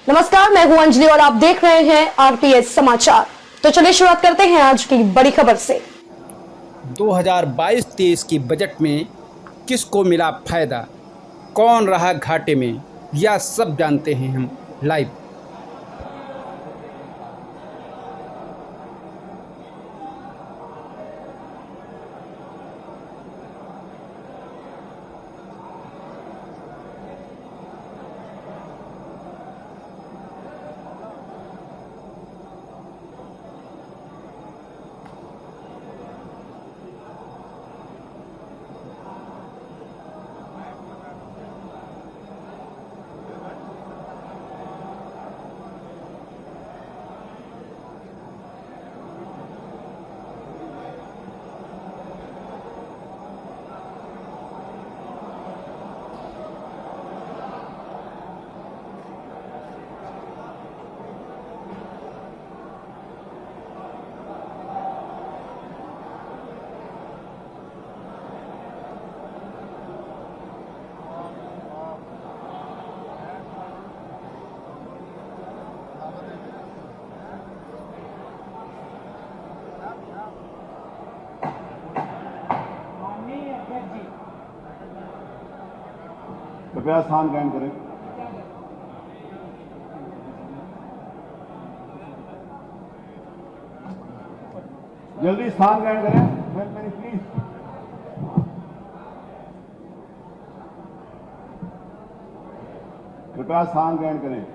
नमस्कार, मैं हूं अंजलि और आप देख रहे हैं आरपीएस समाचार। तो चलिए शुरुआत करते हैं आज की बड़ी खबर से। 2022-23 की बजट में किसको मिला फायदा, कौन रहा घाटे में, यह सब जानते हैं हम लाइव। कृपया स्थान ग्रहण करें। जल्दी स्थान ग्रहण करें। Well please. कृपया स्थान ग्रहण करें।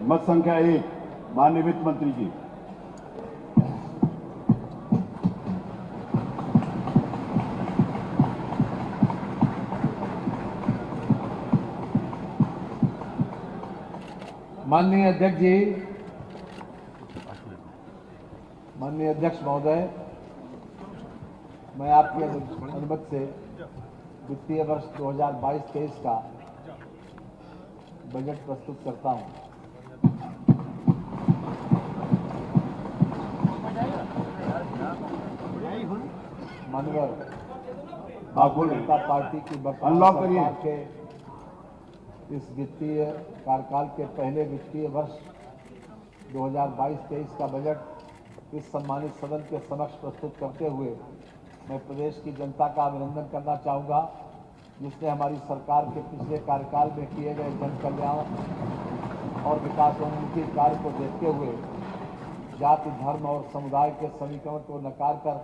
मत संख्या 1, माननीय वित्त मंत्री जी। माननीय अध्यक्ष जी, माननीय अध्यक्ष महोदय, मैं आपकी अनुमति से वित्तीय वर्ष 2022-23 का बजट प्रस्तुत करता हूं। माननीय भारतीय जनता पार्टी की वर्तमान सरकार के इस वित्तीय कार्यकाल के पहले वित्तीय वर्ष 2022-23 का बजट इस सम्मानित सदन के समक्ष प्रस्तुत करते हुए मैं प्रदेश की जनता का अभिनंदन करना चाहूँगा, जिसने हमारी सरकार के पिछले कार्यकाल में किए गए जन कल्याण और विकासोन्मुखी कार्य को देखते हुए जाति, धर्म और समुदाय के समीकरण को नकार कर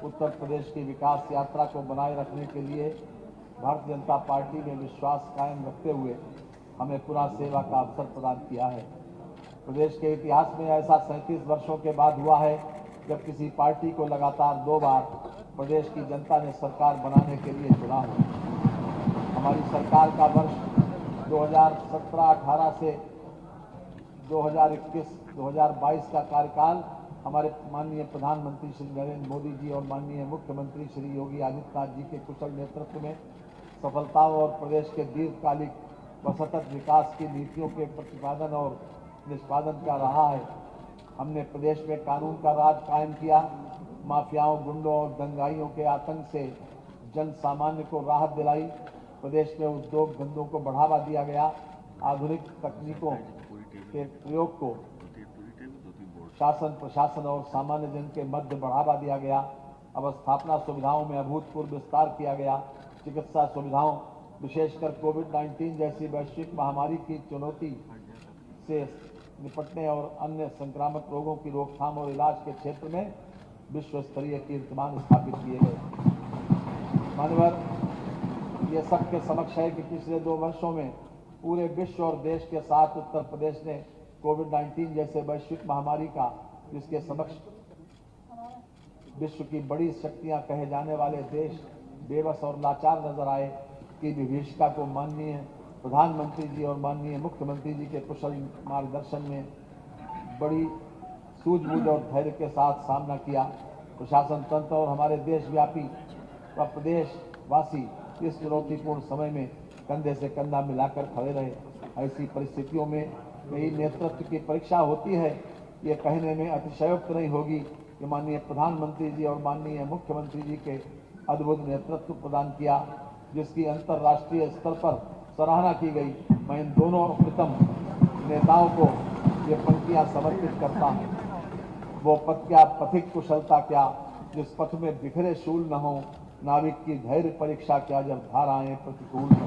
उत्तर प्रदेश की विकास यात्रा को बनाए रखने के लिए भारतीय जनता पार्टी में विश्वास कायम रखते हुए हमें पुनः सेवा का अवसर प्रदान किया है। प्रदेश के इतिहास में ऐसा 37 वर्षों के बाद हुआ है जब किसी पार्टी को लगातार 2 बार प्रदेश की जनता ने सरकार बनाने के लिए चुना हो। हमारी सरकार का वर्ष 2017-18 से 2021-2022 का कार्यकाल हमारे माननीय प्रधानमंत्री श्री नरेंद्र मोदी जी और माननीय मुख्यमंत्री श्री योगी आदित्यनाथ जी के कुशल नेतृत्व में सफलताओं और प्रदेश के दीर्घकालिक व सतत विकास की नीतियों के प्रतिपादन और निष्पादन का रहा है। हमने प्रदेश में कानून का राज कायम किया, माफियाओं, गुंडों और दंगाइयों के आतंक से जन सामान्य को राहत दिलाई, प्रदेश में उद्योग धंधों को बढ़ावा दिया गया, आधुनिक तकनीकों के प्रयोग को शासन, प्रशासन और सामान्य जन के मध्य बढ़ावा दिया गया, अवस्थापना सुविधाओं में अभूतपूर्व विस्तार किया गया, चिकित्सा सुविधाओं विशेषकर कोविड-19 जैसी वैश्विक महामारी की चुनौती से निपटने और अन्य संक्रामक रोगों की रोकथाम और इलाज के क्षेत्र में विश्व स्तरीय कीर्तिमान स्थापित किए गए। मानवर, ये सबके समक्ष है कि पिछले 2 वर्षों में पूरे विश्व और देश के साथ उत्तर प्रदेश ने कोविड-19 जैसे वैश्विक महामारी का, जिसके समक्ष विश्व की बड़ी शक्तियां कहे जाने वाले देश बेबस और लाचार नजर आए, की विभीषिका को माननीय प्रधानमंत्री जी और माननीय मुख्यमंत्री जी के कुशल मार्गदर्शन में बड़ी सूझबूझ और धैर्य के साथ सामना किया। प्रशासन तंत्र और हमारे देशव्यापी व प्रदेशवासी इस चुनौतीपूर्ण समय में कंधे से कंधा मिलाकर खड़े रहे। ऐसी परिस्थितियों में यही नेतृत्व की परीक्षा होती है। ये कहने में अतिशयोक्त नहीं होगी कि माननीय प्रधानमंत्री जी और माननीय मुख्यमंत्री जी के अद्भुत नेतृत्व प्रदान किया, जिसकी अंतर्राष्ट्रीय स्तर पर सराहना की गई। मैं इन दोनों प्रथम नेताओं को ये पंक्तियां समर्पित करता हूं। वो पथ क्या पथिक कुशलता क्या, जिस पथ में बिखरे शूल न हो, नाविक की धैर्य परीक्षा क्या, जब धाराएं प्रतिकूल न हो।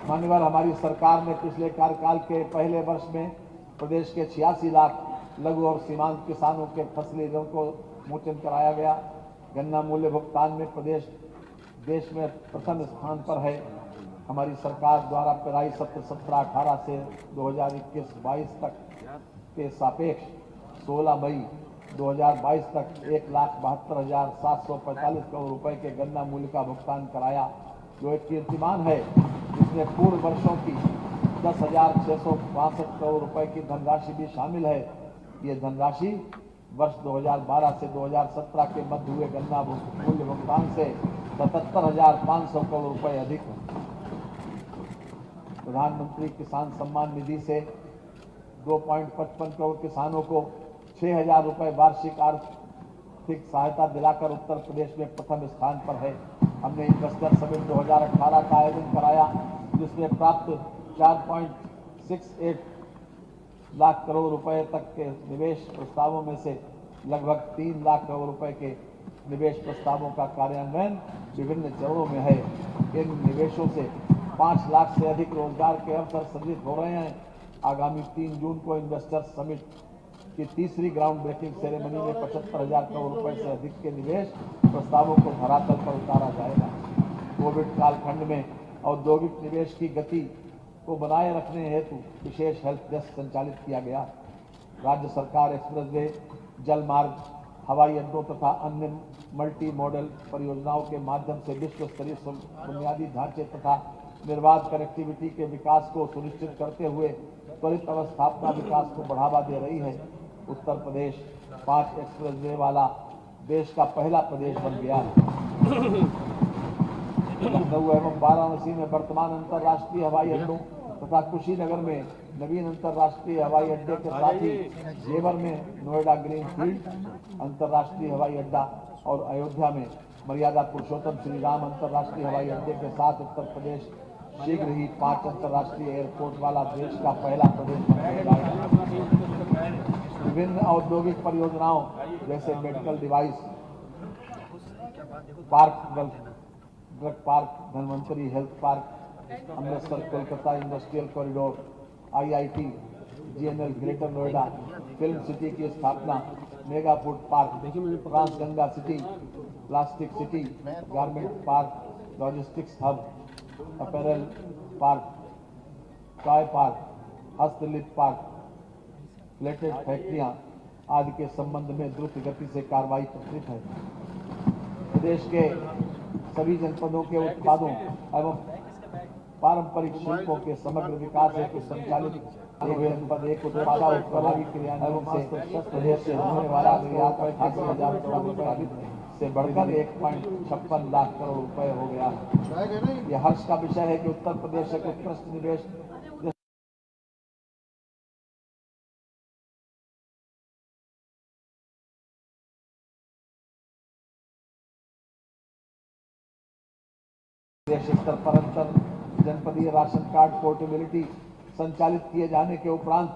मान्यवर, हमारी सरकार ने पिछले कार्यकाल के पहले वर्ष में प्रदेश के 86 लाख लघु और सीमांत किसानों के फसली ऋण को मोचन कराया गया। गन्ना मूल्य भुगतान में प्रदेश देश में प्रथम स्थान पर है। हमारी सरकार द्वारा पेराई सत्र 17-18 से 2021-22 तक के सापेक्ष 16 मई 2022 तक 1,72,745 करोड़ रुपए के गन्ना मूल्य का भुगतान कराया, जो एक कीर्तिमान है, जिसमें पूर्व वर्षों की 10,662 करोड़ रुपए की धनराशि भी शामिल है। ये धनराशि वर्ष 2012 से 2017 के मध्य हुए गन्ना मूल्य भुगतान से 77,500 करोड़ रुपए अधिक है। प्रधानमंत्री किसान सम्मान निधि से 2.55 करोड़ किसानों को 6,000 रुपए वार्षिक आर्थिक सहायता दिलाकर उत्तर प्रदेश में प्रथम स्थान पर है। हमने इन्वेस्टर समिट 2018 का आयोजन कराया, जिसमें प्राप्त 4.68 लाख करोड़ रुपए तक के निवेश प्रस्तावों में से लगभग 3 लाख करोड़ रुपए के निवेश प्रस्तावों का कार्यान्वयन विभिन्न चरणों में है। इन निवेशों से 5 लाख से अधिक रोजगार के अवसर सृजित हो रहे हैं। आगामी 3 जून को इन्वेस्टर समिट की तीसरी ग्राउंड ब्रेकिंग सेरेमनी में 75,000 करोड़ रुपए से अधिक के निवेश प्रस्तावों को धरातल पर उतारा जाएगा। कोविड कालखंड में औद्योगिक निवेश की गति को बनाए रखने हेतु विशेष हेल्प डेस्क संचालित किया गया। राज्य सरकार एक्सप्रेसवे, जल मार्ग, हवाई अड्डों तथा अन्य मल्टी मॉडल परियोजनाओं के माध्यम से विश्व स्तरीय बुनियादी ढांचे तथा निर्बाध कनेक्टिविटी के विकास को सुनिश्चित करते हुए त्वरित अवस्थापना विकास को बढ़ावा दे रही है। उत्तर प्रदेश 5 एक्सप्रेसवे वाला देश का पहला प्रदेश बन गया है। लखनऊ एवं वाराणसी में वर्तमान अंतर्राष्ट्रीय हवाई अड्डों तथा कुशीनगर में नवीन अंतर्राष्ट्रीय हवाई अड्डे के साथ ही जेवर में नोएडा ग्रीन फील्ड अंतर्राष्ट्रीय हवाई अड्डा और अयोध्या में मर्यादा पुरुषोत्तम श्री राम अंतर्राष्ट्रीय हवाई अड्डे के साथ उत्तर प्रदेश शीघ्र ही 5 अंतर्राष्ट्रीय एयरपोर्ट वाला देश का पहला प्रदेश बन जाएगा। विभिन्न औद्योगिक परियोजनाओं जैसे medical device park, drug park, Dhanvantari health park, Amritsar Kolkata industrial corridor, IIT, GNL greater Noida, film city की स्थापना, mega food park, trans Ganga city, plastic city, garment park, logistics hub, apparel park, toy park, हस्तलिप पार्क, प्लेटेड फैक्ट्रियां आदि के संबंध में द्रुत गति से कार्रवाई प्रचलित है। प्रदेश के सभी जनपदों के उत्पादों एवं पारंपरिक शिल्पों के समग्र विकास हेतु संचालित जनपद एक उत्पादा प्रभावी क्रियान्वयन से प्रदेश से होने वाला निर्यात 88,000 करोड़ रुपए से बढ़कर 1.56 लाख करोड़ रुपए हो गया है। यह हर्ष का विषय है कि उत्तर प्रदेश एक उत्कृष्ट निवेश देश स्तर पर अंतर जनपदीय राशन कार्ड पोर्टेबिलिटी संचालित किए जाने के उपरांत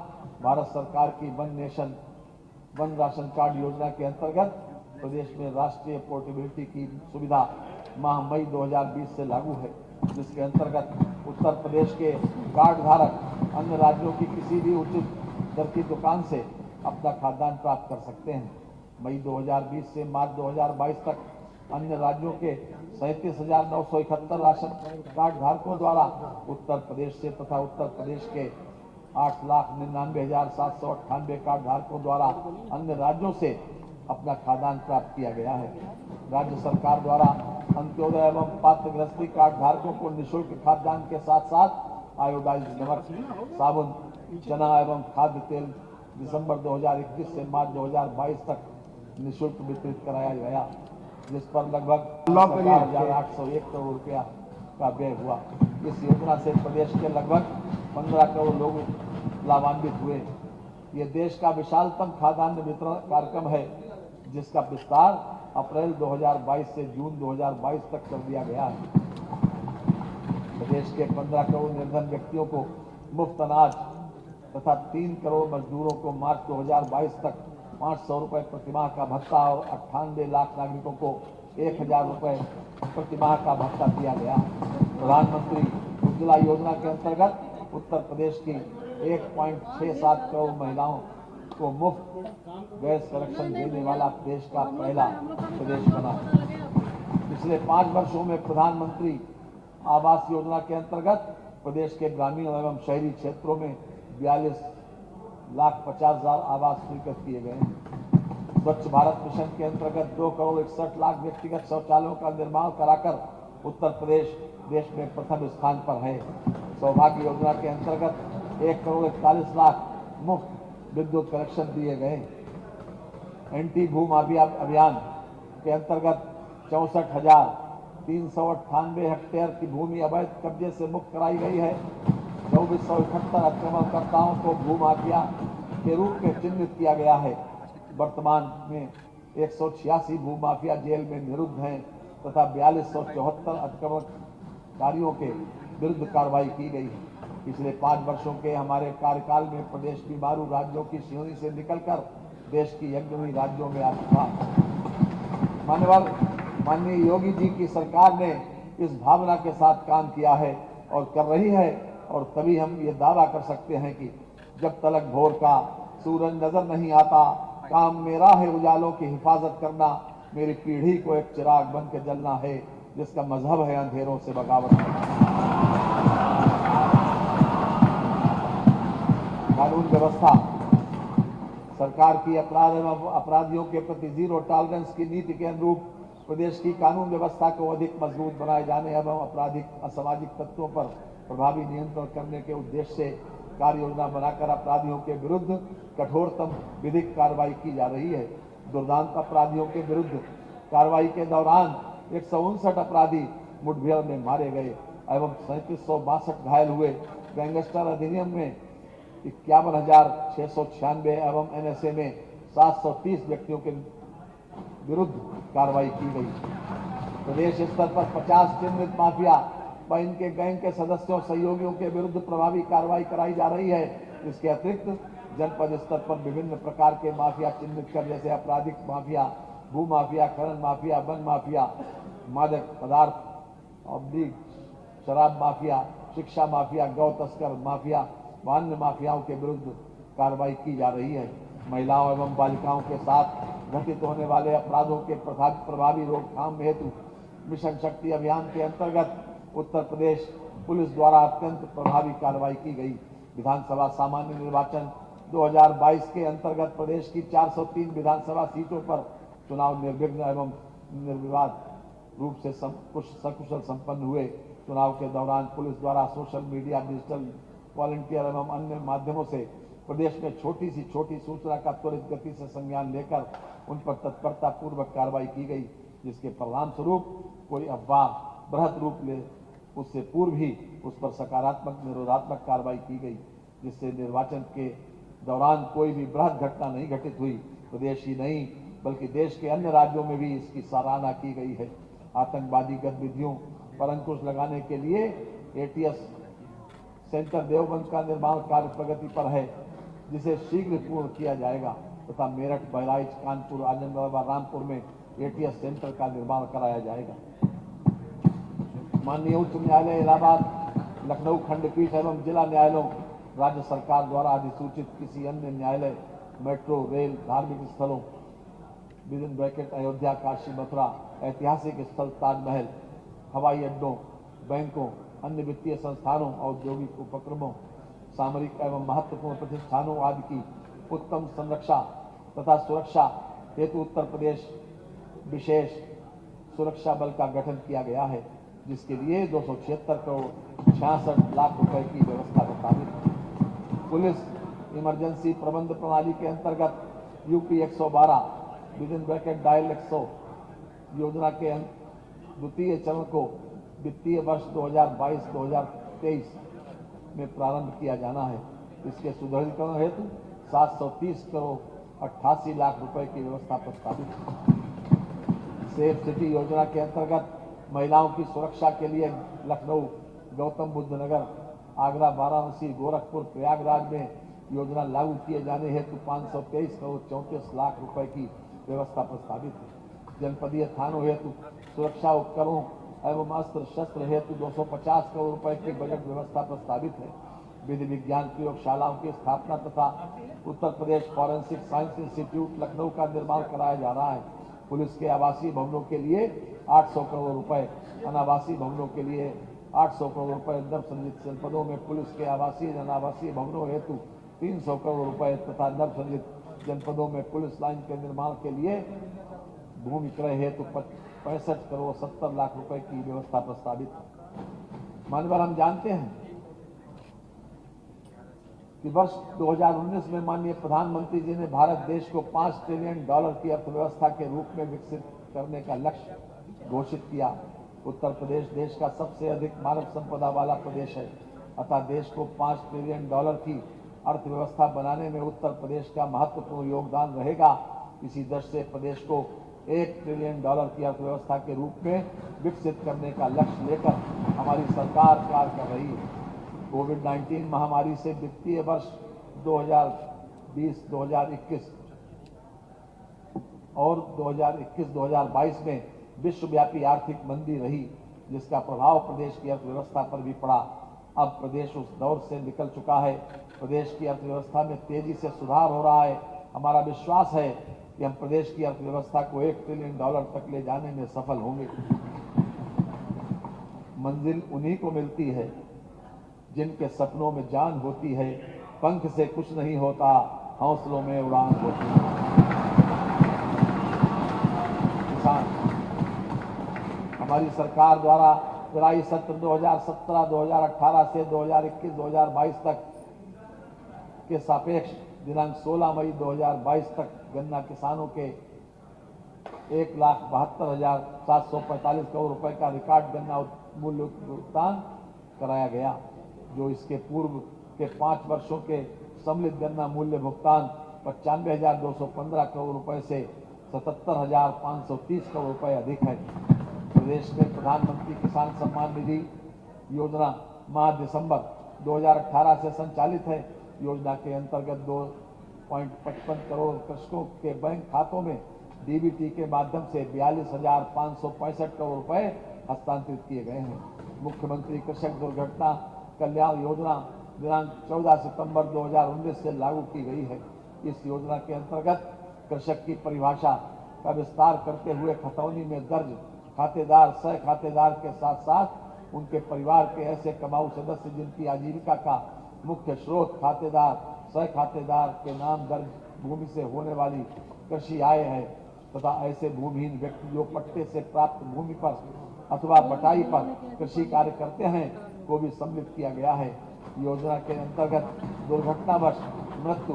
भारत सरकार की one nation one ration card योजना के अंतर्गत प्रदेश में राष्ट्रीय पोर्टेबिलिटी की सुविधा माह मई 2020 से लागू है, जिसके अंतर्गत उत्तर प्रदेश के कार्ड धारक अन्य राज्यों की किसी भी उचित दर की दुकान से अपना खाद्यान्न प्राप्त कर सकते हैं। मई 2020 से मार्च 2022 तक अन्य राज्यों के 37,971 राशन कार्ड धारकों द्वारा उत्तर प्रदेश से तथा उत्तर प्रदेश के 8,99,798 कार्ड धारकों द्वारा अन्य राज्यों से अपना खाद्यान्न प्राप्त किया गया है। राज्य सरकार द्वारा अंत्योदय एवं पात्र गृहस्थी कार्ड धारकों को निःशुल्क खाद्यान्न के साथ साथ आयोडाइज्ड नमक, साबुन, चना एवं खाद्य तेल दिसंबर 2021 से मार्च 2022 तक निःशुल्क वितरित कराया गया, जिस पर लगभग 4,801 करोड़ रुपया का व्यय हुआ। इस योजना से प्रदेश के लगभग 15 करोड़ लोग लाभान्वित हुए। ये देश का विशालतम खाद्यान्न वितरण कार्यक्रम है, जिसका विस्तार अप्रैल 2022 से जून 2022 तक कर दिया गया है। देश के 15 करोड़ निर्धन व्यक्तियों को मुफ्त अनाज तथा 3 करोड़ मजदूरों को मार्च 2022 तक 500 रुपये प्रतिमाह का भत्ता और 98 लाख नागरिकों को 1000 रुपये प्रतिमाह का भत्ता दिया गया। प्रधानमंत्री उज्ज्वला योजना के अंतर्गत उत्तर प्रदेश की 1.67 करोड़ महिलाओं को मुफ्त गैस कनेक्शन देने वाला देश का पहला प्रदेश बना। पिछले 5 वर्षों में प्रधानमंत्री आवास योजना के अंतर्गत प्रदेश के ग्रामीण एवं शहरी क्षेत्रों में 42,50,000 आवास स्वीकृत किए गए हैं। स्वच्छ भारत मिशन के अंतर्गत 2 करोड़ 61 लाख व्यक्तिगत शौचालयों का निर्माण कराकर उत्तर प्रदेश देश में प्रथम स्थान पर है। सौभाग्य योजना के अंतर्गत 1 करोड़ 41 लाख मुफ्त विद्युत कनेक्शन दिए गए। एंटी भू माफिया अभियान के अंतर्गत 64,398 हेक्टेयर की भूमि अवैध कब्जे से मुक्त कराई गई है। 2471 आक्रमणकर्ताओं को भू माफिया के रूप में चिन्हित किया गया है। वर्तमान में 186 भू माफिया जेल में निरुद्ध हैं तथा 4274 आक्रमणकारियों के विरुद्ध कार्रवाई की गई है। पिछले 5 वर्षों के हमारे कार्यकाल में प्रदेश बीमारू राज्यों की श्रेणी से निकलकर देश की अग्रणी राज्यों में आ चुका। माननीय योगी जी की सरकार ने इस भावना के साथ काम किया है और कर रही है, और तभी हम ये दावा कर सकते हैं कि जब तलक भोर का सूरज नजर नहीं आता, काम मेरा है उजालों की हिफाजत करना, मेरी पीढ़ी को एक चिराग बन के जलना है जिसका मजहब है अंधेरों से बगावत करना। कानून व्यवस्था सरकार की अपराध एवं अपराधियों के प्रति जीरो टॉलरेंस की नीति के अनुरूप प्रदेश की कानून व्यवस्था को अधिक मजबूत बनाए जाने एवं आपराधिक असामाजिक तत्वों पर प्रभावी नियंत्रण करने के उद्देश्य से कार्य योजना बनाकर अपराधियों के विरुद्ध कठोरतम विधिक कार्रवाई की जा रही है। दुर्दांत अपराधियों के विरुद्ध कार्रवाई के दौरान 159 अपराधी मुठभेड़ में मारे गए एवं 3762 घायल हुए। गैंगस्टर अधिनियम में 51,696 एवं NSA में 730 व्यक्तियों के विरुद्ध कार्रवाई की गई। प्रदेश स्तर पर 50 चिन्हित माफिया व इनके गैंग के सदस्यों सहयोगियों के विरुद्ध प्रभावी कार्रवाई कराई जा रही है। इसके अतिरिक्त जनपद स्तर पर विभिन्न प्रकार के माफिया चिन्हित कर, जैसे आपराधिक माफिया, भू माफिया, खनन माफिया, वन माफिया, मादक पदार्थ औद्योगिक शराब माफिया, शिक्षा माफिया, गौ तस्कर माफिया व अन्य माफियाओं के विरुद्ध कार्रवाई की जा रही है। महिलाओं एवं बालिकाओं के साथ घटित होने वाले अपराधों के प्रभावी रोकथाम हेतु मिशन शक्ति अभियान के अंतर्गत उत्तर प्रदेश पुलिस द्वारा अत्यंत प्रभावी कार्रवाई की गई। विधानसभा सामान्य निर्वाचन 2022 के अंतर्गत प्रदेश की 403 विधानसभा सीटों पर चुनाव निर्विघ्न एवं निर्विवाद रूप से सकुशल संपन्न हुए। चुनाव के दौरान पुलिस द्वारा सोशल मीडिया, डिजिटल वॉलंटियर एवं अन्य माध्यमों से प्रदेश में छोटी से छोटी सूचना का त्वरित गति से संज्ञान लेकर उन पर तत्परता पूर्वक कार्रवाई की गई, जिसके परिणाम स्वरूप कोई अफवाह बृहद रूप ले उससे पूर्व ही उस पर सकारात्मक निरोधात्मक कार्रवाई की गई, जिससे निर्वाचन के दौरान कोई भी बृहद घटना नहीं घटित हुई। प्रदेश ही नहीं बल्कि देश के अन्य राज्यों में भी इसकी सराहना की गई है। आतंकवादी गतिविधियों पर अंकुश लगाने के लिए ATS सेंटर देवबंद का निर्माण कार्य प्रगति पर है, जिसे शीघ्र पूर्ण किया जाएगा तथा मेरठ, बहराइच, कानपुर, आजमगढ़ व रामपुर में ATS सेंटर का निर्माण कराया जाएगा। माननीय उच्च न्यायालय इलाहाबाद, लखनऊ खंडपीठ एवं जिला न्यायालयों राज्य सरकार द्वारा अधिसूचित किसी अन्य न्यायालय, मेट्रो, रेल, धार्मिक स्थलों (अयोध्या, काशी, मथुरा), ऐतिहासिक स्थल ताजमहल, हवाई अड्डों, बैंकों, अन्य वित्तीय संस्थानों, औद्योगिक उपक्रमों, सामरिक एवं महत्वपूर्ण प्रतिष्ठानों आदि की उत्तम संरक्षा तथा सुरक्षा हेतु उत्तर प्रदेश विशेष सुरक्षा बल का गठन किया गया है, जिसके लिए 276 करोड़ 66 लाख रुपए की व्यवस्था प्रस्तावित। पुलिस इमरजेंसी प्रबंध प्रणाली के अंतर्गत UP 112 (डायल 100) योजना के द्वितीय चरण को वित्तीय वर्ष 2022-2023 में प्रारंभ किया जाना है। इसके सुदृढ़ीकरण हेतु 730 करोड़ 88 लाख रुपए की व्यवस्था प्रस्तावित। सेफ सिटी योजना के अंतर्गत महिलाओं की सुरक्षा के लिए लखनऊ गौतम बुद्ध नगर, आगरा, वाराणसी, गोरखपुर, प्रयागराज में योजना लागू किए जाने हेतु 523 करोड़ 34 लाख रुपए की व्यवस्था प्रस्तावित है। जनपदीय थानों हेतु सुरक्षा उपकरणों एवं अस्त्र शस्त्र हेतु 250 करोड़ रुपए की बजट व्यवस्था प्रस्तावित है। विधि विज्ञान प्रयोगशालाओं की स्थापना तथा Uttar Pradesh forensic science institute Lucknow का निर्माण कराया जा रहा है। पुलिस के आवासीय भवनों के लिए 800 करोड़ रुपए, अनावासीय भवनों के लिए 800 करोड़ रुपए, नवसृजित जनपदों में पुलिस के आवासीय अनावासीय भवनों हेतु 300 करोड़ रुपए तथा नवसृजित जनपदों में पुलिस लाइन के निर्माण के लिए भूमि क्रय हेतु 65 करोड़ 70 लाख रुपए की व्यवस्था प्रस्तावित है। मान्यवर, हम जानते हैं कि वर्ष 2019 में माननीय प्रधानमंत्री जी ने भारत देश को $5 ट्रिलियन की अर्थव्यवस्था के रूप में विकसित करने का लक्ष्य घोषित किया। उत्तर प्रदेश देश का सबसे अधिक मानव संपदा वाला प्रदेश है, अतः देश को $5 ट्रिलियन की अर्थव्यवस्था बनाने में उत्तर प्रदेश का महत्वपूर्ण योगदान रहेगा। इसी दृष्टि से प्रदेश को $1 ट्रिलियन की अर्थव्यवस्था के रूप में विकसित करने का लक्ष्य लेकर हमारी सरकार कार्य कर रही है। कोविड-19 महामारी से वित्तीय वर्ष 2020-2021 और 2021-2022 में विश्वव्यापी आर्थिक मंदी रही, जिसका प्रभाव प्रदेश की अर्थव्यवस्था पर भी पड़ा। अब प्रदेश उस दौर से निकल चुका है। प्रदेश की अर्थव्यवस्था में तेजी से सुधार हो रहा है। हमारा विश्वास है कि हम प्रदेश की अर्थव्यवस्था को $1 ट्रिलियन तक ले जाने में सफल होंगे। मंजिल उन्हीं को मिलती है जिनके सपनों में जान होती है। पंख से कुछ नहीं होता, हौसलों में उड़ान होती है। किसान, हमारी सरकार द्वारा पेराई सत्र 2017-2018 से 2021-2022 तक के सापेक्ष दिनांक 16 मई 2022 तक गन्ना किसानों के 1,72,745 करोड़ रुपए का रिकॉर्ड गन्ना मूल्य भुगतान कराया गया, जो इसके पूर्व के 5 वर्षों के सम्मिलित गन्ना मूल्य भुगतान 95,215 करोड़ रुपए से 77,530 करोड़ रुपए अधिक है। प्रदेश में प्रधानमंत्री किसान सम्मान निधि योजना माह दिसंबर 2018 से संचालित है। योजना के अंतर्गत 2.55 करोड़ कृषकों के बैंक खातों में डीबीटी के माध्यम से 42,565 करोड़ रुपए हस्तांतरित किए गए हैं। मुख्यमंत्री कृषक दुर्घटना कल्याण योजना दिनांक 14 सितंबर 2019 से लागू की गई है। इस योजना के अंतर्गत कृषक की परिभाषा का विस्तार करते हुए खतौनी में दर्ज खातेदार, सह खातेदार के साथ साथ उनके परिवार के ऐसे कमाऊ सदस्य जिनकी आजीविका का मुख्य स्रोत खातेदार, सह खातेदार के नाम दर्ज भूमि से होने वाली कृषि आय है तथा ऐसे भूमिहीन व्यक्ति जो पट्टे से प्राप्त भूमि पर अथवा बटाई पर कृषि कार्य करते हैं को भी सम्मिलित किया गया है। योजना के अंतर्गत दुर्घटनावश मृत्यु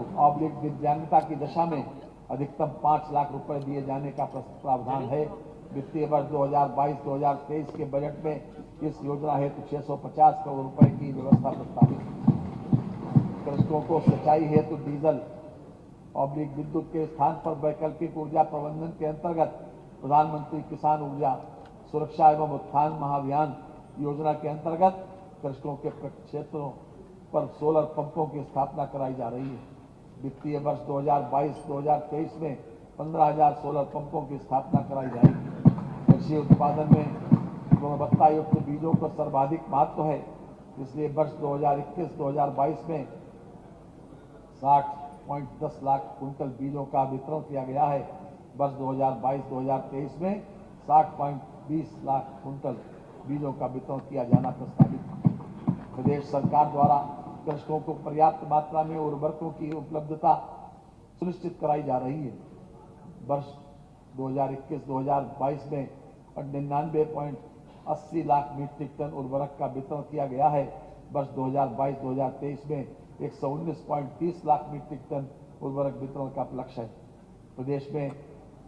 / दिव्यांगता की दशा में अधिकतम 5 लाख रुपए दिए जाने का प्रावधान है। वित्तीय वर्ष 2022-2023 के बजट में इस योजना हेतु 650 करोड़ रुपए की व्यवस्था प्रस्तावित है। कृषकों को सिंचाई हेतु डीजल / विद्युत के स्थान पर वैकल्पिक ऊर्जा प्रबंधन के अंतर्गत प्रधानमंत्री किसान ऊर्जा सुरक्षा एवं उत्थान महाअभियान योजना के अंतर्गत कृषकों के क्षेत्रों पर सोलर पंपों की स्थापना कराई जा रही है। वित्तीय वर्ष 2022-2023 में 15,000 सोलर पंपों की स्थापना कराई जाएगी। कृषि उत्पादन में गुणवत्ता युक्त बीजों का सर्वाधिक महत्व है, इसलिए वर्ष 2021-2022 में 60.10 लाख कुंटल बीजों का वितरण किया गया है। वर्ष 2022-2023 में 60.20 लाख कुंटल बीजों का वितरण किया जाना प्रस्तावित है। प्रदेश सरकार द्वारा कृषकों को पर्याप्त मात्रा में उर्वरकों की उपलब्धता सुनिश्चित कराई जा रही है। वर्ष 2021-2022 में 99.80 लाख मीट्रिक टन उर्वरक का वितरण किया गया है। वर्ष 2022-2023 में 119.30 लाख मीट्रिक टन उर्वरक वितरण का लक्ष्य है। प्रदेश में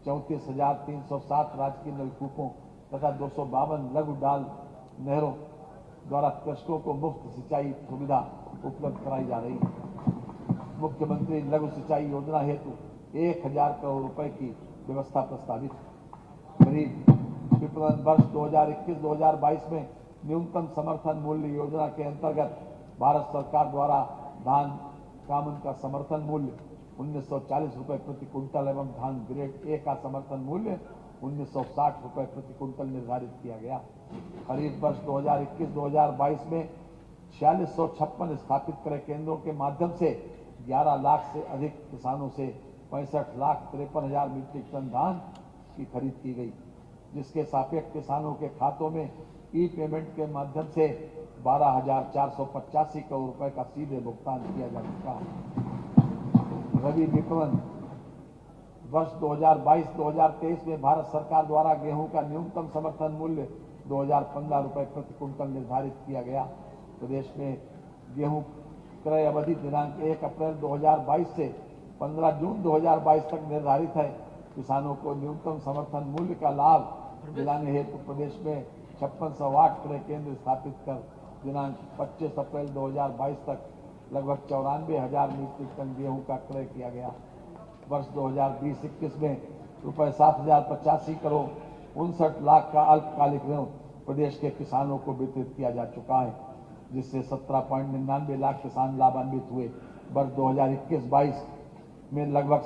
34,307 राजकीय नलकूपों तथा 252 लघु डाल नहरों द्वारा कृषकों को मुफ्त सिंचाई सुविधा उपलब्ध कराई जा रही है। मुख्यमंत्री लघु सिंचाई योजना हेतु 1,000 करोड़ रुपए की व्यवस्था प्रस्तावित है। खरीफ विपणन वर्ष 2021-2022 में न्यूनतम समर्थन मूल्य योजना के अंतर्गत भारत सरकार द्वारा धान कामन का समर्थन मूल्य 1940 रुपए प्रति कुंटल एवं धान ग्रेड ए का समर्थन मूल्य 1960 रुपए प्रति कुंटल निर्धारित किया गया। खरीफ वर्ष 2021-2022 में 4656 स्थापित क्रय केंद्रों के माध्यम से 11 लाख से अधिक किसानों से 65,53,000 मीट्रिक टन धान की खरीद की गई, जिसके सापेक्ष किसानों के खातों में ई पेमेंट के माध्यम से 12,485 करोड़ रुपए का सीधे भुगतान किया जा चुका है। रबी विपणन वर्ष 2022-2023 में भारत सरकार द्वारा गेहूं का न्यूनतम समर्थन मूल्य 2015 रुपए प्रति कुंटल निर्धारित किया गया। प्रदेश में गेहूं क्रय अवधि दिनांक 1 अप्रैल 2022 से 15 जून 2022 तक निर्धारित है। किसानों को न्यूनतम समर्थन मूल्य का लाभ दिलाने हेतु प्रदेश में 5608 क्रय केंद्र स्थापित कर दिनांक 25 अप्रैल 2022 तक लगभग 94,000 मीट्रिक टन गेहूं का क्रय किया गया। वर्ष 2020-21 में रुपए 7,085 करोड़ 59 लाख का अल्पकालिक ऋण प्रदेश के किसानों को वितरित किया जा चुका है, जिससे 17.99 लाख किसान लाभान्वित हुए। वर्ष 2021-22 में लगभग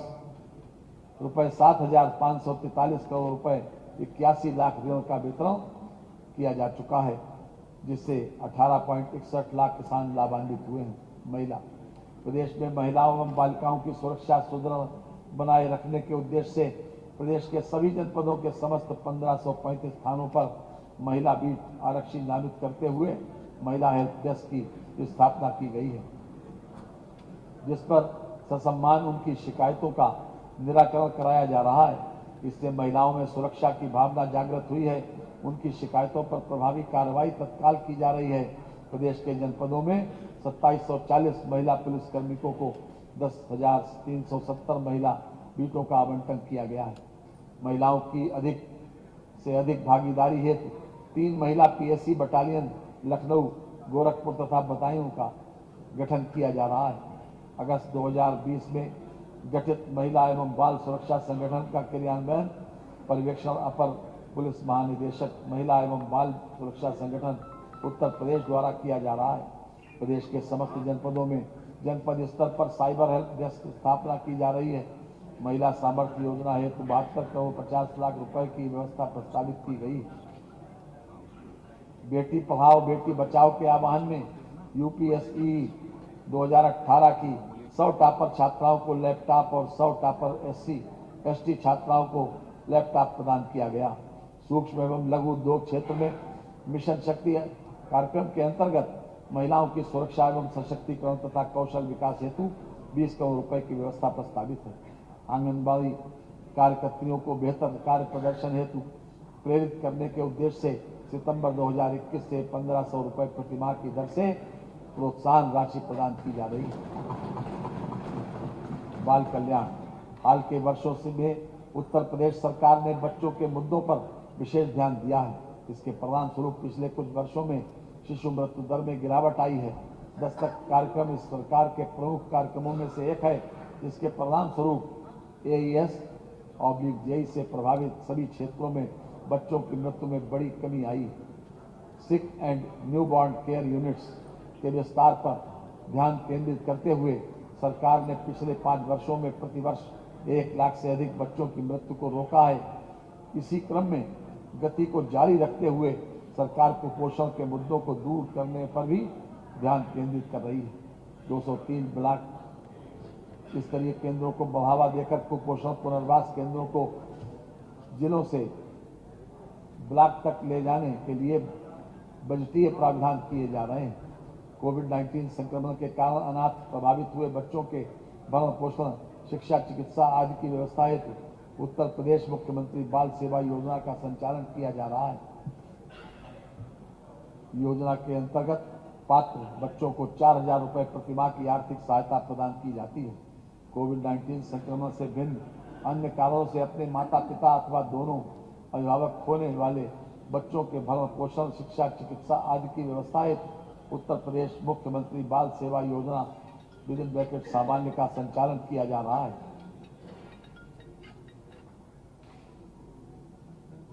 रुपए 7,543 करोड़ रुपए 81 लाख ऋण का वितरण किया जा चुका है, जिससे 18.61 लाख किसान लाभान्वित हुए हैं। महिला प्रदेश में महिलाओं एवं बालिकाओं की सुरक्षा सुदृढ़ बनाए रखने के उद्देश्य से प्रदेश के सभी जनपदों के समस्त 1535 स्थानों पर महिला बीट आरक्षी नामित करते हुए महिला हेल्प डेस्क की स्थापना की गई है, जिस पर ससम्मान उनकी शिकायतों का निराकरण कराया जा रहा है। इससे महिलाओं में सुरक्षा की भावना जागृत हुई है। उनकी शिकायतों पर प्रभावी कार्रवाई तत्काल की जा रही है। प्रदेश के जनपदों में 2740 महिला पुलिस कार्मिकों को 10,370 महिला बीटों का आवंटन किया गया है। महिलाओं की अधिक से अधिक भागीदारी हेतु 3 महिला पीएससी बटालियन लखनऊ, गोरखपुर तथा बदायूं का गठन किया जा रहा है। अगस्त 2020 में गठित महिला एवं बाल सुरक्षा संगठन का क्रियान्वयन पर्यवेक्षण अपर पुलिस महानिदेशक महिला एवं बाल सुरक्षा संगठन उत्तर प्रदेश द्वारा किया जा रहा है। प्रदेश के समस्त जनपदों में जनपद स्तर पर साइबर हेल्प डेस्क की स्थापना की जा रही है। महिला सामर्थ्य योजना हेतु 72 करोड़ 50 लाख रुपए की व्यवस्था प्रस्तावित की गई। बेटी पढ़ाओ बेटी बचाओ के आह्वान में यूपीएसई 2018 की 100 टॉपर छात्राओं को लैपटॉप और 100 टॉपर SC/ST छात्राओं को लैपटॉप प्रदान किया गया। सूक्ष्म एवं लघु उद्योग क्षेत्र में मिशन शक्ति कार्यक्रम के अंतर्गत महिलाओं की सुरक्षा एवं सशक्तिकरण तथा कौशल विकास हेतु 20 करोड़ रुपए की व्यवस्था प्रस्तावित है। आंगनबाड़ी कार्यकर्तियों को बेहतर कार्य प्रदर्शन हेतु प्रेरित करने के उद्देश्य से सितंबर 2021 से 1,500 रुपए प्रतिमाह की दर से प्रोत्साहन राशि प्रदान की जा रही है। बाल कल्याण हाल के वर्षों से में उत्तर प्रदेश सरकार ने बच्चों के मुद्दों पर विशेष ध्यान दिया है। इसके परिणाम स्वरूप पिछले कुछ वर्षों में शिशु मृत्यु दर में गिरावट आई है। दस्तक कार्यक्रम इस सरकार के प्रमुख कार्यक्रमों में से एक है, जिसके परिणाम स्वरूप AES/JEE से प्रभावित सभी क्षेत्रों में बच्चों की मृत्यु में बड़ी कमी आई। Sick and newborn care units के विस्तार पर ध्यान केंद्रित करते हुए सरकार ने पिछले 5 वर्षों में प्रतिवर्ष 1 लाख से अधिक बच्चों की मृत्यु को रोका है। इसी क्रम में गति को जारी रखते हुए सरकार कुपोषण के मुद्दों को दूर करने पर भी ध्यान केंद्रित कर रही है। 203 ब्लॉक स्तरीय केंद्रों को बढ़ावा देकर कुपोषण पुनर्वास केंद्रों को जिलों से ब्लॉक तक ले जाने के लिए बजटीय प्रावधान किए जा रहे हैं। कोविड-19 संक्रमण के कारण अनाथ प्रभावित हुए बच्चों के भरण पोषण, शिक्षा, चिकित्सा आदि की व्यवस्था हेतु उत्तर प्रदेश मुख्यमंत्री बाल सेवा योजना का संचालन किया जा रहा है। योजना के अंतर्गत पात्र बच्चों को 4,000 रुपए प्रतिमाह की आर्थिक सहायता प्रदान की जाती है। कोविड-19 संक्रमण से भिन्न अन्य कारणों से अपने माता पिता अथवा दोनों अभिभावक खोने वाले बच्चों के भरण पोषण, शिक्षा, चिकित्सा आदि की व्यवस्था हेतु उत्तर प्रदेश मुख्यमंत्री बाल सेवा योजना (सामान्य) का संचालन किया जा रहा है।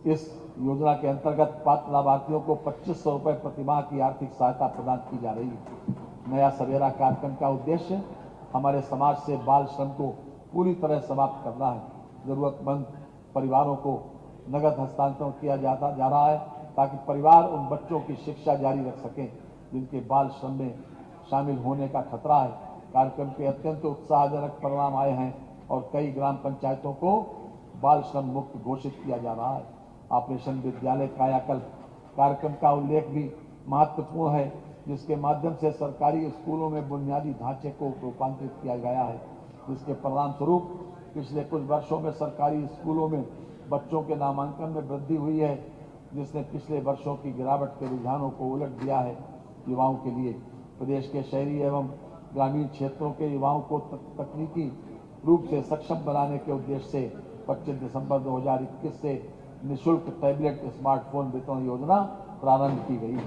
इस योजना के अंतर्गत पात्र लाभार्थियों को 2500 रुपये प्रतिमाह की आर्थिक सहायता प्रदान की जा रही है। नया सवेरा कार्यक्रम का उद्देश्य हमारे समाज से बाल श्रम को पूरी तरह समाप्त करना है। जरूरतमंद परिवारों को नगद हस्तांतरण किया जा रहा है ताकि परिवार उन बच्चों की शिक्षा जारी रख सकें जिनके बाल श्रम में शामिल होने का खतरा है। कार्यक्रम के अत्यंत उत्साहजनक परिणाम आए हैं और कई ग्राम पंचायतों को बाल श्रम मुक्त घोषित किया जा रहा है। ऑपरेशन विद्यालय कायाकल्प कार्यक्रम का उल्लेख भी महत्वपूर्ण है, जिसके माध्यम से सरकारी स्कूलों में बुनियादी ढांचे को रूपांतरित किया गया है, जिसके परिणाम स्वरूप पिछले कुछ वर्षों में सरकारी स्कूलों में बच्चों के नामांकन में वृद्धि हुई है, जिसने पिछले वर्षों की गिरावट के रुझानों को उलट दिया है। युवाओं के लिए प्रदेश के शहरी एवं ग्रामीण क्षेत्रों के युवाओं को तकनीकी रूप से सक्षम बनाने के उद्देश्य से 25 दिसंबर 2021 से निःशुल्क टैबलेट स्मार्टफोन वितरण योजना प्रारंभ की गई।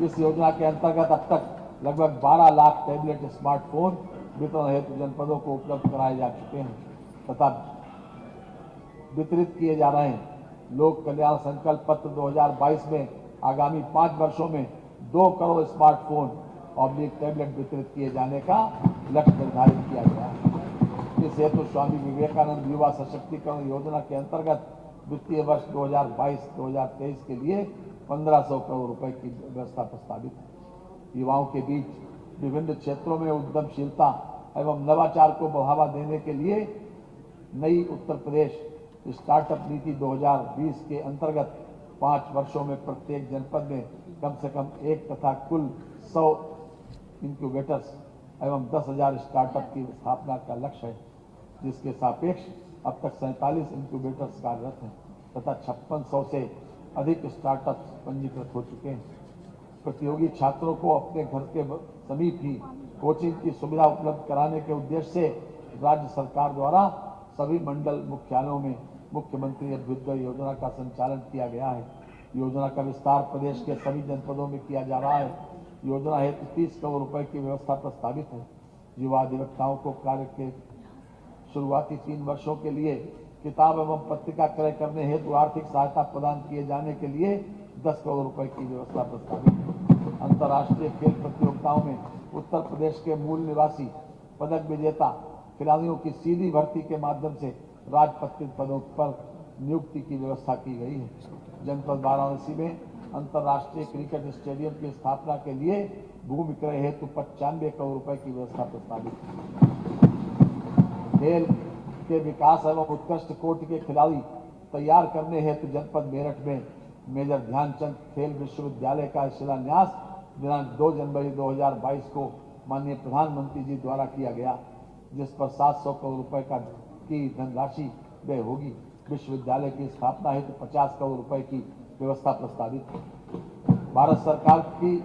इस योजना के अंतर्गत अब तक लगभग 12 लाख टैबलेट स्मार्टफोन वितरण हेतु जनपदों को उपलब्ध कराए जा चुके हैं तथा वितरित किए जा रहे हैं। लोक कल्याण संकल्प पत्र 2022 में आगामी 5 वर्षों में 2 करोड़ स्मार्टफोन और टैबलेट वितरित किए जाने का लक्ष्य निर्धारित किया गया है। इस हेतु स्वामी विवेकानंद युवा सशक्तिकरण योजना के अंतर्गत वित्तीय वर्ष 2022-2023 के लिए 1500 करोड़ रुपए की व्यवस्था प्रस्तावित है। युवाओं के बीच विभिन्न क्षेत्रों में उद्यमशीलता एवं नवाचार को बढ़ावा देने के लिए नई उत्तर प्रदेश स्टार्टअप नीति 2020 के अंतर्गत 5 वर्षों में प्रत्येक जनपद में कम से कम 1 तथा कुल 100 इंक्यूबेटर्स एवं 10,000 स्टार्टअप की स्थापना का लक्ष्य है, जिसके सापेक्ष अब तक 47 इंक्यूबेटर्स कार्यरत हैं तथा 5600 से अधिक स्टार्टअप्स पंजीकृत हो चुके हैं। प्रतियोगी छात्रों को अपने घर के समीप ही कोचिंग की सुविधा उपलब्ध कराने के उद्देश्य से राज्य सरकार द्वारा सभी मंडल मुख्यालयों में मुख्यमंत्री अभ्युदय योजना का संचालन किया गया है। योजना का विस्तार प्रदेश के सभी जनपदों में किया जा रहा है। योजना हेतु 30 करोड़ रुपए की व्यवस्था प्रस्तावित है। युवा अधिवक्ताओं को कार्य के शुरुआती 3 वर्षों के लिए किताब एवं पत्रिका क्रय करने हेतु आर्थिक सहायता प्रदान किए जाने के लिए 10 करोड़ रुपए की व्यवस्था प्रस्तावित है। अंतर्राष्ट्रीय खेल प्रतियोगिताओं में उत्तर प्रदेश के मूल निवासी पदक विजेता खिलाड़ियों की सीधी भर्ती के माध्यम से राजपत्रित पदों पर नियुक्ति की व्यवस्था की गई है। जनपद वाराणसी में अंतर्राष्ट्रीय क्रिकेट स्टेडियम की स्थापना के लिए भूमि क्रय हेतु 95 करोड़ रुपए की व्यवस्था प्रस्तावित है। खेल के विकास एवं उत्कृष्ट कोटि के खिलाड़ी तैयार करने हेतु जनपद मेरठ में मेजर ध्यानचंद खेल विश्वविद्यालय का शिलान्यास दिनांक 2 जनवरी 2022 को माननीय प्रधानमंत्री जी द्वारा किया गया, जिस पर 700 करोड़ रुपए की धनराशि व्यय होगी। विश्वविद्यालय की स्थापना हेतु 50 करोड़ रुपए की व्यवस्था प्रस्तावित है। भारत सरकार की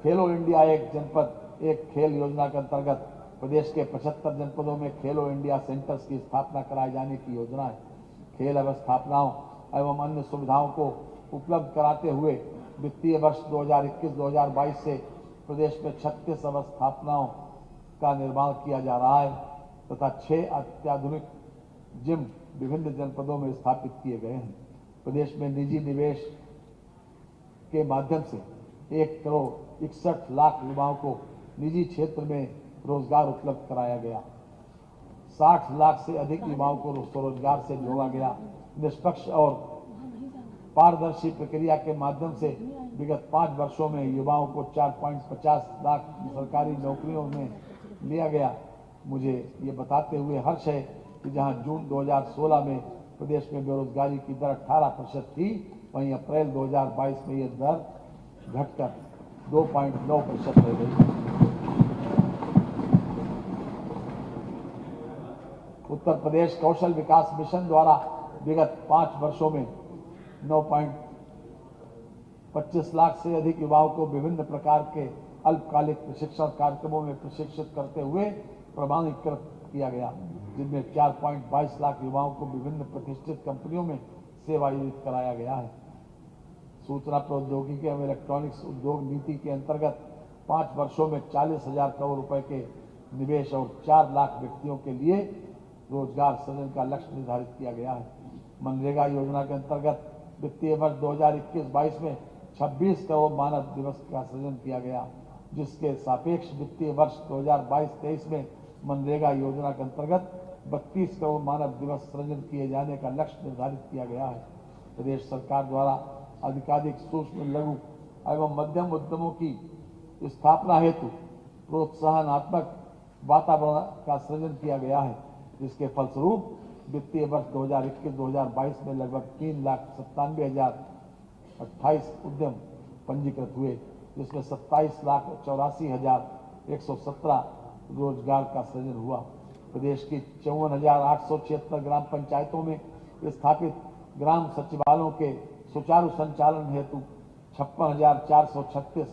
खेलो इंडिया एक जनपद एक खेल योजना के अंतर्गत प्रदेश के 75 जनपदों में खेलो इंडिया सेंटर्स की स्थापना कराए जाने की योजना है। खेल अवस्थापनाओं एवं अन्य सुविधाओं को उपलब्ध कराते हुए वित्तीय वर्ष 2021-2022 से प्रदेश में 36 अवस्थापनाओं का निर्माण किया जा रहा है तथा 6 अत्याधुनिक जिम विभिन्न जनपदों में स्थापित किए गए हैं। प्रदेश में निजी निवेश के माध्यम से 1 करोड़ 61 लाख युवाओं को निजी क्षेत्र में रोजगार उपलब्ध कराया गया। 60 लाख से अधिक युवाओं को स्वरोजगार से जोड़ा गया। निष्पक्ष और पारदर्शी प्रक्रिया के माध्यम से विगत 5 वर्षों में युवाओं को 4.50 लाख सरकारी नौकरियों में लिया गया। मुझे ये बताते हुए हर्ष है कि जहां जून 2016 में प्रदेश में बेरोजगारी की दर 18% थी, वहीं अप्रैल 2022 में ये दर घटकर 2.9% रह गई। उत्तर प्रदेश कौशल विकास मिशन द्वारा विगत 5 वर्षों में 9.25 लाख से अधिक युवाओं को विभिन्न प्रकार के अल्पकालिक प्रशिक्षण कार्यक्रमों में प्रशिक्षित करते हुए प्रमाणीकृत किया गया, जिनमें 4.22 लाख युवाओं को विभिन्न प्रतिष्ठित कंपनियों में सेवायोजित कराया गया है। सूचना प्रौद्योगिकी एवं इलेक्ट्रॉनिक्स उद्योग नीति के अंतर्गत 5 वर्षों में 40,000 करोड़ रुपए के निवेश और 4 लाख व्यक्तियों के लिए रोजगार सृजन का लक्ष्य निर्धारित किया गया है। मनरेगा योजना के अंतर्गत वित्तीय वर्ष 2021-22 में 26 करोड़ मानव दिवस का सृजन किया गया, जिसके सापेक्ष वित्तीय वर्ष 2022-23 में मनरेगा योजना के अंतर्गत 32 करोड़ मानव दिवस सृजन किए जाने का लक्ष्य निर्धारित किया गया है। प्रदेश सरकार द्वारा अधिकाधिक सूक्ष्म, लघु एवं मध्यम उद्यमों की स्थापना हेतु प्रोत्साहनात्मक वातावरण का सृजन किया गया है, जिसके फलस्वरूप वित्तीय वर्ष 2021-2022 में लगभग 3,97,028 उद्यम पंजीकृत हुए, जिसमें 27,84,117 रोजगार का सृजन हुआ। प्रदेश की 54,876 ग्राम पंचायतों में स्थापित ग्राम सचिवालयों के सुचारू संचालन हेतु 56,436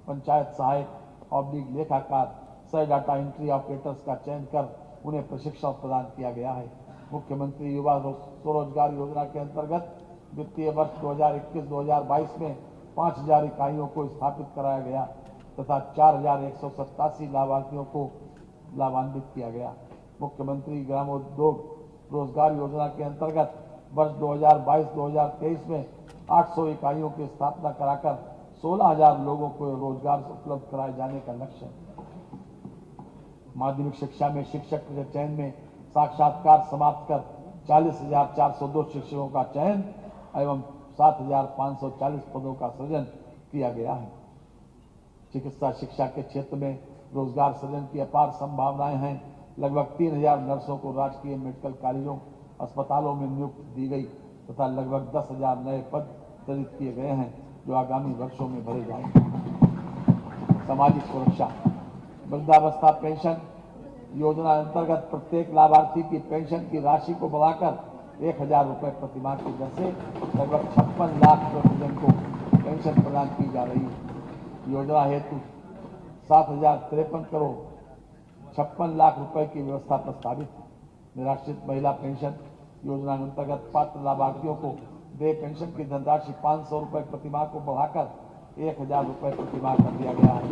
पंचायत सहायक और लेखाकार सह डाटा एंट्री ऑपरेटर्स का चयन कर उन्हें प्रशिक्षण प्रदान किया गया है। मुख्यमंत्री युवा स्वरोजगार योजना के अंतर्गत वित्तीय वर्ष 2021-2022 में 5,000 इकाइयों को स्थापित कराया गया तथा 4,187 लाभार्थियों को लाभान्वित किया गया। मुख्यमंत्री ग्रामोद्योग रोजगार योजना के अंतर्गत वर्ष 2022-2023 में 800 इकाइयों की स्थापना कराकर 16,000 लोगों को रोजगार उपलब्ध कराए जाने का लक्ष्य है। माध्यमिक शिक्षा में शिक्षक के चयन में साक्षात्कार समाप्त कर 40,402 शिक्षकों का चयन एवं 7,540 पदों का सृजन किया गया है। चिकित्सा शिक्षा के क्षेत्र में रोजगार सृजन की अपार संभावनाएं हैं। लगभग 3,000 नर्सों को राजकीय मेडिकल कॉलेजों, अस्पतालों में नियुक्ति दी गई तथा लगभग 10,000 नए पद सृजित किए गए हैं, जो आगामी वर्षों में भरे जाएंगे। सामाजिक सुरक्षा, वृद्धावस्था पेंशन योजना अंतर्गत प्रत्येक लाभार्थी की पेंशन की राशि को बढ़ाकर 1,000 रुपये प्रतिमाह की दर से लगभग 56 लाख वृद्धजन को पेंशन प्रदान की जा रही है। योजना हेतु 7,053 करोड़ 56 लाख रुपए की व्यवस्था प्रस्तावित है। निराश्रित महिला पेंशन योजना अंतर्गत पात्र लाभार्थियों को देय पेंशन की धनराशि 500 रुपये प्रतिमाह को बढ़ाकर 1,000 रुपये प्रतिमाह कर दिया गया है।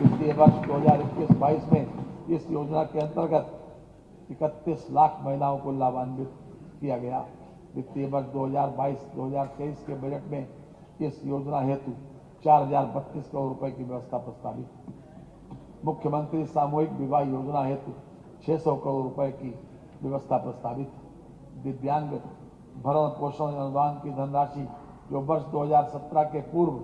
वित्तीय वर्ष 2021-22 में इस योजना के अंतर्गत 31 लाख महिलाओं को लाभान्वित किया गया। वित्तीय वर्ष 2022-2023 के बजट में इस योजना हेतु 4,032 करोड़ रुपए की व्यवस्था प्रस्तावित है। मुख्यमंत्री सामूहिक विवाह योजना हेतु 600 करोड़ रुपए की व्यवस्था प्रस्तावित है। दिव्यांग भरण पोषण अनुदान की धनराशि जो वर्ष 2017 के पूर्व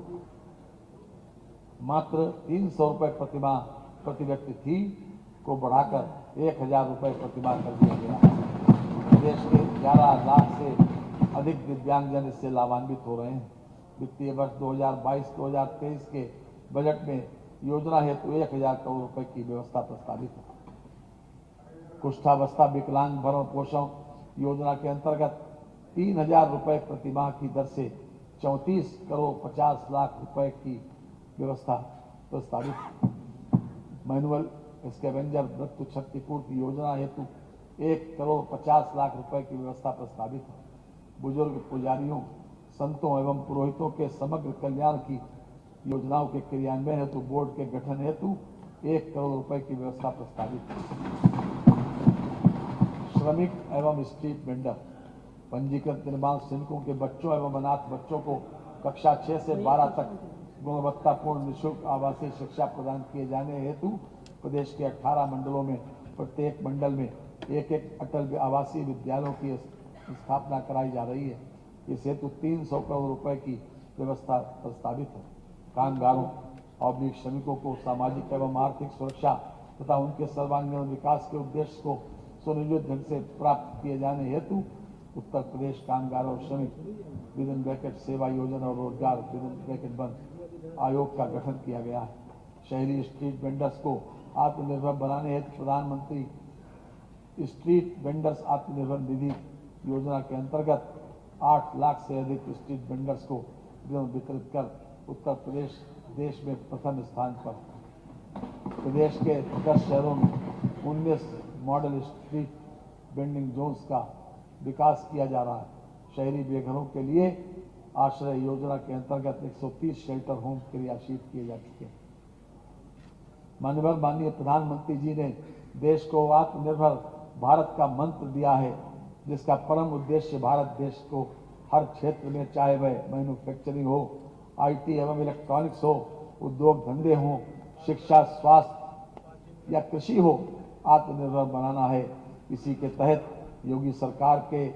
मात्र 300 रुपये प्रतिमाह प्रति व्यक्ति थी, को बढ़ाकर 1,000 रुपये प्रतिमाह कर दिया गया। प्रदेश के 11 लाख से अधिक दिव्यांगजन इससे लाभान्वित हो रहे हैं। वित्तीय वर्ष 2022-2023 के बजट में योजना हेतु 1,000 करोड़ रुपए की व्यवस्था प्रस्तावित है। कुष्ठावस्था विकलांग भरण पोषण योजना के अंतर्गत 3,000 रुपये प्रतिमाह की दर से 34 करोड़ 50 लाख रुपए की व्यवस्था प्रस्तावित। मैनुअल स्कैवेंजर मृत्यु क्षतिपूर्ति योजना हेतु 1 करोड़ 50 लाख रुपए की व्यवस्था प्रस्तावित है। बुजुर्ग पुजारियों, संतों एवं पुरोहितों के समग्र कल्याण की योजनाओं के क्रियान्वयन हेतु बोर्ड के गठन हेतु 1 करोड़ रुपए की व्यवस्था प्रस्तावित है। श्रमिक एवं स्ट्रीट वेंडर, पंजीकृत निर्माण श्रमिकों के बच्चों एवं अनाथ बच्चों को कक्षा 6 से 12 तक गुणवत्तापूर्ण निःशुल्क आवासीय शिक्षा प्रदान किए जाने हेतु प्रदेश के 18 मंडलों में प्रत्येक मंडल में एक अटल आवासीय विद्यालयों की स्थापना कराई जा रही है। इस हेतु 300 करोड़ रुपए की व्यवस्था प्रस्तावित है। कामगारों और श्रमिकों को सामाजिक एवं आर्थिक सुरक्षा तथा उनके सर्वांगीण विकास के उद्देश्य को सुनियोजित ढंग से प्राप्त किए जाने हेतु उत्तर प्रदेश कामगार और श्रमिक विदिन ब्रैकेट सेवा योजना और रोजगार विदिन ब्रैकेट बंद आयोग का गठन किया गया है। शहरी स्ट्रीट वेंडर्स को आत्मनिर्भर बनाने हेतु प्रधानमंत्री स्ट्रीट वेंडर्स आत्मनिर्भर निधि योजना के अंतर्गत 8 लाख से अधिक स्ट्रीट वेंडर्स को वितरित कर उत्तर प्रदेश देश में प्रथम स्थान पर। प्रदेश के 10 शहरों में 19 मॉडल स्ट्रीट वेंडिंग जोन्स का विकास किया जा रहा है। शहरी बेघरों के लिए आश्रय योजना के अंतर्गत 130 शेल्टर होम क्रियाशील किए जा चुके हैं। माननीय प्रधानमंत्री जी ने देश को आत्मनिर्भर भारत का मंत्र दिया है। जिसका परम उद्देश्य भारत देश को हर क्षेत्र में, चाहे वह मैन्युफैक्चरिंग हो, आईटी एवं इलेक्ट्रॉनिक्स हो, उद्योग धंधे हों, शिक्षा, स्वास्थ्य या कृषि हो, आत्मनिर्भर बनाना है। इसी के तहत योगी सरकार के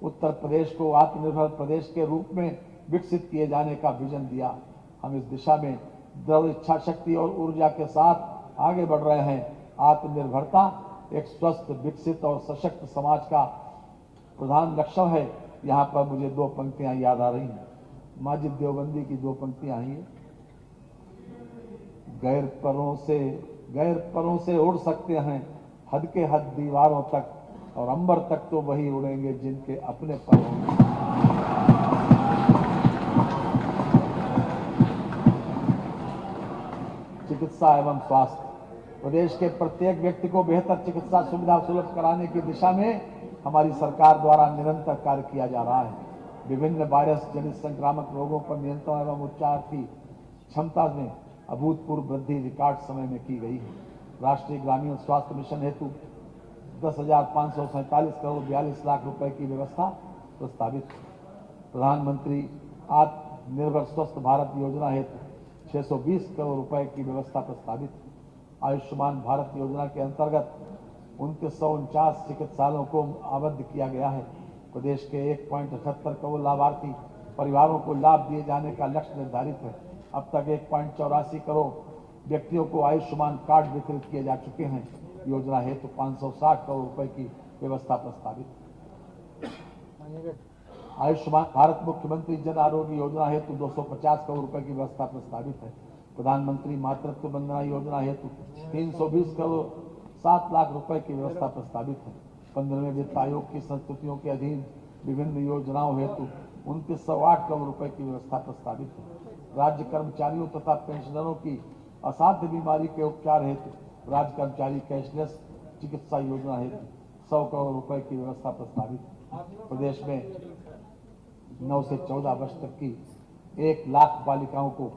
उत्तर प्रदेश को आत्मनिर्भर प्रदेश के रूप में विकसित किए जाने का विजन दिया। हम इस दिशा में दृढ़ इच्छा शक्ति और ऊर्जा के साथ आगे बढ़ रहे हैं। आत्मनिर्भरता एक स्वस्थ, विकसित और सशक्त समाज का प्रधान लक्ष्य है। यहाँ पर मुझे दो पंक्तियां याद आ रही हैं, माजिद देवबंदी की दो पंक्तियां आई हैं। गैर परों से उड़ सकते हैं हद के हद दीवारों तक, और अंबर तक तो वही उड़ेंगे जिनके अपने पर होंगे। चिकित्सा एवं स्वास्थ्य, प्रदेश के प्रत्येक व्यक्ति को बेहतर चिकित्सा सुविधा सुलभ कराने की दिशा में हमारी सरकार द्वारा निरंतर कार्य किया जा रहा है। विभिन्न वायरस जनित संक्रामक रोगों पर नियंत्रण एवं उपचार की क्षमता में अभूतपूर्व वृद्धि रिकॉर्ड समय में की गई है। राष्ट्रीय ग्रामीण स्वास्थ्य मिशन हेतु 10,547 करोड़ 42 लाख रुपए की व्यवस्था प्रस्तावित। प्रधानमंत्री आत्मनिर्भर स्वस्थ भारत योजना हेतु 620 करोड़ रुपए की व्यवस्था प्रस्तावित। आयुष्मान भारत योजना के अंतर्गत 2949 चिकित्सालयों को आबद्ध किया गया है। प्रदेश के 1.78 करोड़ लाभार्थी परिवारों को लाभ दिए जाने का लक्ष्य निर्धारित है। अब तक 1.84 करोड़ व्यक्तियों को आयुष्मान कार्ड वितरित किए जा चुके हैं। योजना हेतु 560 करोड़ रुपए की व्यवस्था प्रस्तावित। आयुष्मान भारत मुख्यमंत्री जन आरोग्य योजना हेतु 250 करोड़ रुपए की व्यवस्था प्रस्तावित है। प्रधानमंत्री मातृत्व वंदना योजना हेतु 320 करोड़ 7 लाख रुपए की व्यवस्था प्रस्तावित है। 15वें वित्त आयोग की संस्तुतियों के अधीन विभिन्न योजनाओं हेतु 2908 करोड़ रुपए की व्यवस्था प्रस्तावित है। राज्य कर्मचारियों तथा पेंशनरों की असाध्य बीमारी के उपचार हेतु राज्य कर्मचारी कैशलेस चिकित्सा योजना हेतु 100 करोड़ रुपए की व्यवस्था प्रस्तावित है। प्रदेश में 9 से 14 वर्ष तक की 1 लाख बालिकाओं को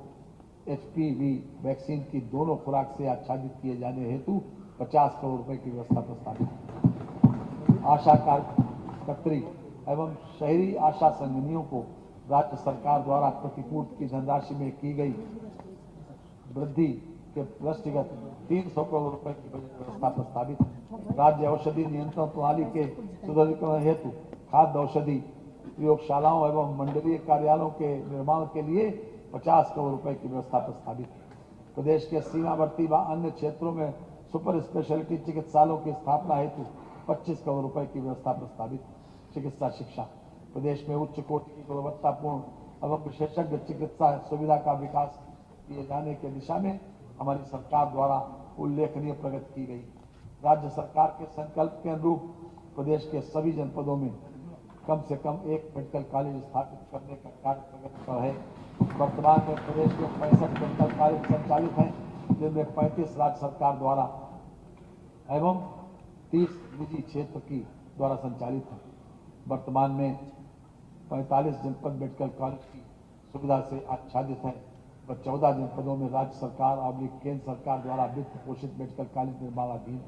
HPV वैक्सीन की दोनों खुराक से आच्छादित किए जाने हेतु 50 करोड़ रुपए की व्यवस्था प्रस्तावित है। आशा कार्यकर्त्री एवं शहरी आशा संगठनियों को राज्य सरकार द्वारा प्रतिपूर्ति की धनराशि में की गई वृद्धि के दृष्टिगत 300 करोड़ रुपए की व्यवस्था प्रस्तावित है। राज्य औषधि नियंत्रण प्रणाली के सुदृढ़ीकरण हेतु खाद्य औषधि प्रयोगशालाओं एवं मंडलीय कार्यालयों के निर्माण के लिए 50 करोड़ रुपए की व्यवस्था प्रस्तावित है। प्रदेश के सीमावर्ती व अन्य क्षेत्रों में सुपर स्पेशलिटी चिकित्सालयों की स्थापना हेतु 25 करोड़ रुपए की व्यवस्था प्रस्तावित है। चिकित्सा शिक्षा, प्रदेश में उच्च कोटि की गुणवत्तापूर्ण एवं विशेषज्ञ चिकित्सा सुविधा का विकास किए जाने की दिशा में हमारी सरकार द्वारा उल्लेखनीय प्रगति की गई। राज्य सरकार के संकल्प के अनुरूप प्रदेश के सभी जनपदों में कम से कम एक मेडिकल कॉलेज स्थापित करने का कार्य प्रगति पर है। वर्तमान में प्रदेश में 65 मेडिकल कॉलेज संचालित हैं, जिनमें 35 राज्य सरकार द्वारा एवं 30 निजी क्षेत्र की द्वारा संचालित हैं। वर्तमान में 45 जनपद मेडिकल कॉलेज की सुविधा से आच्छादित है व 14 जनपदों में राज्य सरकार और केंद्र सरकार द्वारा वित्त पोषित मेडिकल कॉलेज निर्माणाधीन है।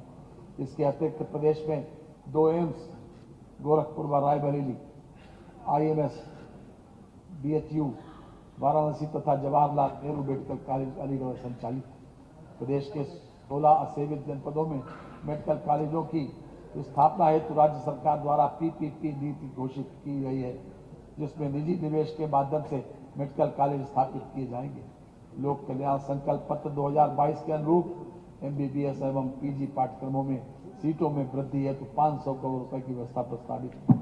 इसके अतिरिक्त प्रदेश में 2 एम्स गोरखपुर व रायबरेली, IMS, BHU वाराणसी तथा जवाहरलाल नेहरू मेडिकल कॉलेज अलीगढ़ संचालित है। प्रदेश के 16 असेवित जनपदों में मेडिकल कॉलेजों की स्थापना हेतु राज्य सरकार द्वारा PPP नीति घोषित की गई है, जिसमें निजी निवेश के माध्यम से मेडिकल कॉलेज स्थापित किए जाएंगे। लोक कल्याण संकल्प पत्र 2022 के अनुरूप MBBS एवं PG पाठ्यक्रमों में सीटों में वृद्धि हेतु 500 करोड़ रुपए की व्यवस्था प्रस्तावित है।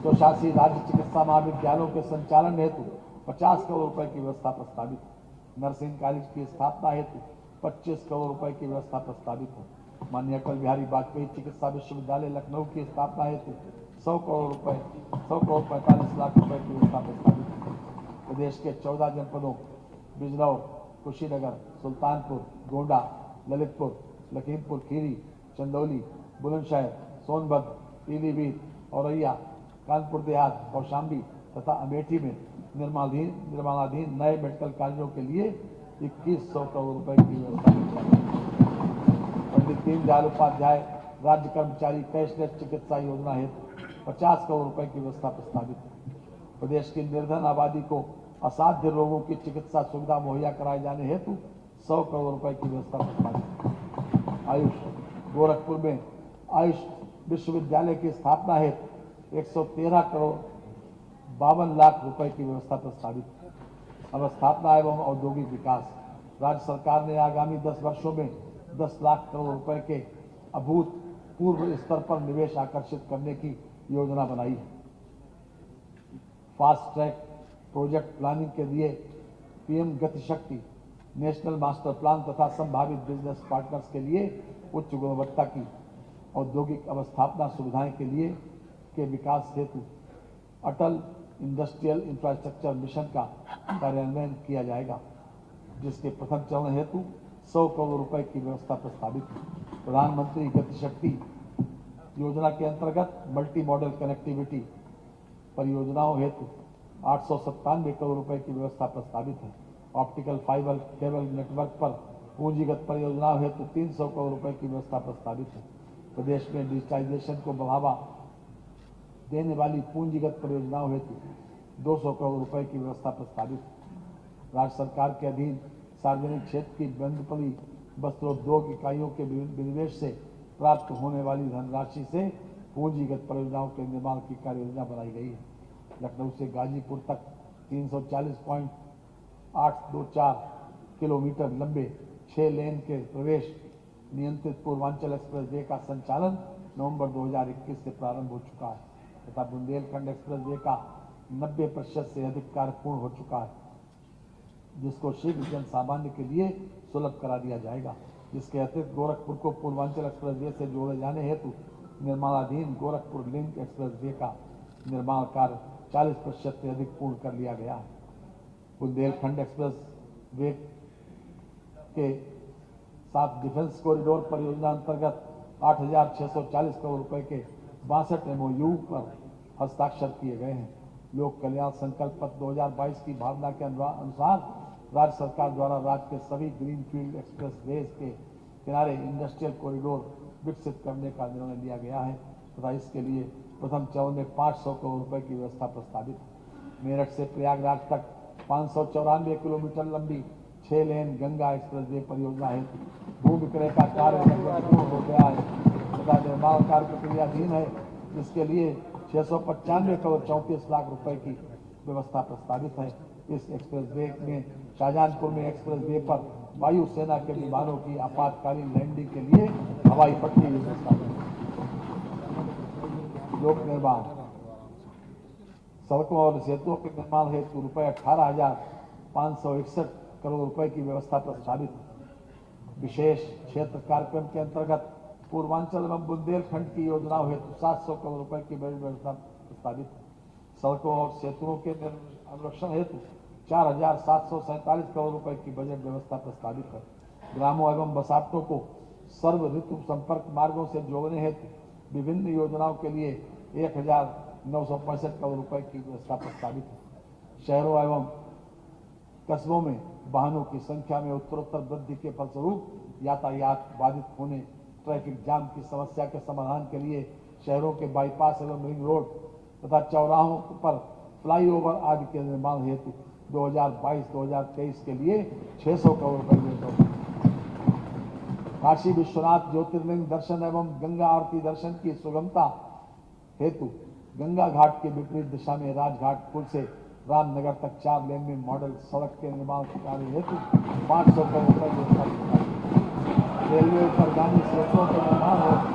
स्वशासी राज्य चिकित्सा महाविद्यालयों के संचालन हेतु 50 करोड़ रुपए की व्यवस्था प्रस्तावित है। नर्सिंग कॉलेज की स्थापना हेतु 25 करोड़ रुपए की व्यवस्था प्रस्तावित है। माननीय अटल बिहारी वाजपेयी चिकित्सा विश्वविद्यालय लखनऊ की स्थापना हेतु 100 करोड़ 45 लाख रुपए की व्यवस्था प्रस्तावित है। प्रदेश के 14 जनपदों बिजनौर, कुशीनगर, सुल्तानपुर, गोंडा, ललितपुर, लखीमपुर खीरी, चंदौली, बुलंदशहर, सोनभद्र, पीलीभीत, औरैया, कानपुर देहात, कौशाम्बी तथा अमेठी में निर्माणाधीन नए मेडिकल कॉलेजों के लिए 2100 करोड़ रुपए की व्यवस्था। पंडित दीनदयाल उपाध्याय राज्य कर्मचारी कैशलेस चिकित्सा योजना हेतु 50 करोड़ रुपए की व्यवस्था प्रस्तावित है। प्रदेश की निर्धन आबादी को असाध्य रोगों की चिकित्सा सुविधा मुहैया कराए जाने हेतु 100 करोड़ रुपए की व्यवस्था प्रस्तावित है। आयुष गोरखपुर में आयुष विश्वविद्यालय की स्थापना हेतु 113 करोड़ 52 लाख रुपए की व्यवस्था प्रस्तावित है। अवस्थापना एवं औद्योगिक विकास राज्य सरकार ने आगामी 10 वर्षों में 10 लाख करोड़ रुपए के अभूतपूर्व स्तर पर निवेश आकर्षित करने की योजना बनाई है। फास्ट ट्रैक प्रोजेक्ट प्लानिंग के लिए पीएम गति शक्ति नेशनल मास्टर प्लान तथा संभावित बिजनेस पार्टनर्स के लिए उच्च गुणवत्ता की औद्योगिक अवस्थापना सुविधाएं के विकास हेतु अटल इंडस्ट्रियल इंफ्रास्ट्रक्चर मिशन का कार्यान्वयन किया जाएगा, जिसके प्रथम चरण हेतु 100 करोड़ रुपए की व्यवस्था प्रस्तावित है। प्रधानमंत्री गति शक्ति योजना के अंतर्गत मल्टी मॉडल कनेक्टिविटी परियोजनाओं हेतु 897 करोड़ रुपए की व्यवस्था प्रस्तावित है। ऑप्टिकल फाइबर केबल नेटवर्क पर पूंजीगत परियोजनाओं हेतु 300 करोड़ रुपए की व्यवस्था प्रस्तावित है। प्रदेश में डिजिटाइजेशन को बढ़ावा देने वाली पूंजीगत परियोजनाओं हेतु 200 करोड़ रुपए की व्यवस्था प्रस्तावित है। राज्य सरकार के अधीन सार्वजनिक क्षेत्र की बंदपली वस्त्रोद्योग इकाइयों के विनिवेश से प्राप्त होने वाली धनराशि से पूंजीगत परियोजनाओं के निर्माण की कार्ययोजना बनाई गई है। लखनऊ से गाजीपुर तक 340.824 किलोमीटर लंबे 6 लेन के प्रवेश नियंत्रित पूर्वांचल एक्सप्रेस वे का संचालन नवंबर 2021 से प्रारंभ हो चुका है तथा बुंदेलखंड एक्सप्रेस वे का 90% से अधिक कार्य पूर्ण हो चुका है, जिसको शीघ्र जन सामान्य के लिए सुलभ करा दिया जाएगा। जिसके अतिरिक्त गोरखपुर को पूर्वांचल एक्सप्रेस वे से जोड़े जाने हेतु निर्माणाधीन गोरखपुर लिंक एक्सप्रेस वे का निर्माण कार्य 40% से अधिक पूर्ण कर लिया गया है। बुंदेलखंड एक्सप्रेस वे के साथ डिफेंस कॉरिडोर परियोजना अंतर्गत 8,640 करोड़ रुपए के 62 MOU पर हस्ताक्षर किए गए हैं। लोक कल्याण संकल्प पत्र 2022 की भावना के अनुसार राज्य सरकार द्वारा राज्य के सभी ग्रीनफील्ड एक्सप्रेस वेज के किनारे इंडस्ट्रियल कॉरिडोर विकसित करने का निर्णय लिया गया है तथा इसके लिए प्रथम चरण में 500 करोड़ रुपए की व्यवस्था प्रस्तावित है। मेरठ से प्रयागराज तक 594 किलोमीटर लंबी 6 लेन गंगा एक्सप्रेस वे परियोजना हेतु भू विक्रय का कार्य पूर्ण हो गया है तथा निर्माण कार्य प्रक्रियाधीन है, जिसके लिए 695 करोड़ 34 लाख रुपए की व्यवस्था प्रस्तावित है। इस एक्सप्रेस वे में शाहजहांपुर में एक्सप्रेस वे पर वायुसेना के विमानों की आपातकालीन लैंडिंग के लिए हवाई पट्टी की व्यवस्था है। लोक निर्माण सड़कों और सेतुओं के निर्माण हेतु रुपए 18,561 करोड़ रुपए की व्यवस्था प्रस्तावित है। विशेष क्षेत्र कार्यक्रम के अंतर्गत पूर्वांचल एवं बुंदेलखंड की योजनाओं हेतु 700 करोड़ रुपए की व्यवस्था प्रस्तावित है। सड़कों और सेतुओं के अनुरक्षण हेतु 4,747 करोड़ रुपए की बजट व्यवस्था प्रस्तावित है। ग्रामों एवं बसाहतों को सर्व ऋतु संपर्क मार्गों से जोड़ने हेतु विभिन्न योजनाओं के लिए 1,965 करोड़ रुपए की व्यवस्था प्रस्तावित है। शहरों एवं कस्बों में वाहनों की संख्या में उत्तरोत्तर वृद्धि के फलस्वरूप यातायात बाधित होने, ट्रैफिक जाम की समस्या के समाधान के लिए शहरों के बाईपास एवं रिंग रोड तथा चौराहों पर फ्लाईओवर आदि के निर्माण हेतु 2022-2023 के लिए 600 करोड़ रुपए काशी विश्वनाथ ज्योतिर्लिंग दर्शन एवं गंगा आरती दर्शन की सुगमता हेतु गंगा घाट के विपरीत दिशा में राजघाट पुल से रामनगर तक 4 लेन में मॉडल सड़क के निर्माण कार्य हेतु 500 करोड़ रुपए व्यवस्था। रेलवे उपरगामी सेतुओं के निर्माण हेतु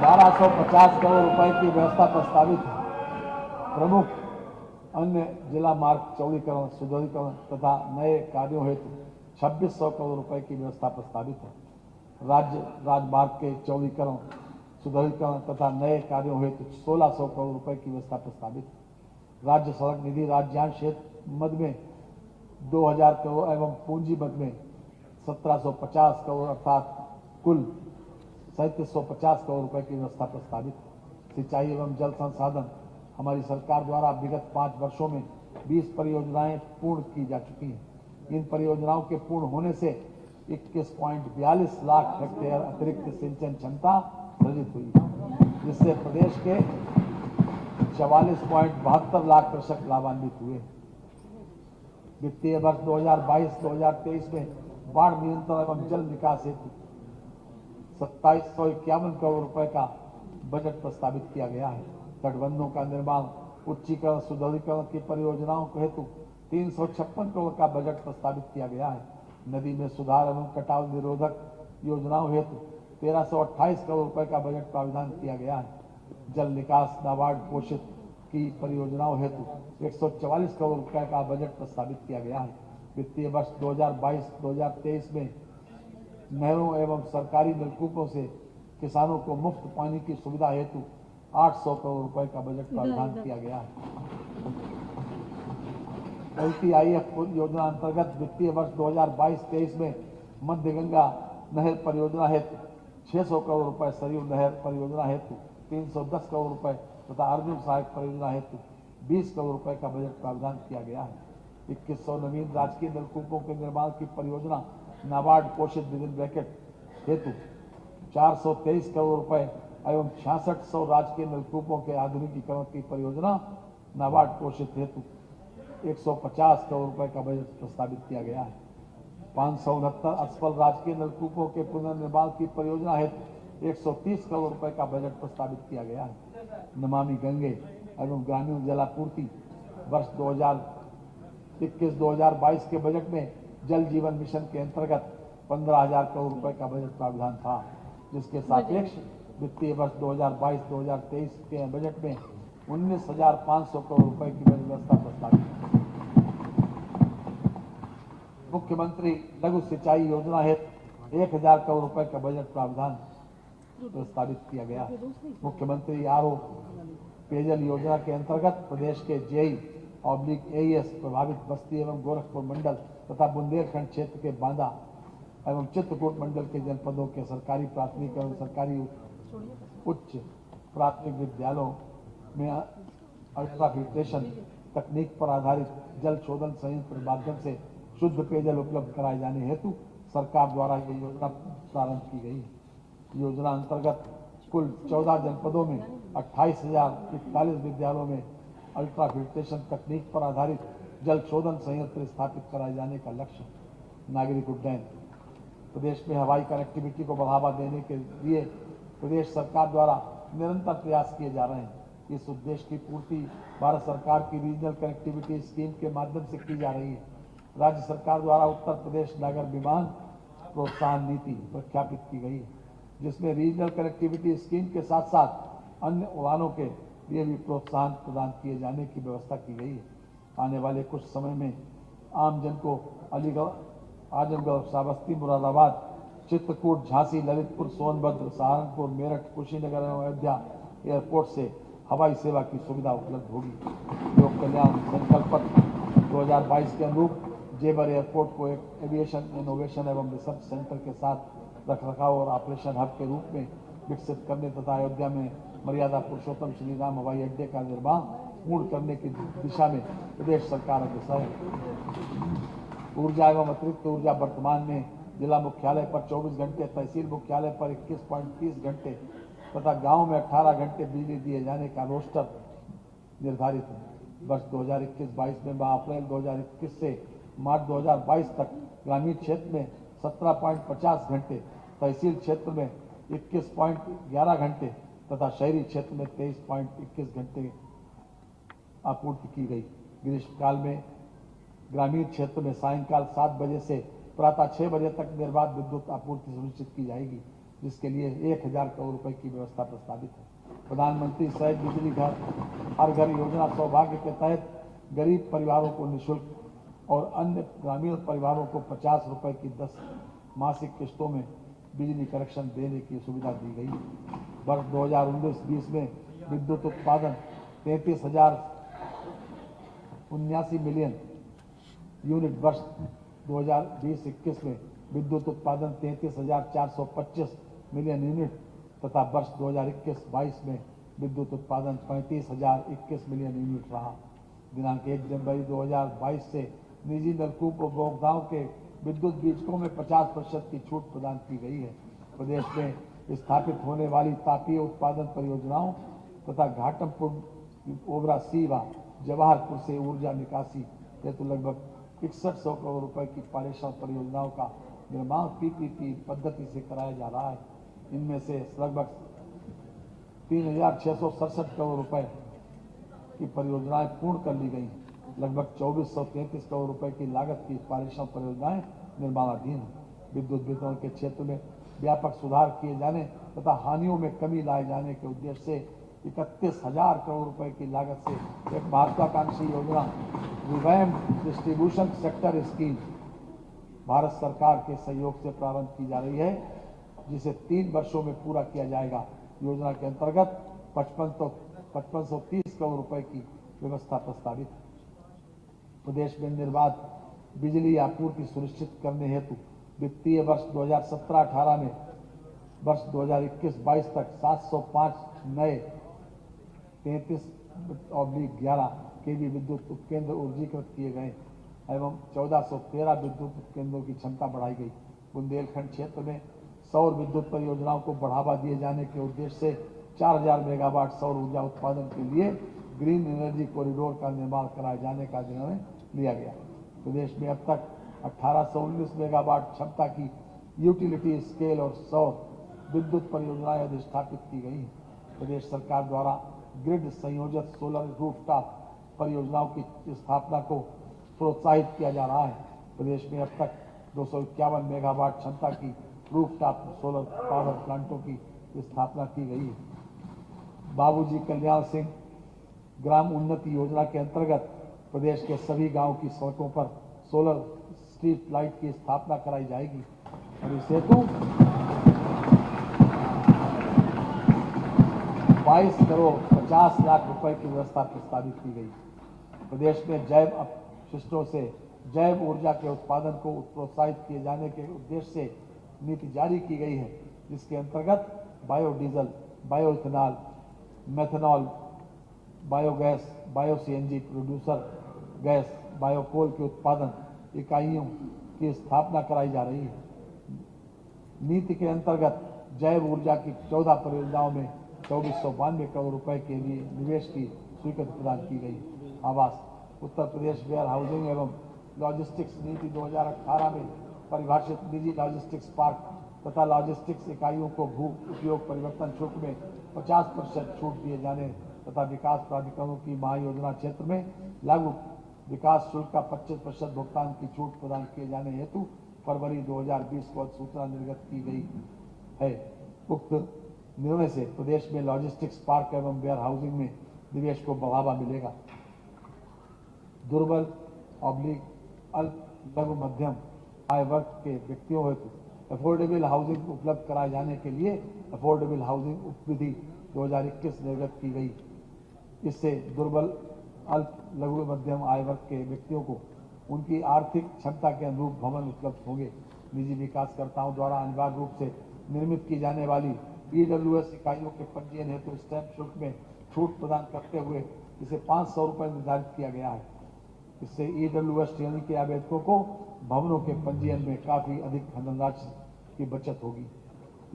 1250 करोड़ रुपए की व्यवस्था प्रस्तावित है। प्रमुख अन्य जिला मार्ग चौड़ीकरण, सुदृढ़ीकरण तथा नए कार्यों हेतु 2600 करोड़ रुपए की व्यवस्था प्रस्तावित है। राज्य राजमार्ग के चौड़ीकरण, सुदृढ़ीकरण तथा नए कार्यों हेतु 1600 करोड़ रुपए की व्यवस्था प्रस्तावित है। राज्य सड़क निधि राज्यांश मद में 2000 करोड़ एवं पूंजी मद में 1750 करोड़ अर्थात कुल 3750 करोड़ रुपए की व्यवस्था प्रस्तावित है। सिंचाई एवं जल संसाधन हमारी सरकार द्वारा विगत 5 वर्षों में 20 परियोजनाएं पूर्ण की जा चुकी हैं। इन परियोजनाओं के पूर्ण होने से 21.42 लाख हेक्टेयर अतिरिक्त सिंचन क्षमता सृजित हुई, जिससे प्रदेश के 44.72 लाख कृषक लाभान्वित हुए। वित्तीय वर्ष 2022-2023 में बाढ़ नियंत्रण एवं जल निकास हेतु 2751 करोड़ रुपए का बजट प्रस्तावित किया गया है। तटबंधों का निर्माण, उच्चीकरण, सुदृढ़ीकरण की परियोजनाओं को हेतु 356 करोड़ का बजट प्रस्तावित किया गया है। नदी में सुधार एवं कटाव निरोधक योजनाओं हेतु 1328 करोड़ रुपए का बजट प्रावधान किया गया है। जल निकास नाबार्ड पोषित की परियोजनाओं हेतु 144 करोड़ रुपए का बजट प्रस्तावित किया गया है। वित्तीय वर्ष 2022-2023 में नहरों एवं सरकारी नलकूपों से किसानों को मुफ्त पानी की सुविधा हेतु 800 करोड़ रुपए का बजट प्रावधान किया गया है। LTIF योजना अंतर्गत वित्तीय वर्ष 2022-23 में मध्य गंगा नहर परियोजना हेतु 600 करोड़ रुपए, सरयू नहर परियोजना हेतु 310 करोड़ रुपए तथा अर्जुन सहायक परियोजना हेतु 20 करोड़ रुपए का बजट प्रावधान किया गया है। 2100 नवीन राजकीय नलकूपों के निर्माण की परियोजना नाबार्ड पोषित विदिन ब्रैकेट हेतु 423 करोड़ रुपए एवं 6600 राजकीय नलकूपों के आधुनिकीकरण की परियोजना नाबार्ड पोषित हेतु 150 करोड़ रुपए का बजट प्रस्तावित किया गया है। 569 असफल राजकीय नलकूपों के पुनर्निर्माण की परियोजना हेतु 130 करोड़ रुपए का बजट प्रस्तावित किया गया है। नमामि गंगे एवं ग्रामीण जलापूर्ति वर्ष 2021-2022 के बजट में जल जीवन मिशन के अंतर्गत 15,000 करोड़ रुपए का बजट प्रावधान था, जिसके सापेक्ष वित्तीय वर्ष 2022-2023 के बजट में 19,500 करोड़ रुपए की व्यवस्था प्रस्तावित है। मुख्यमंत्री लघु सिंचाई योजना हेतु 1,000 करोड़ रुपए का बजट प्रावधान प्रस्तावित किया गया है। मुख्यमंत्री आरओ पेयजल योजना के अंतर्गत प्रदेश के JEI/AES प्रभावित बस्ती एवं गोरखपुर मंडल तथा बुंदेलखंड क्षेत्र के बांदा एवं चित्रकूट मंडल के जनपदों के सरकारी प्राथमिक एवं सरकारी उच्च प्राथमिक विद्यालयों में अल्ट्रा फिल्ट्रेशन तकनीक पर आधारित जल शोधन संयंत्र के माध्यम से शुद्ध पेयजल उपलब्ध कराए जाने हेतु सरकार द्वारा ये योजना प्रारंभ की गई है। योजना अंतर्गत कुल 14 जनपदों में 28,041 विद्यालयों में अल्ट्रा फिल्ट्रेशन तकनीक पर आधारित जल शोधन संयंत्र स्थापित कराए जाने का लक्ष्य। नागरिक उड्डयन, प्रदेश में हवाई कनेक्टिविटी को बढ़ावा देने के लिए प्रदेश सरकार द्वारा निरंतर प्रयास किए जा रहे हैं। इस उद्देश्य की पूर्ति भारत सरकार की रीजनल कनेक्टिविटी स्कीम के माध्यम से की जा रही है। राज्य सरकार द्वारा उत्तर प्रदेश नागर विमान प्रोत्साहन नीति प्रख्यापित की गई है, जिसमें रीजनल कनेक्टिविटी स्कीम के साथ साथ अन्य उड़ानों के लिए भी प्रोत्साहन प्रदान किए जाने की व्यवस्था की गई है। आने वाले कुछ समय में आमजन को अलीगढ़, आजमगढ़, श्रावस्ती, मुरादाबाद, चित्रकूट, झांसी, ललितपुर, सोनभद्र, सहारनपुर, मेरठ, कुशीनगर एवं अयोध्या एयरपोर्ट से हवाई सेवा की सुविधा उपलब्ध होगी। लोक कल्याण संकल्प पत्र 2022 के अनुरूप जेवर एयरपोर्ट को एक एविएशन इनोवेशन एवं रिसर्च सेंटर के साथ रखरखाव और ऑपरेशन हब के रूप में विकसित करने तथा अयोध्या में मर्यादा पुरुषोत्तम श्री राम हवाई अड्डे का निर्माण पूर्ण करने की दिशा में प्रदेश सरकार अग्रसर है। ऊर्जा एवं अतिरिक्त ऊर्जा वर्तमान में जिला मुख्यालय पर 24 घंटे, तहसील मुख्यालय पर 21.30 घंटे तथा गांव में 18 घंटे बिजली दिए जाने का रोस्टर निर्धारित है। वर्ष 2021-22 में 12 अप्रैल 2021 से मार्च 2022 तक ग्रामीण क्षेत्र में 17.50 घंटे, तहसील क्षेत्र में 21.11 घंटे तथा शहरी क्षेत्र में 23.21 घंटे आपूर्ति की गई। ग्रीष्मकाल में ग्रामीण क्षेत्र में सायंकाल 7 बजे से प्रातः 6 बजे तक निर्बाध विद्युत आपूर्ति सुनिश्चित की जाएगी, जिसके लिए 1,000 करोड़ रुपए की व्यवस्था प्रस्तावित है। प्रधानमंत्री सहज बिजली घर हर घर योजना सौभाग्य के तहत गरीब परिवारों को निःशुल्क और अन्य ग्रामीण परिवारों को 50 रुपए की 10 मासिक किस्तों में बिजली कनेक्शन देने की सुविधा दी गई। वर्ष 2019-20 में विद्युत उत्पादन 33,079 मिलियन यूनिट, वर्ष 2020-21 में विद्युत उत्पादन 33,425 मिलियन यूनिट तथा वर्ष 2021-22 में विद्युत उत्पादन 35,021 मिलियन यूनिट रहा। दिनांक 1 जनवरी 2022 से निजी नलकूप उपभोक्ताओं के विद्युत बीजकों में 50% की छूट प्रदान की गई है। प्रदेश में स्थापित होने वाली तापीय उत्पादन परियोजनाओं तथा घाटमपुर ओबरा सी व जवाहरपुर से ऊर्जा निकासी हेतु लगभग 6100 करोड़ रुपए की पारेषण परियोजनाओं का निर्माण पीपीपी पद्धति से कराया जा रहा है। इनमें से लगभग 3667 करोड़ रुपए की परियोजनाएं पूर्ण कर ली गई। लगभग 2433 करोड़ रुपए की लागत की पारेषण परियोजनाएं निर्माणाधीन हैं। विद्युत वितरण के क्षेत्र में व्यापक सुधार किए जाने तथा हानियों में कमी लाए जाने के उद्देश्य से 31,000 करोड़ रुपए की लागत से एक महत्वाकांक्षी योजना revamped distribution sector scheme Bharat सरकार के सहयोग से प्रारंभ की जा रही है, जिसे 3 वर्षों में पूरा किया जाएगा। योजना के अंतर्गत 5530 करोड़ रुपए की व्यवस्था प्रस्तावित है। प्रदेश में निर्बाध बिजली आपूर्ति सुनिश्चित करने हेतु वित्तीय वर्ष 2017-18 में वर्ष 2021-22 तक 705 नए 33/11 केवी विद्युत उपकेंद्र ऊर्जीकृत किए गए एवं 1413 विद्युत उपकेंद्रों की क्षमता बढ़ाई गई। बुंदेलखंड क्षेत्र में सौर विद्युत परियोजनाओं को बढ़ावा दिए जाने के उद्देश्य से 4000 मेगावाट सौर ऊर्जा उत्पादन के लिए ग्रीन एनर्जी कॉरिडोर का निर्माण कराए जाने का निर्णय लिया गया। प्रदेश में अब तक 1819 मेगावाट क्षमता की यूटिलिटी स्केल और सौर विद्युत परियोजनाएं अधिष्ठापित की गई हैं। प्रदेश सरकार द्वारा ग्रिड संयोजित सोलर रूफटॉप परियोजनाओं की स्थापना को प्रोत्साहित किया जा रहा है। प्रदेश में अब तक 251 मेगावाट क्षमता की रूफटॉप सोलर पावर प्लांटों की स्थापना की गई है। बाबूजी कल्याण सिंह ग्राम उन्नति योजना के अंतर्गत प्रदेश के सभी गांव की सड़कों पर सोलर स्ट्रीट लाइट की स्थापना कराई जाएगी और इस हेतु 22 करोड़ 50 लाख रुपए की व्यवस्था प्रस्तावित की गई। प्रदेश में जैव अपशिष्टों से जैव ऊर्जा के उत्पादन को प्रोत्साहित किए जाने के उद्देश्य से नीति जारी की गई है, जिसके अंतर्गत biodiesel, bioethanol, methanol, biogas, bio CNG producer gas, biocoal के उत्पादन इकाइयों की स्थापना कराई जा रही है। नीति के अंतर्गत जैव ऊर्जा की 14 परियोजनाओं में 2492 करोड़ रुपए के लिए निवेश की स्वीकृति प्रदान की गई। आवास उत्तर प्रदेश वेयर हाउसिंग एवं लॉजिस्टिक्स नीति 2018 में परिभाषित निजी लॉजिस्टिक्स पार्क तथा लॉजिस्टिक्स इकाइयों को भू उपयोग परिवर्तन शुल्क में 50% छूट दिए जाने तथा विकास प्राधिकरणों की महायोजना क्षेत्र में लागू विकास शुल्क का 25% भुगतान की छूट प्रदान किए जाने हेतु फरवरी 2020 को अधिसूचना निर्गत की गई है। उक्त निर्णय से प्रदेश में लॉजिस्टिक्स पार्क एवं वेयर हाउसिंग में निवेश को बढ़ावा मिलेगा। दुर्बल अल्प लघु मध्यम आय वर्ग के व्यक्तियों हेतु अफोर्डेबल हाउसिंग उपलब्ध कराए जाने के लिए अफोर्डेबल हाउसिंग उपविधि 2021 निर्गत की गई। इससे दुर्बल अल्प लघु मध्यम आय वर्ग के व्यक्तियों को उनकी आर्थिक क्षमता के अनुरूप भवन उपलब्ध होंगे। निजी विकासकर्ताओं द्वारा अनिवार्य रूप से निर्मित की जाने वाली ईडब्ल्यूएस इकाइयों के पंजीयन हेतु स्टैंप शुल्क में छूट प्रदान करते हुए इसे 500 रुपये निर्धारित किया गया है। इससे ईडब्ल्यूएस श्रेणी के आवेदकों को भवनों के पंजीयन में काफी अधिक धनराशि की बचत होगी।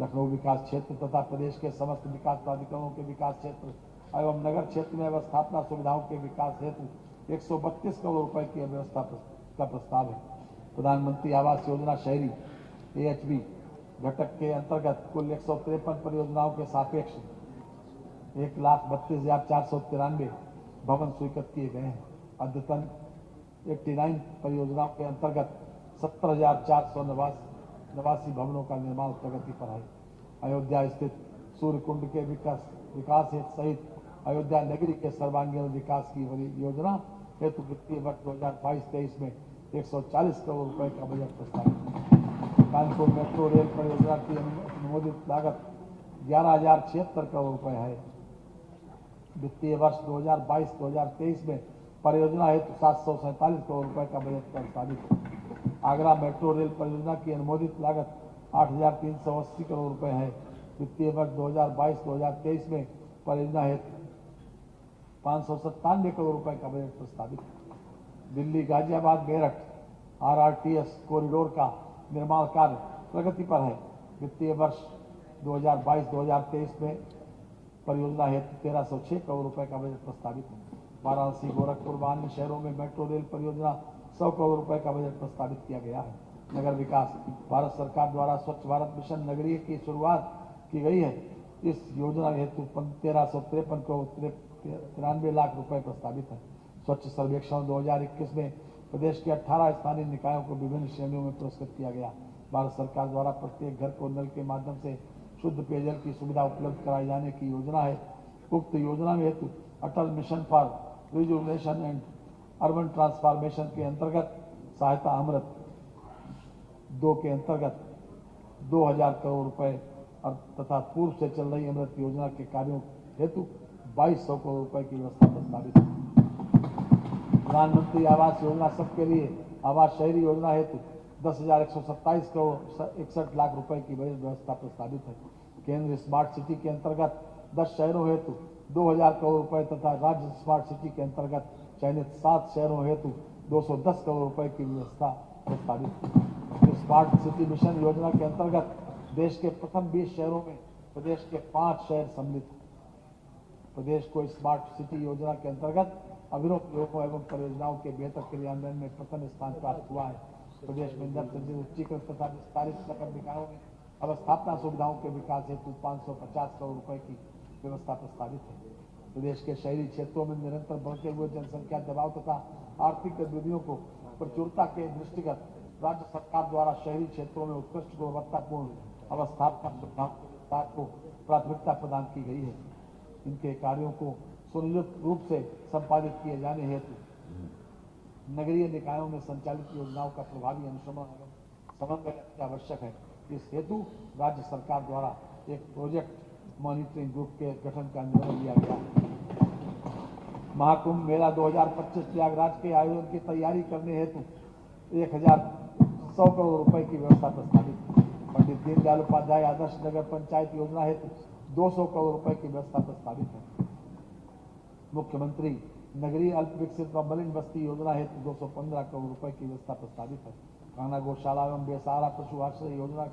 लखनऊ विकास क्षेत्र तथा प्रदेश के समस्त विकास प्राधिकरणों के विकास क्षेत्र एवं नगर क्षेत्र में अवस्थापना सुविधाओं के विकास हेतु 132 करोड़ रुपए की व्यवस्था का प्रस्ताव है। प्रधानमंत्री आवास योजना शहरी AHB घटक के अंतर्गत कुल 153 परियोजनाओं के सापेक्ष 1,32,493 भवन स्वीकृत किए गए हैं। अद्यतन 89 परियोजनाओं के अंतर्गत 70,489 भवनों का निर्माण प्रगति पर है। अयोध्या स्थित सूर्य कुंड के विकास सहित अयोध्या नगरी के सर्वांगीण विकास की योजना हेतु वित्तीय वर्ष 2022-23 में 140 करोड़ रुपए का बजट प्रस्तावित। कानपुर मेट्रो रेल परियोजना की अनुमोदित लागत 11,076 करोड़ रुपए है। वित्तीय वर्ष 2022-23 में परियोजना हेतु 747 करोड़ रुपए का बजट प्रस्तावित। आगरा मेट्रो रेल परियोजना की अनुमोदित लागत 8,380 करोड़ रुपए है। वित्तीय वर्ष 2022-23 में परियोजना हेतु 597 करोड़ रुपए का बजट प्रस्तावित। दिल्ली गाजियाबाद मेरठ RRTS कॉरिडोर का निर्माण कार्य प्रगति पर है। वित्तीय वर्ष 2022-2023 में परियोजना हेतु 1306 करोड़ रुपए का बजट प्रस्तावित है। वाराणसी, गोरखपुर व अन्य शहरों में मेट्रो रेल परियोजना 100 करोड़ रुपए का बजट प्रस्तावित किया गया है। नगर विकास, भारत सरकार द्वारा स्वच्छ भारत मिशन नगरीय की शुरुआत की गई है। इस योजना हेतु 1353 करोड़ 93 लाख रुपए प्रस्तावित है। स्वच्छ सर्वेक्षण 2021 में प्रदेश के 18 स्थानीय निकायों को विभिन्न श्रेणियों में पुरस्कृत किया गया। भारत सरकार द्वारा प्रत्येक घर को नल के माध्यम से शुद्ध पेयजल की सुविधा उपलब्ध कराए जाने की योजना है। उक्त योजना में हेतु Atal mission for rejuvenation and urban transformation के अंतर्गत सहायता अमृत 2 के अंतर्गत 2000 करोड़ रुपए और तथा पूर्व से चल रही अमृत योजना के कार्यों हेतु 2200 करोड़ रुपए की व्यवस्था प्रस्तावित है। प्रधानमंत्री आवास योजना सबके लिए आवास शहरी योजना हेतु 10,127 करोड़ 61 लाख रुपए की बजट व्यवस्था प्रस्तावित है। केंद्र स्मार्ट सिटी के अंतर्गत 10 शहरों हेतु 2000 करोड़ रुपए तथा राज्य स्मार्ट सिटी के अंतर्गत चयनित 7 शहरों हेतु 210 करोड़ रुपए की व्यवस्था प्रस्तावित है। स्मार्ट सिटी मिशन योजना के अंतर्गत देश के प्रथम 20 शहरों में प्रदेश के 5 शहर सम्मिलित हैं। प्रदेश को स्मार्ट सिटी योजना के अंतर्गत अभिनव प्रयोगों एवं परियोजनाओं के बेहतर क्रियान्वयन में प्रथम स्थान प्राप्त हुआ है। प्रदेश में जल्द से जल्द उच्चीकृत तथा विस्तारित नगर निकायों में अवस्थापना सुविधाओं के विकास हेतु 550 करोड़ रुपए की व्यवस्था प्रस्तावित है। प्रदेश के शहरी क्षेत्रों में निरंतर बढ़ते हुए जनसंख्या दबाव तथा आर्थिक गतिविधियों को प्रचुरता के दृष्टिगत राज्य सरकार द्वारा शहरी क्षेत्रों में उत्कृष्ट गुणवत्तापूर्ण अवस्थापना सुविधाओं के विस्तार को प्राथमिकता प्रदान की गई है। इनके कार्यों को सुनियोजित रूप से संपादित किए जाने हेतु नगरीय निकायों में संचालित योजनाओं का प्रभावी अनुश्रवण एवं समन्वय आवश्यक है। इस हेतु राज्य सरकार द्वारा एक प्रोजेक्ट मॉनिटरिंग ग्रुप के गठन का निर्णय लिया गया है। महाकुंभ मेला 2025 प्रयागराज के आयोजन की तैयारी करने हेतु 1,100 करोड़ रुपए की व्यवस्था प्रस्तावित है। पंडित दीनदयाल उपाध्याय आदर्श नगर पंचायत योजना हेतु 200 करोड़ रुपए की व्यवस्था प्रस्तावित है। मुख्यमंत्री नगरीय अल्प विकसित व मलिन बस्ती योजना हेतु 215 करोड़ रुपए की व्यवस्था प्रस्तावित है। कान्हा गौशाला एवं बेसहारा पशु आश्रय योजना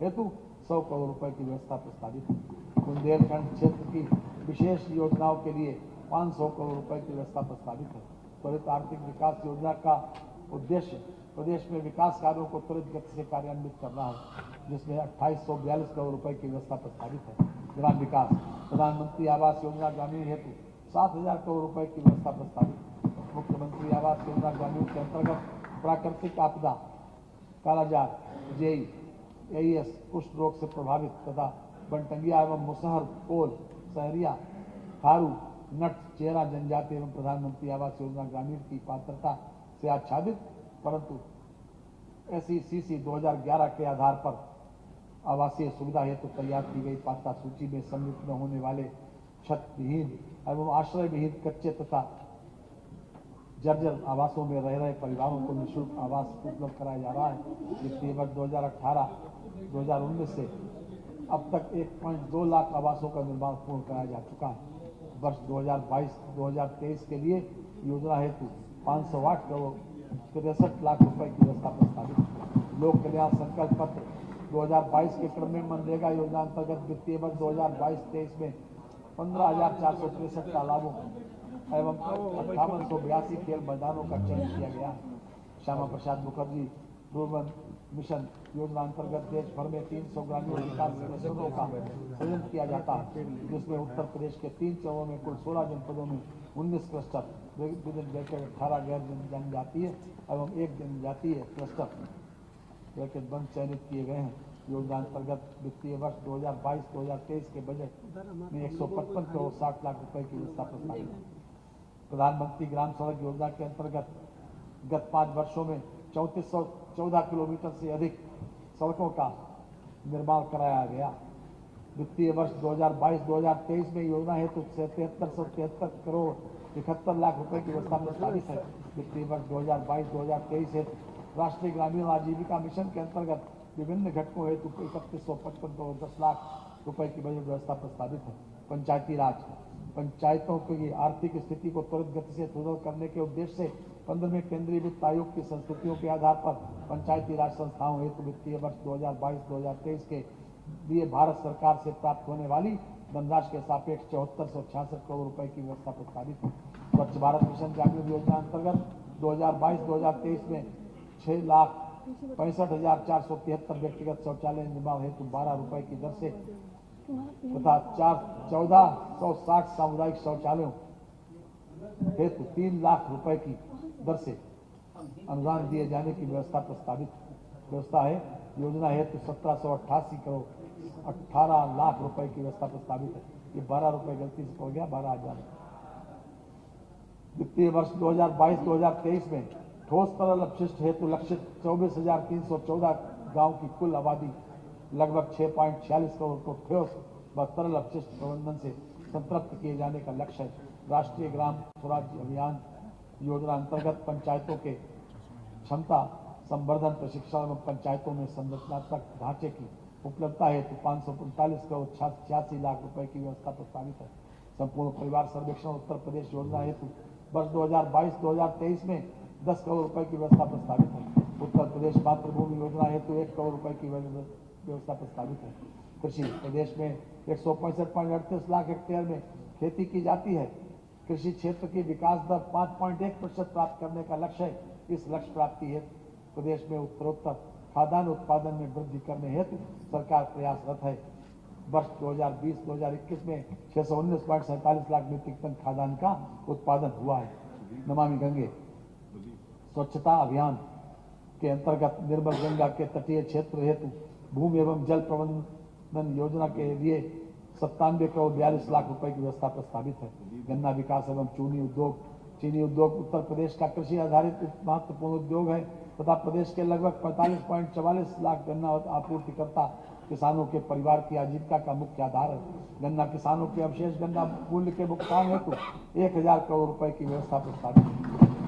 हेतु 100 करोड़ रुपए की व्यवस्था प्रस्तावित है। बुंदेलखंड क्षेत्र की विशेष योजनाओं के लिए 500 करोड़ रुपए की व्यवस्था प्रस्तावित है। त्वरित आर्थिक विकास योजना का उद्देश्य प्रदेश में विकास कार्यों को त्वरित गति से कार्यान्वित करना है, जिसमें 2842 करोड़ रुपए की व्यवस्था प्रस्तावित है। ग्राम विकास, प्रधानमंत्री आवास योजना ग्रामीण हेतु 7,000 करोड़ रुपए की व्यवस्था प्रस्तावित। मुख्यमंत्री आवास योजना ग्रामीण के अंतर्गत प्राकृतिक आपदा, कालाजार, जेई, एईएस, कुष्ठ रोग से प्रभावित तथा बनटंगिया एवं मुसहर, कोल, सहरिया, खारू, नट, चेरा जनजाति एवं प्रधानमंत्री आवास योजना ग्रामीण की पात्रता से आच्छादित परंतु SECC 2011 के आधार पर आवासीय सुविधा हेतु तैयार की गई पात्रता सूची में सम्मिलित न होने वाले छत विहीन एवं आश्रय विहीन कच्चे तथा जर्जर आवासों में रह रहे परिवारों को निःशुल्क आवास उपलब्ध कराया जा रहा है। वित्तीय वर्ष 2018-2019 से अब तक 1.2 लाख आवासों का निर्माण पूर्ण कराया जा चुका है। वर्ष 2022-2023 के लिए योजना हेतु 508 करोड़ 63 लाख रुपए की व्यवस्था प्रस्तावित है। लोक कल्याण संकल्प पत्र 2022 के क्रम में मनरेगा योजना अंतर्गत वित्तीय वर्ष 2022-23 में 15,463 तालाबों एवं 5882 खेल मैदानों का चयन किया गया है। श्यामा प्रसाद मुखर्जी रूरबन मिशन योजना अंतर्गत देश भर में 300 ग्रामीण विकास क्लस्टरों का सृजन किया जाता है, जिसमें उत्तर प्रदेश के 3 चरणों में कुल 16 जनपदों में 19 क्लस्टर, 18 गैर जनजातीय एवं 1 जनजातीय क्लस्टर बंद चयनित किए गए हैं। योजना अंतर्गत वित्तीय वर्ष 2022-2023 के बजट में 155 करोड़ 60 लाख रुपए की व्यवस्था प्रस्तावित है। प्रधानमंत्री ग्राम सड़क योजना के अंतर्गत गत 5 वर्षों में 3414 किलोमीटर से अधिक सड़कों का निर्माण कराया गया। वित्तीय वर्ष 2022-2023 में योजना हेतु 7373 करोड़ 71 लाख रुपए की व्यवस्था प्रस्तावित है। वित्तीय वर्ष 2022-2023 हेतु राष्ट्रीय ग्रामीण आजीविका मिशन के अंतर्गत विभिन्न घटकों हेतु 3155 करोड़ 10 लाख रुपए की बजट व्यवस्था प्रस्तावित है। पंचायती राज, पंचायतों की आर्थिक स्थिति को त्वरित गति से सुदृढ़ करने के उद्देश्य से 15वें केंद्रीय वित्त आयोग की संस्तुतियों के आधार पर पंचायती राज संस्थाओं हेतु वित्तीय वर्ष 2022-2023 के लिए भारत सरकार से प्राप्त होने वाली धनराशि के सापेक्ष 7466 करोड़ रुपए की व्यवस्था प्रस्तावित है। स्वच्छ भारत मिशन जागृति योजना अंतर्गत 2022-2023 में 6,65,473 व्यक्तिगत शौचालय निर्माण हेतु 12 रुपए की दर से तथा 1,460 सामुदायिक शौचालयों हेतु 3 लाख रुपए की दर से अनुदान दिए जाने की व्यवस्था है। योजना हेतु 1788 करोड़ 18 लाख रुपए की व्यवस्था प्रस्तावित है। ये 12 रुपए गलती से हो गया, 12,000। वित्तीय वर्ष 2022-2023 में ठोस तरल अपशिष्ट हेतु लक्षित 24,314 गांव की कुल आबादी लगभग 6.46 करोड़ को ठोस व तरल अपशिष्ट प्रबंधन से संतृप्त किए जाने का लक्ष्य है। राष्ट्रीय ग्राम स्वराज्य अभियान योजना अंतर्गत पंचायतों के क्षमता संवर्धन प्रशिक्षण एवं पंचायतों में संरचनात्मक ढांचे की उपलब्धता हेतु 545 करोड़ 86 लाख रुपए की व्यवस्था प्रस्तावित है। संपूर्ण परिवार सर्वेक्षण उत्तर प्रदेश योजना हेतु वर्ष 2022-2023 में 10 करोड़ रुपए की व्यवस्था प्रस्तावित है। उत्तर प्रदेश मातृभूमि योजना हेतु 1 करोड़ रुपए की व्यवस्था प्रस्तावित है। कृषि प्रदेश में 165.38 लाख हेक्टेयर में खेती की जाती है। कृषि क्षेत्र की विकास दर 5.1% प्राप्त करने का लक्ष्य है। इस लक्ष्य प्राप्ति हेतु प्रदेश में उत्तरोत्तर खाद्यान्न उत्पादन में वृद्धि करने हेतु सरकार प्रयासरत है। वर्ष 2020-2021 में 619.47 लाख मीट्रिक टन खाद्यान्न का उत्पादन हुआ है। नमामि गंगे स्वच्छता अभियान के अंतर्गत निर्मल गंगा के तटीय क्षेत्र हेतु भूमि एवं जल प्रबंधन योजना के लिए 97 करोड़ 42 लाख रुपए की व्यवस्था प्रस्तावित है। गन्ना विकास एवं चीनी उद्योग उत्तर प्रदेश का कृषि आधारित महत्वपूर्ण उद्योग है तथा प्रदेश के लगभग 45.44 लाख गन्ना आपूर्तिकर्ता किसानों के परिवार की आजीविका का मुख्य आधार है। गन्ना किसानों के अवशेष गन्ना मूल्य के भुगतान हेतु 1,000 करोड़ रुपए की व्यवस्था प्रस्तावित है।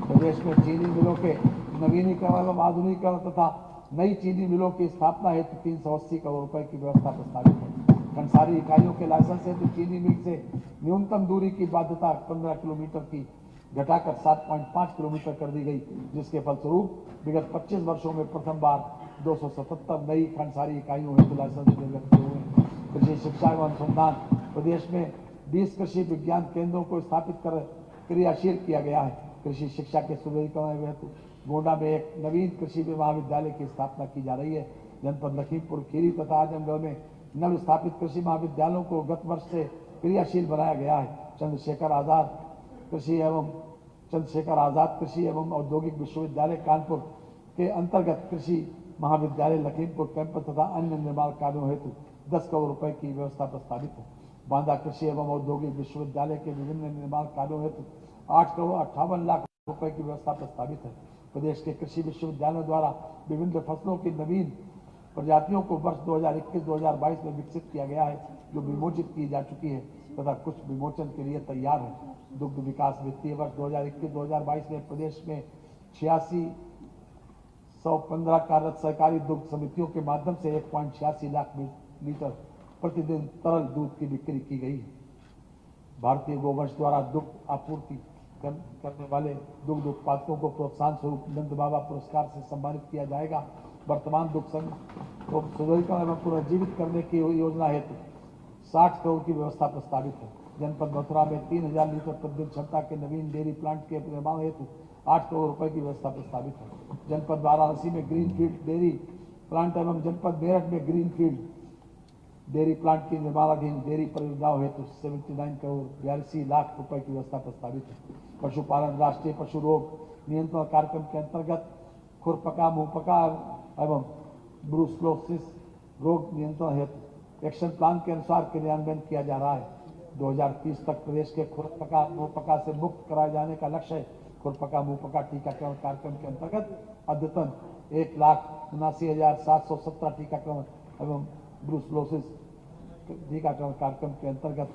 प्रदेश में चीनी मिलों के नवीनीकरण एवं आधुनिकीकरण तथा नई चीनी मिलों की स्थापना हेतु 380 करोड़ रुपए की व्यवस्था प्रस्तावित है। खंडसारी इकाइयों के लाइसेंस हेतु चीनी मिल से न्यूनतम दूरी की बाध्यता 15 किलोमीटर की घटाकर 7.5 किलोमीटर कर दी गई, जिसके फलस्वरूप विगत 25 वर्षों में प्रथम बार 277 नई खंडसारी इकाइयों हेतु लाइसेंस निर्गत किए हुए हैं। कृषि शिक्षा एवं अनुसंधान प्रदेश में 20 कृषि विज्ञान केंद्रों को स्थापित कर क्रियाशील किया गया है। कृषि शिक्षा के सुदृढ़ीकरण हेतु गोंडा में एक नवीन कृषि महाविद्यालय की स्थापना की जा रही है। जनपद लखीमपुर खीरी तथा आजमगढ़ में नव स्थापित कृषि महाविद्यालयों को गत वर्ष से क्रियाशील बनाया गया है। चंद्रशेखर आजाद कृषि एवं औद्योगिक विश्वविद्यालय कानपुर के अंतर्गत कृषि महाविद्यालय लखीमपुर कैंपस तथा अन्य निर्माण कार्यों हेतु 10 करोड़ रुपए की व्यवस्था प्रस्तावित है। बांदा कृषि एवं औद्योगिक विश्वविद्यालय के विभिन्न निर्माण कार्यों हेतु 8 करोड़ 58 लाख रुपए की व्यवस्था प्रस्तावित है। प्रदेश के कृषि विश्वविद्यालयों द्वारा विभिन्न फसलों की नवीन प्रजातियों को वर्ष 2021-2022 में विकसित किया गया है, जो विमोचित की जा चुकी है तथा कुछ विमोचन के लिए तैयार है। दुग्ध विकास वित्तीय वर्ष 2021-2022 में प्रदेश में 8615 कार्यरत सहकारी दुग्ध समितियों के माध्यम से 1.86 लाख लीटर प्रतिदिन तरल दूध की बिक्री की गई है। भारतीय गोवंश द्वारा दुग्ध आपूर्ति करने वाले दुग्ध उत्पादकों को प्रोत्साहन स्वरूप नंद बाबा पुरस्कार से सम्मानित किया जाएगा। वर्तमान दुग्ध संघ को सुदृढ़ीकरण एवं पुनर्जीवित करने की योजना हेतु 60 करोड़ की व्यवस्था प्रस्तावित है। जनपद मथुरा में 3000 लीटर प्रतिदिन क्षमता के नवीन डेयरी प्लांट के निर्माण हेतु 8 करोड़ रुपए की व्यवस्था प्रस्तावित है। जनपद वाराणसी में ग्रीनफील्ड डेयरी प्लांट एवं जनपद मेरठ में ग्रीनफील्ड डेयरी प्लांट की निर्माणाधीन डेयरी परियोजनाओं हेतु 79 करोड़ 82 लाख रुपए की व्यवस्था प्रस्तावित है। पशुपालन राष्ट्रीय पशु रोग नियंत्रण कार्यक्रम के अंतर्गत खुरपका मुंहपका एवं ब्रूसलोसिस रोग नियंत्रण हेतु एक्शन प्लान के अनुसार क्रियान्वयन किया जा रहा है। 2030 तक प्रदेश के खुरपका मुंहपका से मुक्त कराए जाने का लक्ष्य है। खुरपका मुंहपका टीकाकरण कार्यक्रम के अंतर्गत अद्यतन 1,79,717 टीकाकरण एवं ब्रूसलोसिस टीकाकरण कार्यक्रम के अंतर्गत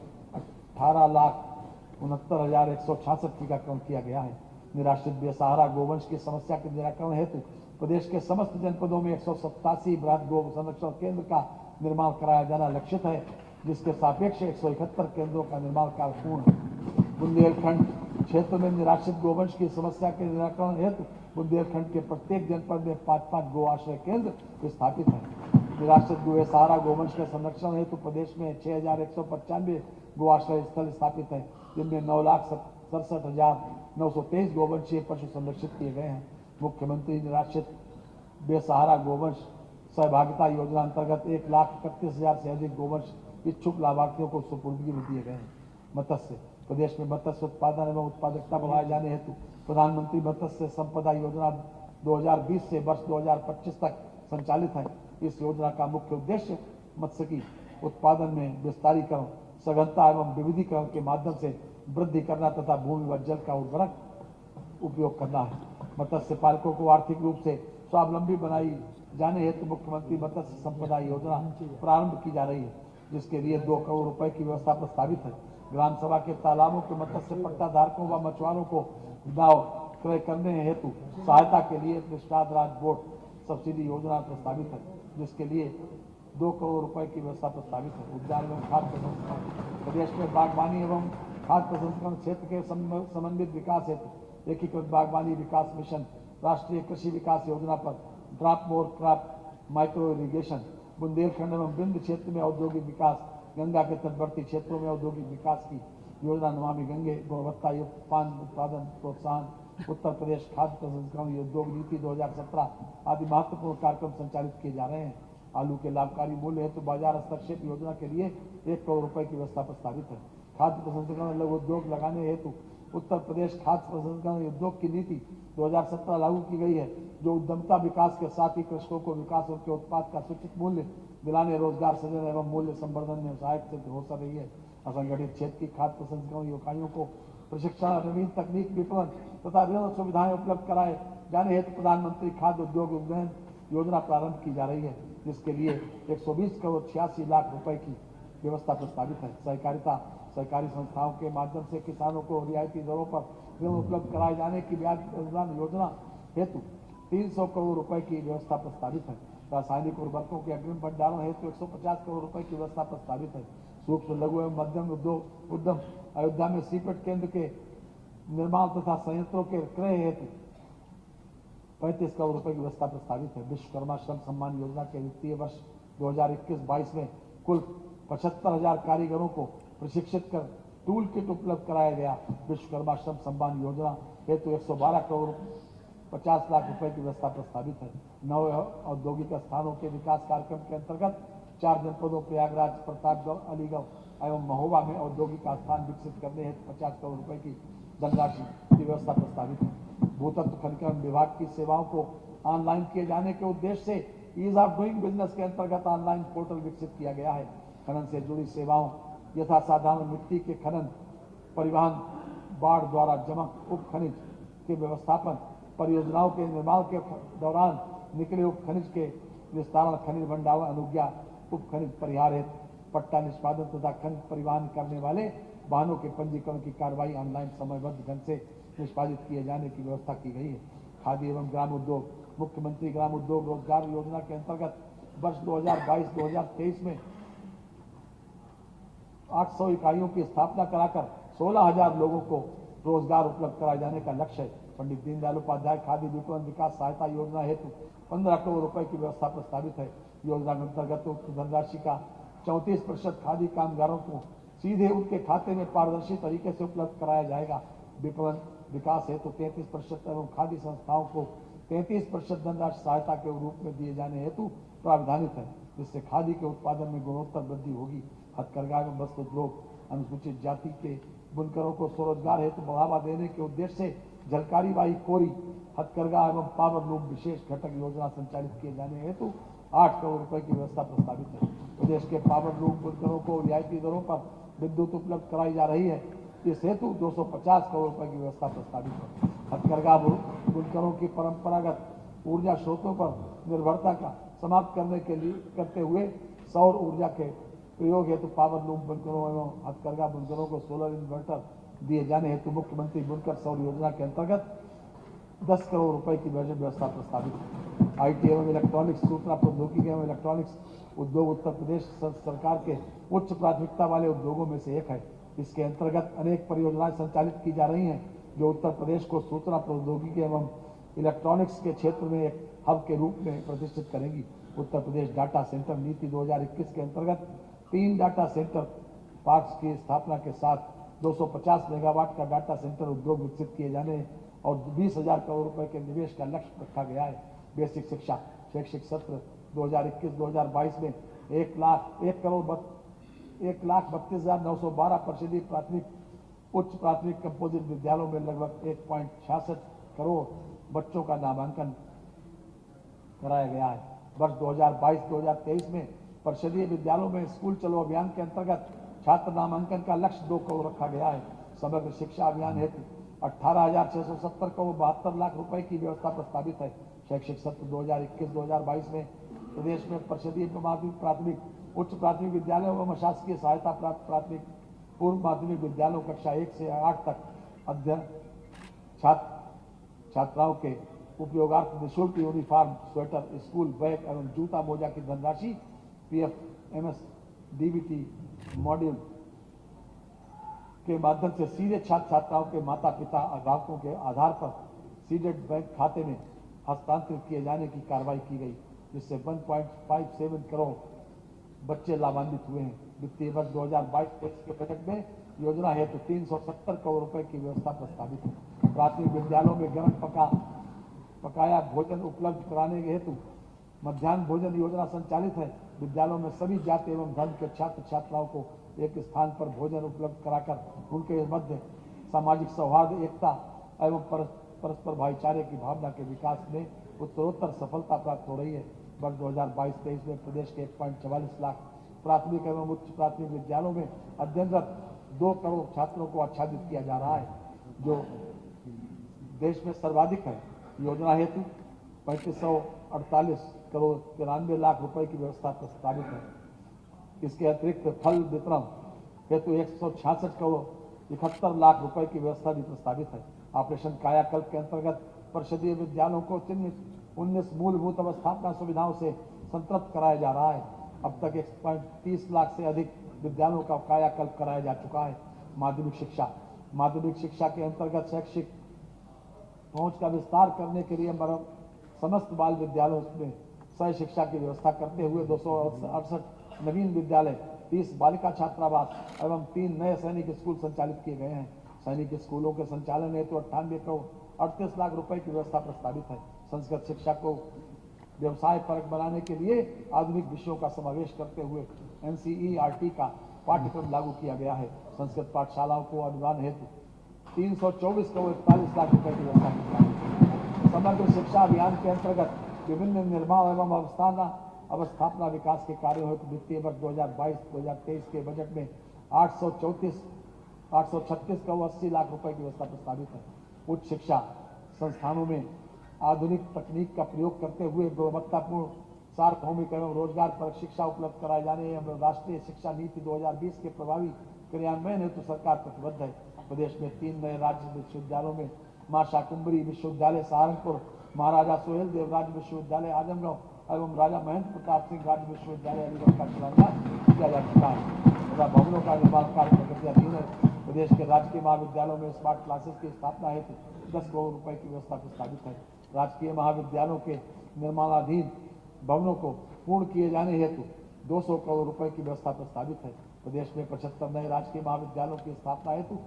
18,69,166 टीकाकरण किया गया है। निराश्रित बेसहारा गोवंश की समस्या के निराकरण हेतु प्रदेश के समस्त जनपदों में 187 बृहद गो संरक्षण केंद्र का निर्माण कराया जाना लक्षित है, जिसके सापेक्ष 171 केंद्रों का निर्माण कार्य पूर्ण है। बुंदेलखंड क्षेत्र में निराश्रित गोवंश की समस्या के निराकरण हेतु बुंदेलखंड के प्रत्येक जनपद में 5-5 गो आश्रय केंद्र स्थापित हैं। निराश्रित सहारा गोवंश के संरक्षण हेतु प्रदेश में 6,195 गो आश्रय स्थल स्थापित हैं, जिनमें 9,67,923 गोवंशीय पशु संरक्षित किए गए हैं। मुख्यमंत्री निराश्रित बेसहारा गोवंश सहभागिता योजना अंतर्गत 1,31,000 से अधिक गोवंश इच्छुक लाभार्थियों को सुपुर्दगी में दिए गए हैं। मत्स्य प्रदेश में मत्स्य उत्पादन एवं उत्पादकता बढ़ाए जाने हेतु प्रधानमंत्री मत्स्य संपदा योजना 2020 से वर्ष 2025 तक संचालित है। इस योजना का मुख्य उद्देश्य मत्स्यिकी उत्पादन में विस्तारीकरण, सघनता एवं विविधीकरण के माध्यम से वृद्धि करना तथा भूमि व जल का उर्वरक उपयोग करना है। मत्स्य पालकों को आर्थिक रूप से स्वावलंबी बनाई जाने हेतु मुख्यमंत्री मत्स्य संपदा योजना प्रारंभ की जा रही है, जिसके लिए 2 करोड़ रुपए की व्यवस्था प्रस्तावित है। ग्राम सभा के तालाबों के मत्स्य पट्टा धारकों व मछुआरों को नाव क्रय करने हेतु सहायता के लिए निषाद राज बोट सब्सिडी योजना प्रस्तावित है, जिसके लिए 2 करोड़ रुपए की व्यवस्था प्रस्तावित है। उद्यान एवं खाद्य प्रसंस्करण प्रदेश में बागवानी एवं खाद्य प्रसंस्करण क्षेत्र के समन्वित विकास हेतु एकीकृत बागवानी विकास मिशन राष्ट्रीय कृषि विकास योजना पर drop more crop micro irrigation Bundelkhand एवं बिंद क्षेत्र में औद्योगिक विकास, गंगा के तटवर्ती क्षेत्रों में औद्योगिक विकास की योजना नमामि गंगे, गुणवत्ता युक्त पान उत्पादन प्रोत्साहन, उत्तर प्रदेश खाद्य प्रसंस्करण उद्योग नीति 2017 आदि महत्वपूर्ण कार्यक्रम संचालित किए जा रहे हैं। आलू के लाभकारी मूल्य हेतु बाजार हस्तक्षेप योजना के लिए 1 करोड़ रुपए की व्यवस्था प्रस्तावित है। खाद्य प्रसंस्करण लघु उद्योग लगाने हेतु उत्तर प्रदेश खाद्य प्रसंस्करण उद्योग की नीति 2017 लागू की गई है, जो उद्यमता विकास के साथ ही कृषकों को विकास उनके उत्पाद का सूचित मूल्य दिलाने, रोजगार सृजन एवं मूल्य संवर्धन में सहायक सिद्ध हो रही है। असंगठित क्षेत्र की खाद्य प्रसंस्करण इकाइयों को प्रशिक्षण, नवीन तकनीक, विपणन तथा ऋण सुविधाएं उपलब्ध कराए जाने हेतु प्रधानमंत्री खाद्य उद्योग उन्नयन योजना प्रारंभ की जा रही है, जिसके लिए 120 करोड़ 86 लाख रुपए की व्यवस्था प्रस्तावित है। सहकारी संस्थाओं के माध्यम से किसानों को रियायती दरों पर ऋण उपलब्ध कराए जाने की ब्याज अनुदान योजना हेतु 300 करोड़ रुपए की व्यवस्था प्रस्तावित है। रासायनिक उर्वरकों के अग्रिम भंडारण हेतु 150 करोड़ रुपए की व्यवस्था प्रस्तावित है। सूक्ष्म लघु एवं मध्यम उद्यम अयोध्या में सीपेट केंद्र के निर्माण तथा संयंत्रों के क्रय हेतु 35 करोड़ रुपए की व्यवस्था प्रस्तावित है। विश्वकर्मा श्रम सम्मान योजना के वित्तीय वर्ष 2021-22 में कुल 75,000 कारीगरों को प्रशिक्षित कर टूल किट उपलब्ध कराया गया। विश्वकर्मा श्रम सम्मान योजना हेतु 112 करोड़ 50 लाख रुपए की व्यवस्था प्रस्तावित है। 9 औद्योगिक स्थानों के विकास कार्यक्रम के अंतर्गत 4 जनपदों प्रयागराज, प्रतापगढ़, अलीगढ़ एवं महोबा में औद्योगिक स्थान विकसित करने हेतु 50 करोड़ रुपए की धनराशि की व्यवस्था प्रस्तावित है। भूतत्व खनन विभाग की सेवाओं को ऑनलाइन किए जाने के उद्देश्य से ईज ऑफ डूइंग बिजनेस के अंतर्गत ऑनलाइन पोर्टल विकसित किया गया है। खनन से जुड़ी सेवाओं यथा साधारण मिट्टी के खनन, परिवहन, बाढ़ द्वारा जमा उप खनिज के व्यवस्थापन, परियोजनाओं के निर्माण के दौरान निकले उप खनिज के विस्तारण, खनिज भंडारण अनुज्ञा, उप खनिज परिहार हेतु पट्टा निष्पादन तथा खनिज परिवहन करने वाले वाहनों के पंजीकरण की कार्रवाई ऑनलाइन समयबद्ध ढंग से निष्पादित किए जाने की व्यवस्था की गई है। खादी एवं ग्राम उद्योग मुख्यमंत्री ग्राम उद्योग रोजगार योजना के अंतर्गत वर्ष 2022-2023 में 800 इकाइयों की स्थापना कराकर 16,000 लोगों को रोजगार उपलब्ध कराए जाने का लक्ष्य है। पंडित दीनदयाल उपाध्याय खादी विपणन विकास सहायता योजना हेतु 15 करोड़ रुपए की व्यवस्था प्रस्तावित है। योजना के अंतर्गत धनराशि का 34% खादी कामगारों को सीधे उनके खाते में पारदर्शी तरीके से उपलब्ध कराया जाएगा। विपणन विकास हेतु 33% एवं खादी संस्थाओं को 33% धनराशि सहायता के रूप में दिए जाने हेतु प्रावधानित है, जिससे खादी के उत्पादन में गुणोत्तर वृद्धि होगी। हथकरघा एवं वस्त्र उद्योग अनुसूचित जाति के बुनकरों को स्वरोजगार हेतु बढ़ावा देने के उद्देश्य से झलकारी बाई कोरी हथकरघा एवं पावर लूम विशेष घटक योजना संचालित किए जाने हेतु 8 करोड़ रुपए की व्यवस्था प्रस्तावित है। प्रदेश के पावर लूम बुनकरों को रियायती दरों पर विद्युत उपलब्ध कराई जा रही है। इस हेतु 250 करोड़ रुपए की व्यवस्था प्रस्तावित है। हथकरघा बुनकरों की परंपरागत ऊर्जा स्रोतों पर निर्भरता का समाप्त करते हुए सौर ऊर्जा के प्रयोग हेतु पावर लूम बुनकरों एवं हथकरघा बुनकरों को सोलर इन्वर्टर दिए जाने हेतु मुख्यमंत्री बुनकर सौर योजना के अंतर्गत 10 करोड़ रुपए की व्यवस्था प्रस्तावित है। आईटी एवं इलेक्ट्रॉनिक्स, सूचना प्रौद्योगिकी एवं इलेक्ट्रॉनिक्स उद्योग उत्तर प्रदेश सरकार के उच्च प्राथमिकता वाले उद्योगों में से एक है। इसके अंतर्गत अनेक परियोजनाएं संचालित की जा रही हैं। जो उत्तर प्रदेश को सूचना प्रौद्योगिकी एवं इलेक्ट्रॉनिक्स के क्षेत्र में एक हब के रूप में प्रतिष्ठित करेंगी। उत्तर प्रदेश डाटा सेंटर नीति 2021 के अंतर्गत 3 डाटा सेंटर पार्क्स की स्थापना के साथ 250 मेगावाट का डाटा सेंटर उद्योग विकसित किए जाने और 20,000 करोड़ रुपए के निवेश का लक्ष्य रखा गया है। बेसिक शिक्षा शैक्षिक सत्र 2021-2022 में 1,32,912 परिषदीय प्राथमिक उच्च प्राथमिक कंपोजिट विद्यालयों में लगभग 1.66 करोड़ बच्चों का नामांकन कराया गया है। वर्ष 2022-2023 में परिषदीय विद्यालयों में स्कूल चलो अभियान के अंतर्गत छात्र नामांकन का लक्ष्य 2 करोड़ रखा गया है। समग्र शिक्षा अभियान हेतु 18,670 करोड़ 72 लाख रुपए की व्यवस्था प्रस्तावित है। शैक्षिक सत्र 2021-2022 में प्रदेश में परिषदीय प्राथमिक उच्च प्राथमिक विद्यालयों एवं अशासकीय सहायता प्राप्त प्राथमिक पूर्व माध्यमिक विद्यालयों कक्षा 1 से 8 तक अध्ययन छात्राओं के उपयोगार्थ निःशुल्क यूनिफॉर्म, स्वेटर, स्कूल बैग एवं जूता मोजा की धनराशि PFMS DBT मॉड्यूल के माध्यम से सीधे छात्र छात्राओं के माता पिता अभिभावकों के आधार पर सीडेड बैंक खाते में हस्तांतरित किए जाने की कार्रवाई की गई, जिससे 1.57 करोड़ बच्चे लाभान्वित हुए हैं। वित्तीय वर्ष 2022-23 के बजट में योजना हेतु 370 करोड़ रुपए की व्यवस्था प्रस्तावित है। प्राथमिक विद्यालयों में गर्म पकाया भोजन उपलब्ध कराने के हेतु मध्याह्न भोजन योजना संचालित है। विद्यालयों में सभी जाति एवं धर्म के छात्र छात्राओं को एक स्थान पर भोजन उपलब्ध कराकर उनके मध्य सामाजिक सौहार्द, एकता एवं परस्पर भाईचारे की भावना के विकास में उत्तरोत्तर सफलता प्राप्त हो रही है। वर्ष 2022-23 में प्रदेश के 1.44 लाख प्राथमिक एवं उच्च प्राथमिक विद्यालयों में अध्ययनरत 2 करोड़ छात्रों को आच्छादित किया जा रहा है, जो देश में सर्वाधिक है। योजना हेतु 3548 करोड़ 93 लाख रुपए की व्यवस्था प्रस्तावित है। इसके अतिरिक्त फल वितरण हेतु 166 करोड़ 71 लाख रुपए की व्यवस्था भी प्रस्तावित है। ऑपरेशन कायाकल्प के अंतर्गत परिषदीय विद्यालयों को 19 मूलभूत अवस्थापना सुविधाओं से संतृप्त कराया जा रहा है। अब तक 1.30 लाख से अधिक विद्यालयों का कायाकल्प कराया जा चुका है। माध्यमिक शिक्षा के अंतर्गत शैक्षिक पहुंच का विस्तार करने के लिए समस्त बाल विद्यालयों में सह शिक्षा की व्यवस्था करते हुए 268 नवीन विद्यालय, 30 बालिका छात्रावास एवं 3 नए सैनिक स्कूल संचालित किए गए हैं। सैनिक स्कूलों के संचालन हेतु 98 करोड़ 38 लाख रुपए की व्यवस्था प्रस्तावित है। संस्कृत शिक्षा को व्यवसाय परक बनाने के लिए आधुनिक विषयों का समावेश करते हुए NCERT का पाठ्यक्रम लागू किया गया है। संस्कृत पाठशालाओं को अनुदान हेतु 324 करोड़ 41 लाख रुपए की व्यवस्था की है। समग्र शिक्षा अभियान के अंतर्गत विभिन्न निर्माण एवं अवस्थापना विकास के कार्यों हेतु वित्तीय वर्ष 2022-2023 के बजट में 836 करोड़ 80 लाख रुपए की व्यवस्था प्रस्तावित है। उच्च शिक्षा संस्थानों में आधुनिक तकनीक का प्रयोग करते हुए गुणवत्तापूर्ण सार्वभौमिक एवं रोजगार पर शिक्षा उपलब्ध कराए जाने एवं राष्ट्रीय शिक्षा नीति 2020 के प्रभावी क्रियान्वयन हेतु सरकार प्रतिबद्ध है। प्रदेश में 3 नए राज्य विश्वविद्यालयों में मां शाकुंभरी विश्वविद्यालय सहारनपुर, महाराजा सोहेल देव राज्य विश्वविद्यालय आजमगढ़ एवं राजा महेंद्र प्रताप सिंह राज्य विश्वविद्यालय अलीगढ़ का शिलान्यास किया जा चुका है तथा भवनों का निर्माण कार्य प्रगतियाधीन है। प्रदेश के राजकीय महाविद्यालयों में स्मार्ट क्लासेस की स्थापना हेतु 10 करोड़ रुपए की व्यवस्था प्रस्तावित है। राजकीय महाविद्यालयों के निर्माणाधीन भवनों को पूर्ण किए जाने हेतु 200 करोड़ रुपए की व्यवस्था प्रस्तावित है। प्रदेश में 75 नए राजकीय महाविद्यालयों की स्थापना हेतु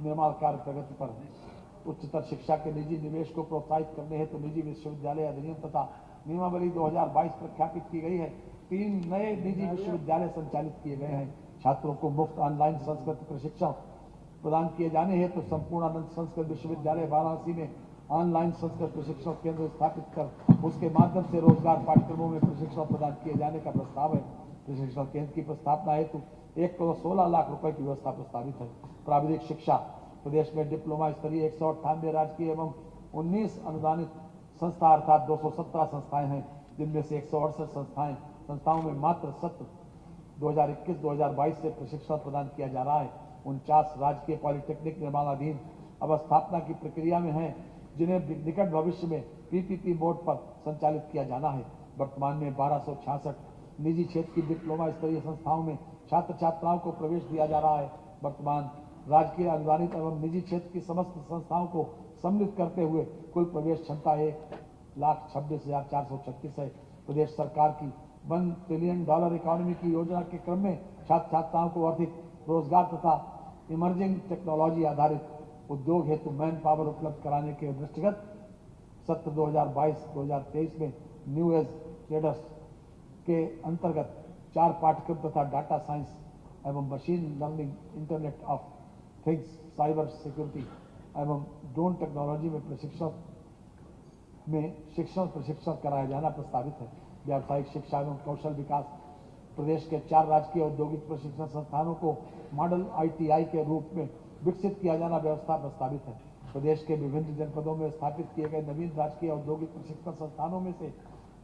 निर्माण कार्य प्रगति पर है। उच्चतर शिक्षा के निजी निवेश को प्रोत्साहित करने हेतु निजी विश्वविद्यालय अधिनियम तथा नियमावली 2022 प्रख्यापित की गई है। 3 नए निजी विश्वविद्यालय संचालित किए गए हैं। छात्रों को मुफ्त ऑनलाइन संस्कृत प्रशिक्षण प्रदान किए जाने हेतु संपूर्णानंद संस्कृत विश्वविद्यालय वाराणसी में ऑनलाइन संस्कृत प्रशिक्षण केंद्र स्थापित कर उसके माध्यम से रोजगार पाठ्यक्रमों में प्रशिक्षण प्रदान किए जाने का प्रस्ताव है। प्रशिक्षण केंद्र की स्थापना हेतु 1 करोड़ 16 लाख रुपए की व्यवस्था प्रस्तावित है। प्राविधिक शिक्षा प्रदेश में डिप्लोमा स्तरीय 198 राजकीय एवं 19 अनुदानित संस्था अर्थात 217 संस्थाएं हैं, जिनमें से 168 संस्थाओं में मात्र सत्र 2021-2022 से प्रशिक्षण प्रदान किया जा रहा है। 49 राजकीय पॉलिटेक्निक निर्माणाधीन अवस्थापना की प्रक्रिया में हैं, जिन्हें निकट भविष्य में PPP मोड पर संचालित किया जाना है। वर्तमान में 1266 निजी क्षेत्र की डिप्लोमा स्तरीय संस्थाओं में छात्र छात्राओं को प्रवेश दिया जा रहा है। वर्तमान राजकीय, अनुदानित एवं निजी क्षेत्र की समस्त संस्थाओं को सम्मिलित करते हुए कुल प्रवेश क्षमता 1,26,436 है। प्रदेश सरकार की $1 ट्रिलियन इकोनॉमी की योजना के क्रम में छात्र छात्राओं को अधिक रोजगार तथा इमर्जिंग टेक्नोलॉजी आधारित उद्योग हेतु मैन पावर उपलब्ध कराने के दृष्टिगत सत्र 2022-2023 में न्यू एज ट्रेडर्स के अंतर्गत 4 पाठ्यक्रम तथा डाटा साइंस एवं machine learning, internet of things, cyber security एवं ड्रोन टेक्नोलॉजी में प्रशिक्षण कराया जाना प्रस्तावित है। व्यावसायिक शिक्षा एवं कौशल विकास प्रदेश के 4 राजकीय औद्योगिक प्रशिक्षण संस्थानों को मॉडल ITI के रूप में विकसित किया जाना व्यवस्था प्रस्तावित है। प्रदेश के विभिन्न जनपदों में स्थापित किए गए नवीन राजकीय औद्योगिक प्रशिक्षण संस्थानों में से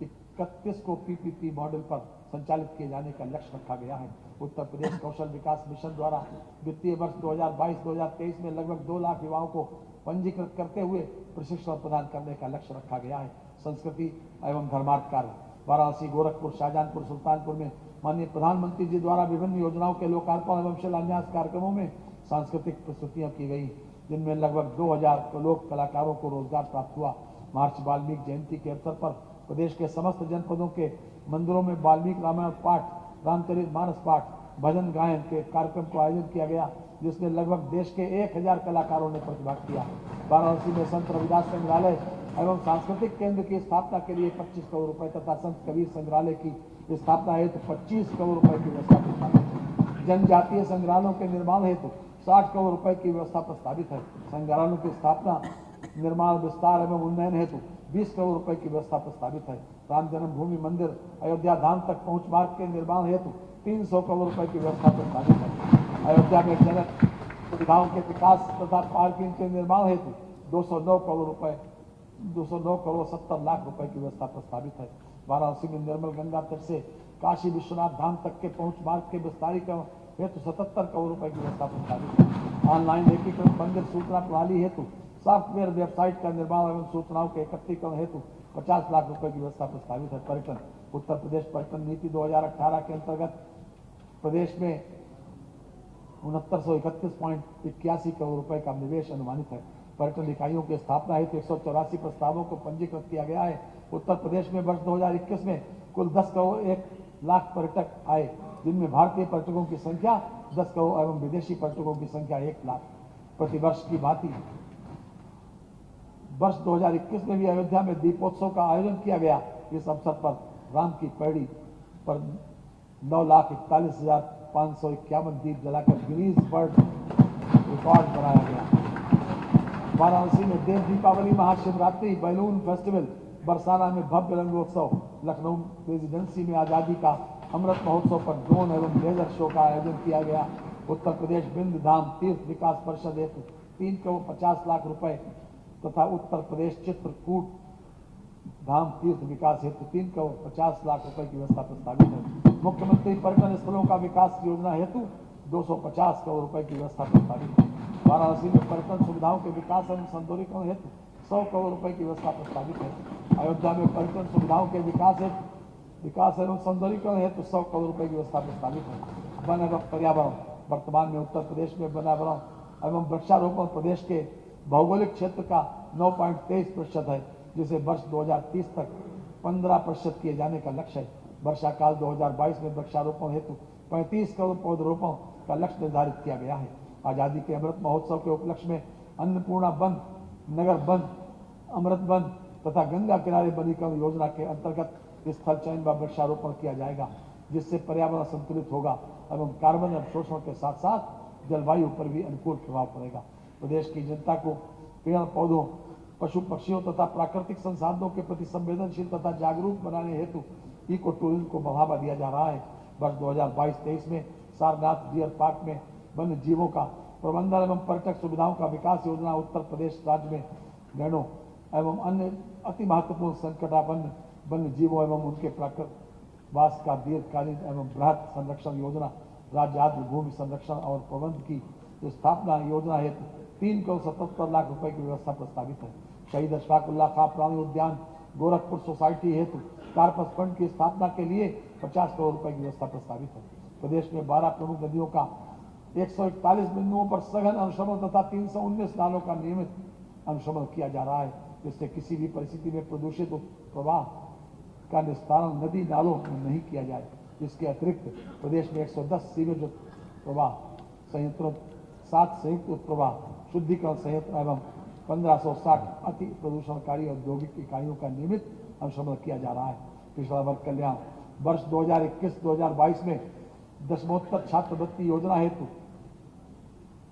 31 को PPP मॉडल पर संचालित किए जाने का लक्ष्य रखा गया है। उत्तर प्रदेश कौशल विकास मिशन द्वारा वित्तीय वर्ष 2022-2023 में लगभग 2 लाख युवाओं को पंजीकृत करते हुए प्रशिक्षण प्रदान करने का लक्ष्य रखा गया है। संस्कृति एवं धर्मार्थ कार्य वाराणसी, गोरखपुर, शाहजहांपुर, सुल्तानपुर में माननीय प्रधानमंत्री जी द्वारा विभिन्न योजनाओं के लोकार्पण एवं शिलान्यास कार्यक्रमों में सांस्कृतिक प्रस्तुतियां की गई, जिनमें लगभग 2000 लोक कलाकारों को रोजगार प्राप्त हुआ। महर्षि वाल्मीकि जयंती के अवसर पर प्रदेश के समस्त जनपदों के मंदिरों में वाल्मीकि रामायण पाठ, रामचरितमानस पाठ, भजन गायन के कार्यक्रम को आयोजित किया गया, जिसमें लगभग देश के 1000 कलाकारों ने प्रतिभाग किया। वाराणसी में संत रविदास संग्रहालय एवं सांस्कृतिक केंद्र की स्थापना के लिए 25 करोड़ रुपए तथा संत कबीर संग्रहालय की स्थापना हेतु 25 करोड़ रुपए की व्यवस्था प्रस्तावित है। जनजातीय संग्रहालयों के निर्माण हेतु 60 करोड़ रुपए की व्यवस्था प्रस्तावित है। संग्रहालयों की स्थापना, निर्माण, विस्तार एवं उन्नयन हेतु 20 करोड़ रुपए की व्यवस्था प्रस्तावित है। राम जन्मभूमि मंदिर अयोध्या धाम तक पहुंच मार्ग के निर्माण हेतु 300 करोड़ रुपए की व्यवस्था प्रस्तावित है। अयोध्या में जनक सुविधाओं के विकास तथा पार्किंग के निर्माण हेतु 209 करोड़ 70 लाख रुपए की व्यवस्था प्रस्तावित है। वाराणसी में निर्मल गंगा तट से काशी विश्वनाथ धाम तक के पहुंच मार्ग के विस्तारीकरण हेतु 77 करोड़ रुपए की व्यवस्था प्रस्तावित है। ऑनलाइन एकीकृत मंदिर सूचना प्रणाली हेतु सॉफ्टवेयर वेबसाइट का निर्माण एवं सूचनाओं के एकत्रीकरण हेतु 50 लाख रुपए की व्यवस्था प्रस्तावित है। पर्यटन, उत्तर प्रदेश पर्यटन नीति 2018 के अंतर्गत प्रदेश में 6931.81 करोड़ रुपए का निवेश अनुमानित है। पर्यटन इकाइयों की स्थापना हेतु 184 प्रस्तावों को पंजीकृत किया गया है। उत्तर प्रदेश में वर्ष 2021 में कुल 10 करोड़ 1 लाख पर्यटक आए, जिनमें भारतीय पर्यटकों की संख्या 10 करोड़ एवं विदेशी पर्यटकों की संख्या 1 लाख। प्रतिवर्ष की भांति वर्ष 2021 में भी अयोध्या में दीपोत्सव का आयोजन किया गया। इस अवसर पर राम की पैड़ी पर 9,41,551 दीप जलाकर गिनीज वर्ल्ड रिकॉर्ड बनाया गया। वाराणसी में देव दीपावली, महाशिवरात्रि, बैलून फेस्टिवल, बरसाना में भव्य रंगोत्सव, लखनऊ रेजिडेंसी में आजादी का अमृत महोत्सव पर ड्रोन एवं लेजर शो का आयोजन किया गया। उत्तर प्रदेश बिंद धाम तीर्थ विकास परिषद हेतु 3 करोड़ 50 लाख रुपए तथा उत्तर प्रदेश चित्रकूट धाम तीर्थ विकास हेतु 3 करोड़ 50 लाख रुपए की व्यवस्था प्रस्तावित है। मुख्यमंत्री पर्यटन स्थलों का विकास योजना हेतु 250 करोड़ रुपए की व्यवस्था प्रस्तावित है। वाराणसी में पर्यटन सुविधाओं के विकास एवं सौंदर्यीकरण हेतु 100 करोड़ रुपए की व्यवस्था प्रस्तावित है। अयोध्या में पर्यटन सुविधाओं के विकास एवं सौंदर्यीकरण हेतु 100 करोड़ रुपए की व्यवस्था प्रस्तावित है। वन एवं पर्यावरण, वर्तमान में उत्तर प्रदेश में पर्यावरण एवं वृक्षारोपण प्रदेश के भौगोलिक क्षेत्र का 9.23% है, जिसे वर्ष 2030 तक 15% किए जाने का लक्ष्य है। वर्षा काल 2022 में वृक्षारोपण हेतु 35 करोड़ पौधरोपण का लक्ष्य निर्धारित किया गया है। आजादी के अमृत महोत्सव के उपलक्ष्य में अन्नपूर्णा बंद, नगर बंद, अमृत बंद तथा गंगा किनारे वनीकरण योजना के अंतर्गत स्थल चयन व वृक्षारोपण किया जाएगा, जिससे पर्यावरण संतुलित होगा एवं कार्बन अवशोषण के साथ साथ जलवायु पर भी अनुकूल प्रभाव पड़ेगा। प्रदेश की जनता को पेड़ पौधों, पशु पक्षियों तथा प्राकृतिक संसाधनों के प्रति संवेदनशील तथा जागरूक बनाने हेतु इको टूरिज्म को बढ़ावा दिया जा रहा है। वर्ष 2022-23 में सारनाथ डियर पार्क में वन्य जीवों का प्रबंधन एवं पर्यटक सुविधाओं का विकास योजना उत्तर प्रदेश राज्य में गैंडों एवं अन्य अति महत्वपूर्ण संकटापन्न वन्य जीवों एवं उनके प्राकृतिक वास का दीर्घकालीन एवं बृहद संरक्षण योजना, राज्य आद्र भूमि संरक्षण और प्रबंध की स्थापना योजना हेतु 3 करोड़ 77 लाख रुपए की व्यवस्था प्रस्तावित है। शहीद अशफाकुल्लाह खां प्राणी उद्यान गोरखपुर सोसाइटी हेतु कार्पस फंड की स्थापना के लिए 50 करोड़ रुपए की व्यवस्था प्रस्तावित है। प्रदेश में 12 प्रमुख नदियों का 141 बिंदुओं पर सघन अनुश्रवण तथा 319 नालों का नियमित अनुश्रवण किया जा रहा है, जिससे किसी भी परिस्थिति में प्रदूषित प्रवाह का निस्तारण नदी नालों में नहीं किया जाए। इसके अतिरिक्त प्रदेश में 110 सीवेज प्रवाह संयंत्रों, 7 संयुक्त उत्प्रवाह शुद्धिकरण संयंत्र एवं 1560 अति प्रदूषणकारी औद्योगिक इकाइयों का नियमित अनुश्रवण किया जा रहा है। पिछड़ा वर्ग कल्याण वर्ष 2021-2022 में दशमोत्तर छात्रवृत्ति योजना हेतु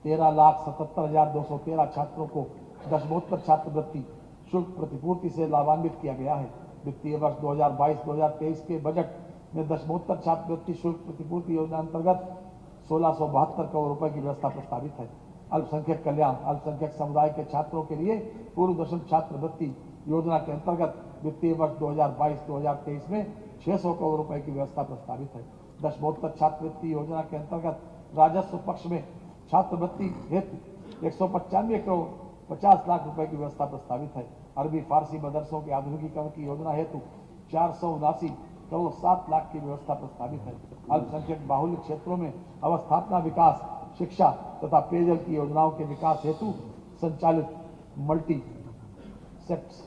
13,77,213 छात्रों को दशमोत्तर छात्रवृत्ति शुल्क प्रतिपूर्ति से लाभान्वित किया गया है। वित्तीय वर्ष 2022-2023 के बजट में दशमोत्तर छात्रवृत्ति शुल्क प्रतिपूर्ति योजना अंतर्गत 1672 करोड़ रुपए की व्यवस्था प्रस्तावित है। अल्पसंख्यक कल्याण अल्पसंख्यक समुदाय के छात्रों के लिए पूर्व दशम छात्रवृत्ति योजना के अंतर्गत वित्तीय वर्ष 2022-2023 में 600 करोड़ रुपए की व्यवस्था प्रस्तावित है। दशमोत्तर छात्रवृत्ति योजना के अंतर्गत राजस्व पक्ष में छात्रवृत्ति हेतु 195 करोड़ 50 लाख रुपए की व्यवस्था प्रस्तावित है। अरबी फारसी मदरसों के आधुनिकीकरण की योजना हेतु 479 करोड़ 7 लाख की व्यवस्था प्रस्तावित है। अल्पसंख्यक बाहुल्य क्षेत्रों में अवस्थापना विकास, शिक्षा तथा पेयजल की योजनाओं के विकास हेतु संचालित मल्टी सेक्ट्स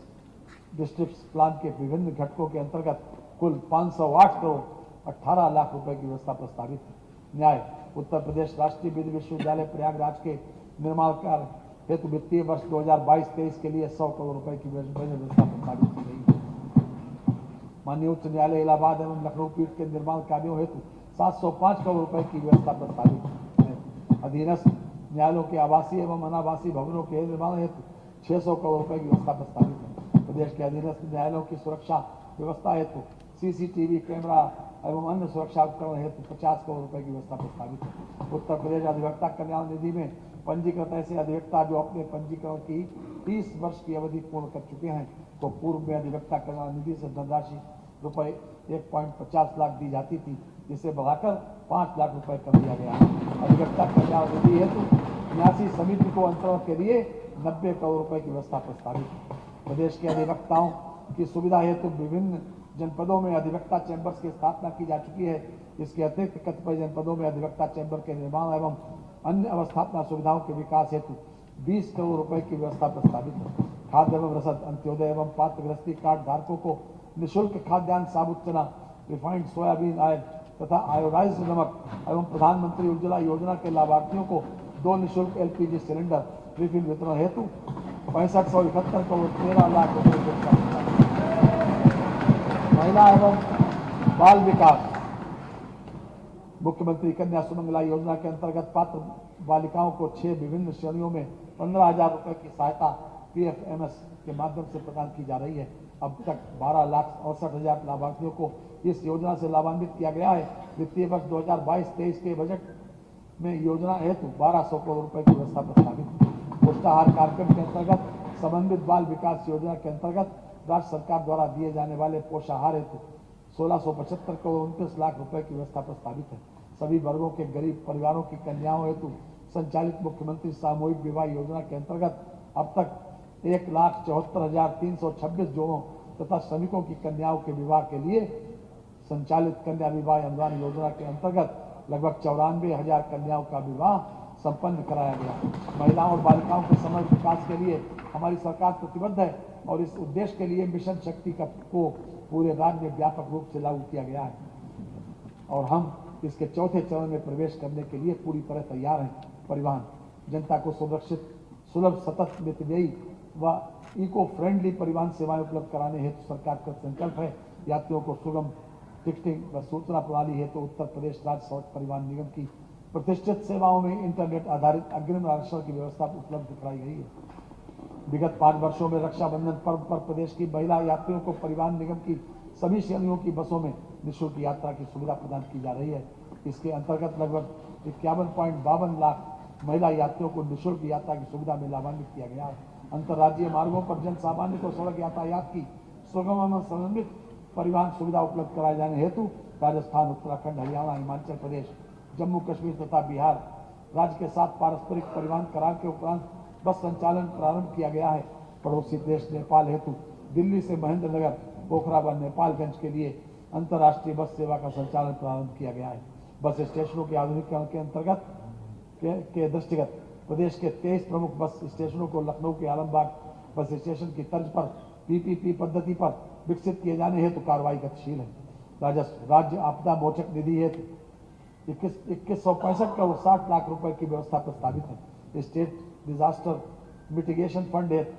डिस्ट्रिक्ट प्लान के विभिन्न घटकों के अंतर्गत कुल 508 करोड़ 18 लाख रुपए की व्यवस्था प्रस्तावित है। न्याय उत्तर प्रदेश राष्ट्रीय विधि विश्वविद्यालय प्रयागराज के निर्माण कार्य हेतु वित्तीय वर्ष 2022-23 के लिए 100 करोड़ रुपए की व्यवस्था प्रस्तावित की गई है। माननीय उच्च न्यायालय इलाहाबाद एवं लखनऊ पीठ के निर्माण कार्यों हेतु 705 करोड़ रुपए की व्यवस्था प्रस्तावित है। अधीनस्थ न्यायालयों के आवासीय एवं अनावासीय भवनों के निर्माण हेतु 600 करोड़ रुपए की व्यवस्था प्रस्तावित है। प्रदेश के अधीनस्थ न्यायालयों की सुरक्षा व्यवस्था हेतु CCTV कैमरा एवं अन्य सुरक्षा उपकरण हेतु 50 करोड़ रुपए की व्यवस्था प्रस्तावित है। उत्तर प्रदेश अधिवक्ता कल्याण निधि में पंजीकृत ऐसे अधिवक्ता जो अपने पंजीकरण की 30 वर्ष की अवधि पूर्ण कर चुके हैं तो पूर्व में अधिवक्ता कल्याण निधि से धनराशि रुपए 1.50 लाख दी जाती थी, जिसे बढ़ाकर 5 लाख रुपए कर दिया गया है। अधिवक्ता कल्याण निधि हेतु न्यासी समिति को अंतरण के लिए 90 करोड़ रुपए की व्यवस्था प्रस्तावित है। प्रदेश के अधिवक्ताओं की सुविधा हेतु विभिन्न जनपदों में अधिवक्ता चैम्बर्स की स्थापना की जा चुकी है। इसके अतिरिक्त कतिपय जनपदों में अधिवक्ता चैम्बर के निर्माण एवं अन्य अवस्थापना सुविधाओं के विकास हेतु 20 करोड़ रुपए की व्यवस्था प्रस्तावित है। खाद्य एवं रसद अंत्योदय एवं पात्रग्रस्ती कार्ड धारकों को निःशुल्क खाद्यान्न, साबुत चना, रिफाइंड सोयाबीन ऑयल तथा आयोडाइज्ड नमक एवं प्रधानमंत्री उज्ज्वला योजना के लाभार्थियों को 2 निःशुल्क LPG सिलेंडर रिफिल वितरण हेतु 6571 करोड़ 13 लाख रुपए की व्यवस्था। महिला एवं बाल विकास मुख्यमंत्री कन्या सुमंगला योजना के अंतर्गत पात्र बालिकाओं को 6 विभिन्न श्रेणियों में 15,000 रुपए की सहायता PFMS के माध्यम से प्रदान की जा रही है। अब तक 12,68,000 लाभार्थियों को इस योजना से लाभान्वित किया गया है। वित्तीय वर्ष 2022-23 के बजट में योजना हेतु 1200 करोड़ रुपए की व्यवस्था प्रस्तावित है। पुष्टाहार कार्यक्रम के अंतर्गत समन्वित बाल विकास योजना के अंतर्गत राज्य सरकार द्वारा दिए जाने वाले पोषाहार हेतु 1675 करोड़ 29 लाख रुपए की व्यवस्था प्रस्तावित है। सभी वर्गों के गरीब परिवारों की कन्याओं हेतु संचालित मुख्यमंत्री सामूहिक विवाह योजना के अंतर्गत अब तक 1,74,326 जोड़ों तथा श्रमिकों की कन्याओं के विवाह के लिए संचालित कन्या विवाह अनुदान योजना के अंतर्गत लगभग 94,000 कन्याओं का विवाह संपन्न कराया गया। महिलाओं और बालिकाओं के समग्र विकास के लिए हमारी सरकार प्रतिबद्ध है और इस उद्देश्य के लिए मिशन शक्ति को पूरे राज्य में व्यापक रूप से लागू किया गया है और हम इसके चौथे चरण में प्रवेश करने के लिए पूरी तरह तैयार हैं। परिवहन जनता को सुरक्षित, सुलभ, सतत, मितव्ययी व इको फ्रेंडली परिवहन सेवाएं उपलब्ध कराने हेतु सरकार का संकल्प है। यात्रियों को सुगम टिकटिंग व सूचना प्रणाली हेतु उत्तर प्रदेश राज्य सड़क परिवहन निगम की प्रतिष्ठित सेवाओं में इंटरनेट आधारित अग्रिम आरक्षण की व्यवस्था उपलब्ध कराई गई है। विगत 5 वर्षों में रक्षाबंधन पर्व पर प्रदेश की महिला यात्रियों को परिवहन निगम की सभी श्रेणियों की बसों में निःशुल्क यात्रा की सुविधा प्रदान की जा रही है। इसके अंतर्गत लगभग 51.52 लाख महिला यात्रियों को निःशुल्क यात्रा की सुविधा में लाभान्वित किया गया है। अंतर्राज्यीय मार्गों पर जन सामान्य को सड़क यातायात की सुगम एवं समन्वित परिवहन सुविधा उपलब्ध कराए जाने हेतु राजस्थान, उत्तराखंड, हरियाणा, हिमाचल प्रदेश, जम्मू कश्मीर तथा बिहार राज्य के साथ पारस्परिक परिवहन करार के उपरांत बस संचालन प्रारंभ किया गया है। पड़ोसी देश नेपाल हेतु दिल्ली से महेंद्रनगर, पोखरा व नेपालगंज के लिए अंतर्राष्ट्रीय बस सेवा का संचालन प्रारंभ किया गया है। बस स्टेशनों के आधुनिकीकरण के अंतर्गत के दृष्टिगत प्रदेश के 23 प्रमुख बस स्टेशनों को लखनऊ के आलमबाग बस स्टेशन की तर्ज पर पीपीपी पद्धति पर विकसित किए जाने हेतु कार्रवाई गतिशील है। राजस्व राज्य आपदा मोचक निधि हेतु 2165 करोड़ 60 लाख रुपए की व्यवस्था प्रस्तावित है। स्टेट डिजास्टर मिटिगेशन फंड हेतु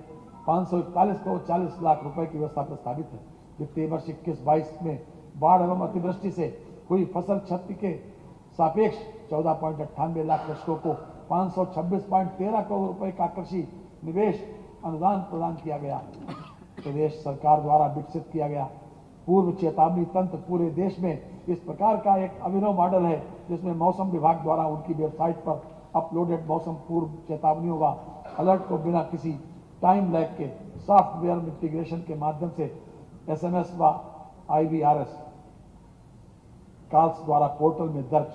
541 करोड़ 40 लाख रुपए की व्यवस्था प्रस्तावित है। वित्तीय वर्ष 21-22 में बाढ़ एवं अतिवृष्टि से हुई फसल क्षति के सापेक्ष 14.98 लाख कृषकों को 526.13 करोड़ रुपए का कृषि निवेश अनुदान प्रदान किया गया। प्रदेश सरकार द्वारा विकसित किया गया पूर्व चेतावनी तंत्र पूरे देश में इस प्रकार का एक अभिनव मॉडल है, जिसमें मौसम विभाग द्वारा उनकी वेबसाइट पर अपलोडेड मौसम पूर्व चेतावनियों का अलर्ट को बिना किसी टाइम लैग के सॉफ्टवेयर इंटीग्रेशन के माध्यम से SMS व IVRS कॉल्स द्वारा पोर्टल में दर्ज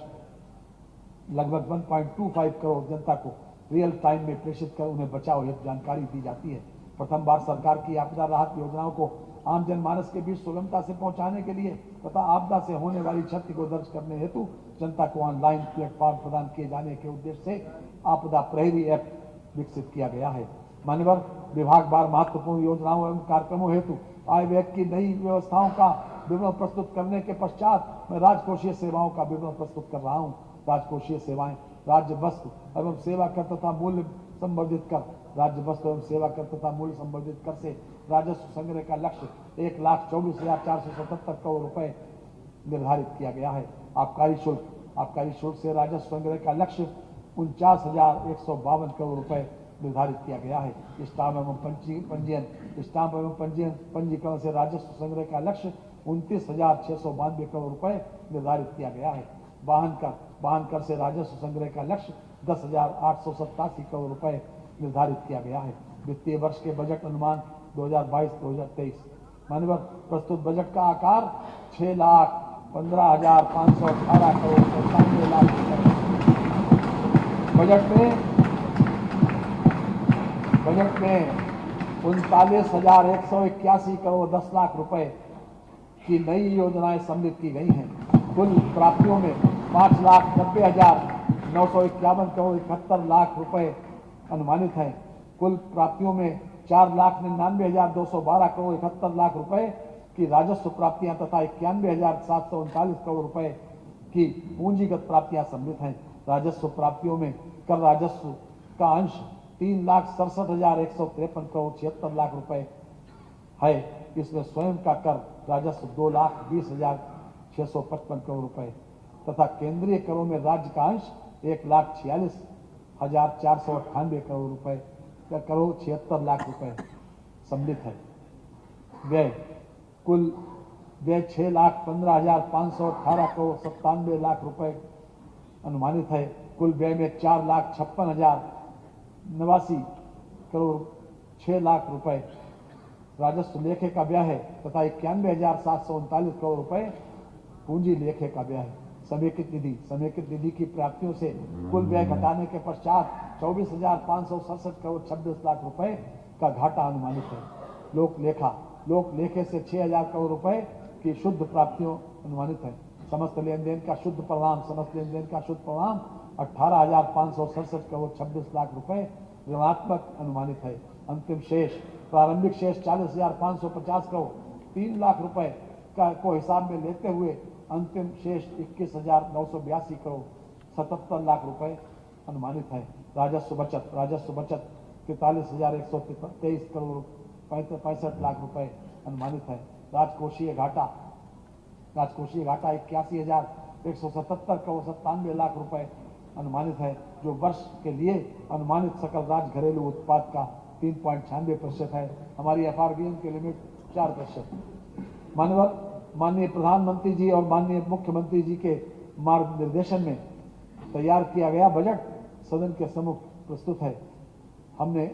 लगभग 1.25 करोड़ जनता को रियल टाइम में प्रेषित कर उन्हें बचाव हेतु जानकारी दी जाती है। प्रथम बार सरकार की आपदा राहत योजनाओं को आम जनमानस के बीच सुगमता से पहुंचाने के लिए तथा आपदा से होने वाली क्षति को दर्ज करने हेतु जनता को ऑनलाइन प्लेटफॉर्म प्रदान किए जाने के उद्देश्य से आपदा प्रहरी ऐप विकसित किया गया है। मान्यवर विभाग बार महत्वपूर्ण योजनाओं एवं कार्यक्रमों हेतु आय व्यय की नई व्यवस्थाओं का विवरण प्रस्तुत करने के पश्चात मैं राजकोषीय सेवाओं का विवरण प्रस्तुत कर रहा हूँ। राजकोषीय सेवाएं राज्य वस्तु एवं सेवा कर तथा मूल्य संवर्धित कर राज्य वस्तु एवं सेवा कर तथा मूल्य संवर्धित कर से राजस्व संग्रह का लक्ष्य 1,24,477 करोड़ रुपए निर्धारित किया गया है। आबकारी शुल्क से राजस्व संग्रह का लक्ष्य 49,152 करोड़ रुपए निर्धारित किया गया है। स्टाम्प एवं पंजीकरण से राजस्व संग्रह का लक्ष्य 29,692 करोड़ रुपए निर्धारित किया गया है। वाहन कर से राजस्व संग्रह का लक्ष्य 10,887 करोड़ रुपए निर्धारित किया गया है। वित्तीय वर्ष के बजट अनुमान 2022-2023 मानवर प्रस्तुत बजट का आकार 6,15,518 करोड़ 95 लाख रुपए। बजट में 39,181 करोड़ 10 लाख रुपए की नई योजनाएं सम्मिलित की गई हैं। कुल प्राप्तियों में 5,90,951 करोड़ 71 लाख रुपए अनुमानित हैं। कुल प्राप्तियों में 4,99,212 करोड़ 71 लाख रुपए की राजस्व प्राप्तियां तथा 91,739 करोड़ रुपए की पूंजीगत प्राप्तियां सम्मिलित हैं। राजस्व प्राप्तियों में कर राजस्व का अंश 3,67,153 करोड़ 76 लाख रुपए है। इसमें स्वयं का कर राजस्व 2,20,655 करोड़ रुपए तथा केंद्रीय करों में राज्य का अंश 1,46,498 करोड़ रुपए करोड़ 76 लाख रुपए सम्मिलित है। कुल व्यय 6,15,518 करोड़ 97 लाख रुपए अनुमानित है। कुल व्यय में 4,56,089 करोड़ 6 लाख रुपए राजस्व लेखे का व्यय है तथा 91,739 करोड़ रुपए पूंजी लेखे का व्यय है। समेकित निधि की प्राप्तियों से कुल व्यय घटाने के पश्चात 24,567 करोड़ 26 लाख रुपए का घाटा अनुमानित है। लोक लेखे से 6,000 करोड़ रुपए की शुद्ध प्राप्तियों अनुमानित है। समस्त लेन देन का शुद्ध परिणाम 18,567 करोड़ 26 लाख रुपए ऋणात्मक अनुमानित है। अंतिम शेष प्रारंभिक शेष 40,550 करोड़ 3 लाख रुपए को हिसाब में लेते हुए अंतिम शेष 21,982 करोड़ 77 लाख रुपए अनुमानित है। राजस्व बचत 43,123 करोड़ 65 लाख रुपए अनुमानित है। राजकोषीय घाटा 81,177 करोड़ 97 लाख रुपए अनुमानित है, जो वर्ष के लिए अनुमानित सकल राज्य घरेलू उत्पाद का 3.96% है। हमारी FRBM की लिमिट 4%। माननीय प्रधानमंत्री जी और माननीय मुख्यमंत्री जी के मार्गनिर्देशन में तैयार किया गया बजट सदन के सम्मुख प्रस्तुत है। हमने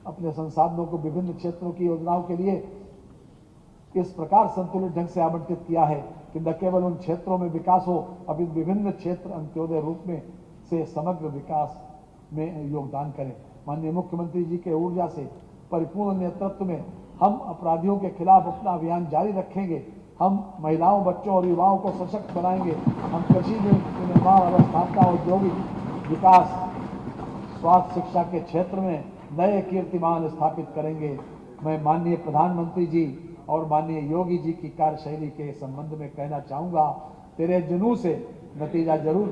अपने संसाधनों को विभिन्न क्षेत्रों की योजनाओं के लिए इस प्रकार संतुलित ढंग से आवंटित किया है कि न केवल उन क्षेत्रों में विकास हो, अभी विभिन्न क्षेत्र अंत्योदय रूप में से समग्र विकास में योगदान करें। माननीय मुख्यमंत्री जी के ऊर्जा से परिपूर्ण नेतृत्व में हम अपराधियों के खिलाफ अपना अभियान जारी रखेंगे। हम महिलाओं, बच्चों और युवाओं को सशक्त बनाएंगे। हम कृषि निर्माण, अवस्थापना, औद्योगिक विकास स्वास्थ्य शिक्षा के क्षेत्र में नए कीर्तिमान स्थापित करेंगे। मैं माननीय प्रधानमंत्री जी और माननीय योगी जी की कार्यशैली के संबंध में कहना चाहूँगा, तेरे जुनून से नतीजा जरूर।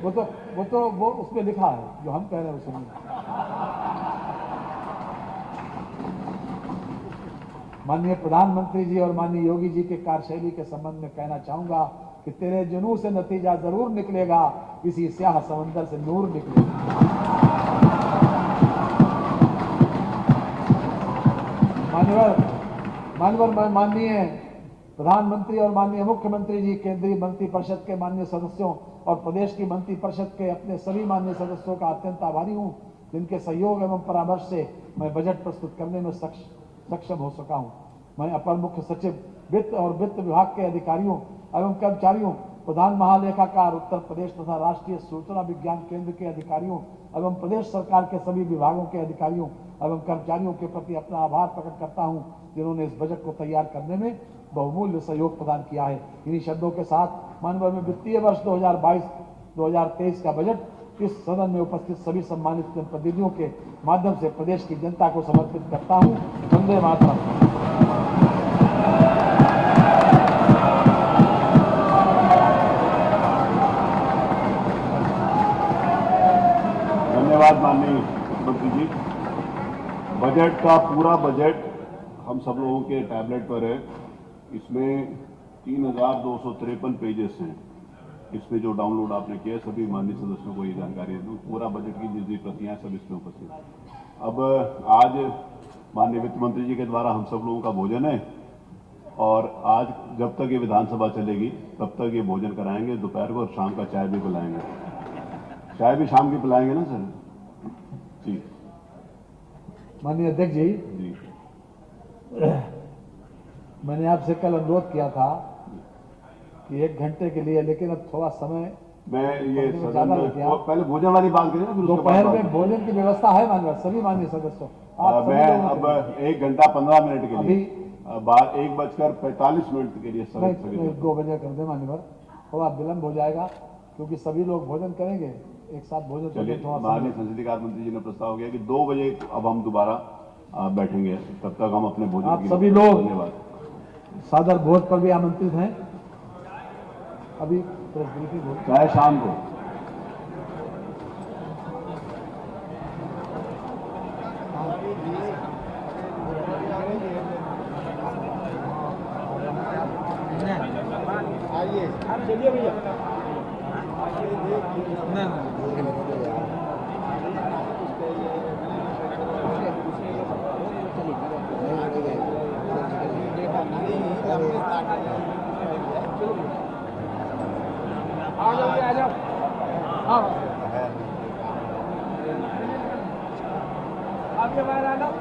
वो उसमें लिखा है, जो हम कह रहे हैं उसमें। माननीय प्रधानमंत्री जी और माननीय योगी जी के कार्यशैली के संबंध में कहना चाहूंगा कि तेरे जुनून से नतीजा जरूर निकलेगा, इसी स्याह समंदर से नूर निकलेगा। माननीय प्रधानमंत्री और माननीय मुख्यमंत्री जी, केंद्रीय मंत्रिपरिषद के माननीय सदस्यों और प्रदेश की मंत्रिपरिषद के अपने सभी माननीय सदस्यों का अत्यंत आभारी हूं, जिनके सहयोग एवं परामर्श से मैं बजट प्रस्तुत करने में सक्षम हो सका हूं। मैं अपर मुख्य सचिव वित्त और वित्त विभाग के अधिकारियों एवं कर्मचारियों, प्रधान महालेखाकार उत्तर प्रदेश तथा राष्ट्रीय सूचना विज्ञान केंद्र के अधिकारियों एवं प्रदेश सरकार के सभी विभागों के अधिकारियों एवं कर्मचारियों के प्रति अपना आभार प्रकट करता हूं, जिन्होंने इस बजट को तैयार करने में बहुमूल्य सहयोग प्रदान किया है। इन्हीं शब्दों के साथ माननीय वित्तीय वर्ष 2022-2023 का बजट इस सदन में उपस्थित सभी सम्मानित जनप्रतिनिधियों के माध्यम से प्रदेश की जनता को समर्पित करता हूं। वंदे मातरम। धन्यवाद माननीय मुख्यमंत्री जी। बजट का पूरा बजट हम सब लोगों के टैबलेट पर है। इसमें 3253 पेजेस हैं। इसमें जो डाउनलोड आपने किया, सभी माननीय सदस्यों को ये जानकारी है। पूरा बजट की जितनी प्रतियां सब इसमें उपस्थित हैं। अब आज माननीय वित्त मंत्री जी के द्वारा हम सब लोगों का भोजन है, और आज जब तक ये विधानसभा चलेगी तब तक ये भोजन कराएंगे दोपहर को, और शाम का चाय भी पिलाएंगे। चाय भी शाम की पिलाएंगे ना सर जी? माननीय अध्यक्ष जी, मैंने आपसे कल अनुरोध किया था कि 1 घंटे के लिए, लेकिन अब थोड़ा समय मैं ये सदन में पहले भोजन वाली बात करें ना, फिर दोपहर में भोजन की व्यवस्था है माननीय सभी माननीय सदस्यों। मैं अब 1 घंटा 15 मिनट के लिए 1:45 के लिए 2 बजे कर दे माननीय, थोड़ा विलंब हो जाएगा क्योंकि सभी लोग भोजन करेंगे एक साथ। भोजन चलिए, माननीय संसदीय कार्य मंत्री जी ने प्रस्ताव किया कि 2 बजे अब हम दोबारा बैठेंगे, तब तक हम अपने भोजन। आप सभी लोग धन्यवाद। सादर भोज पर भी आमंत्रित हैं। अभी प्रेस ब्रीफिंग हो, चाहे शाम को। आइए, आप चलिए भैया। ना आ जाओ। हाँ, आपके बाहर आ जाओ।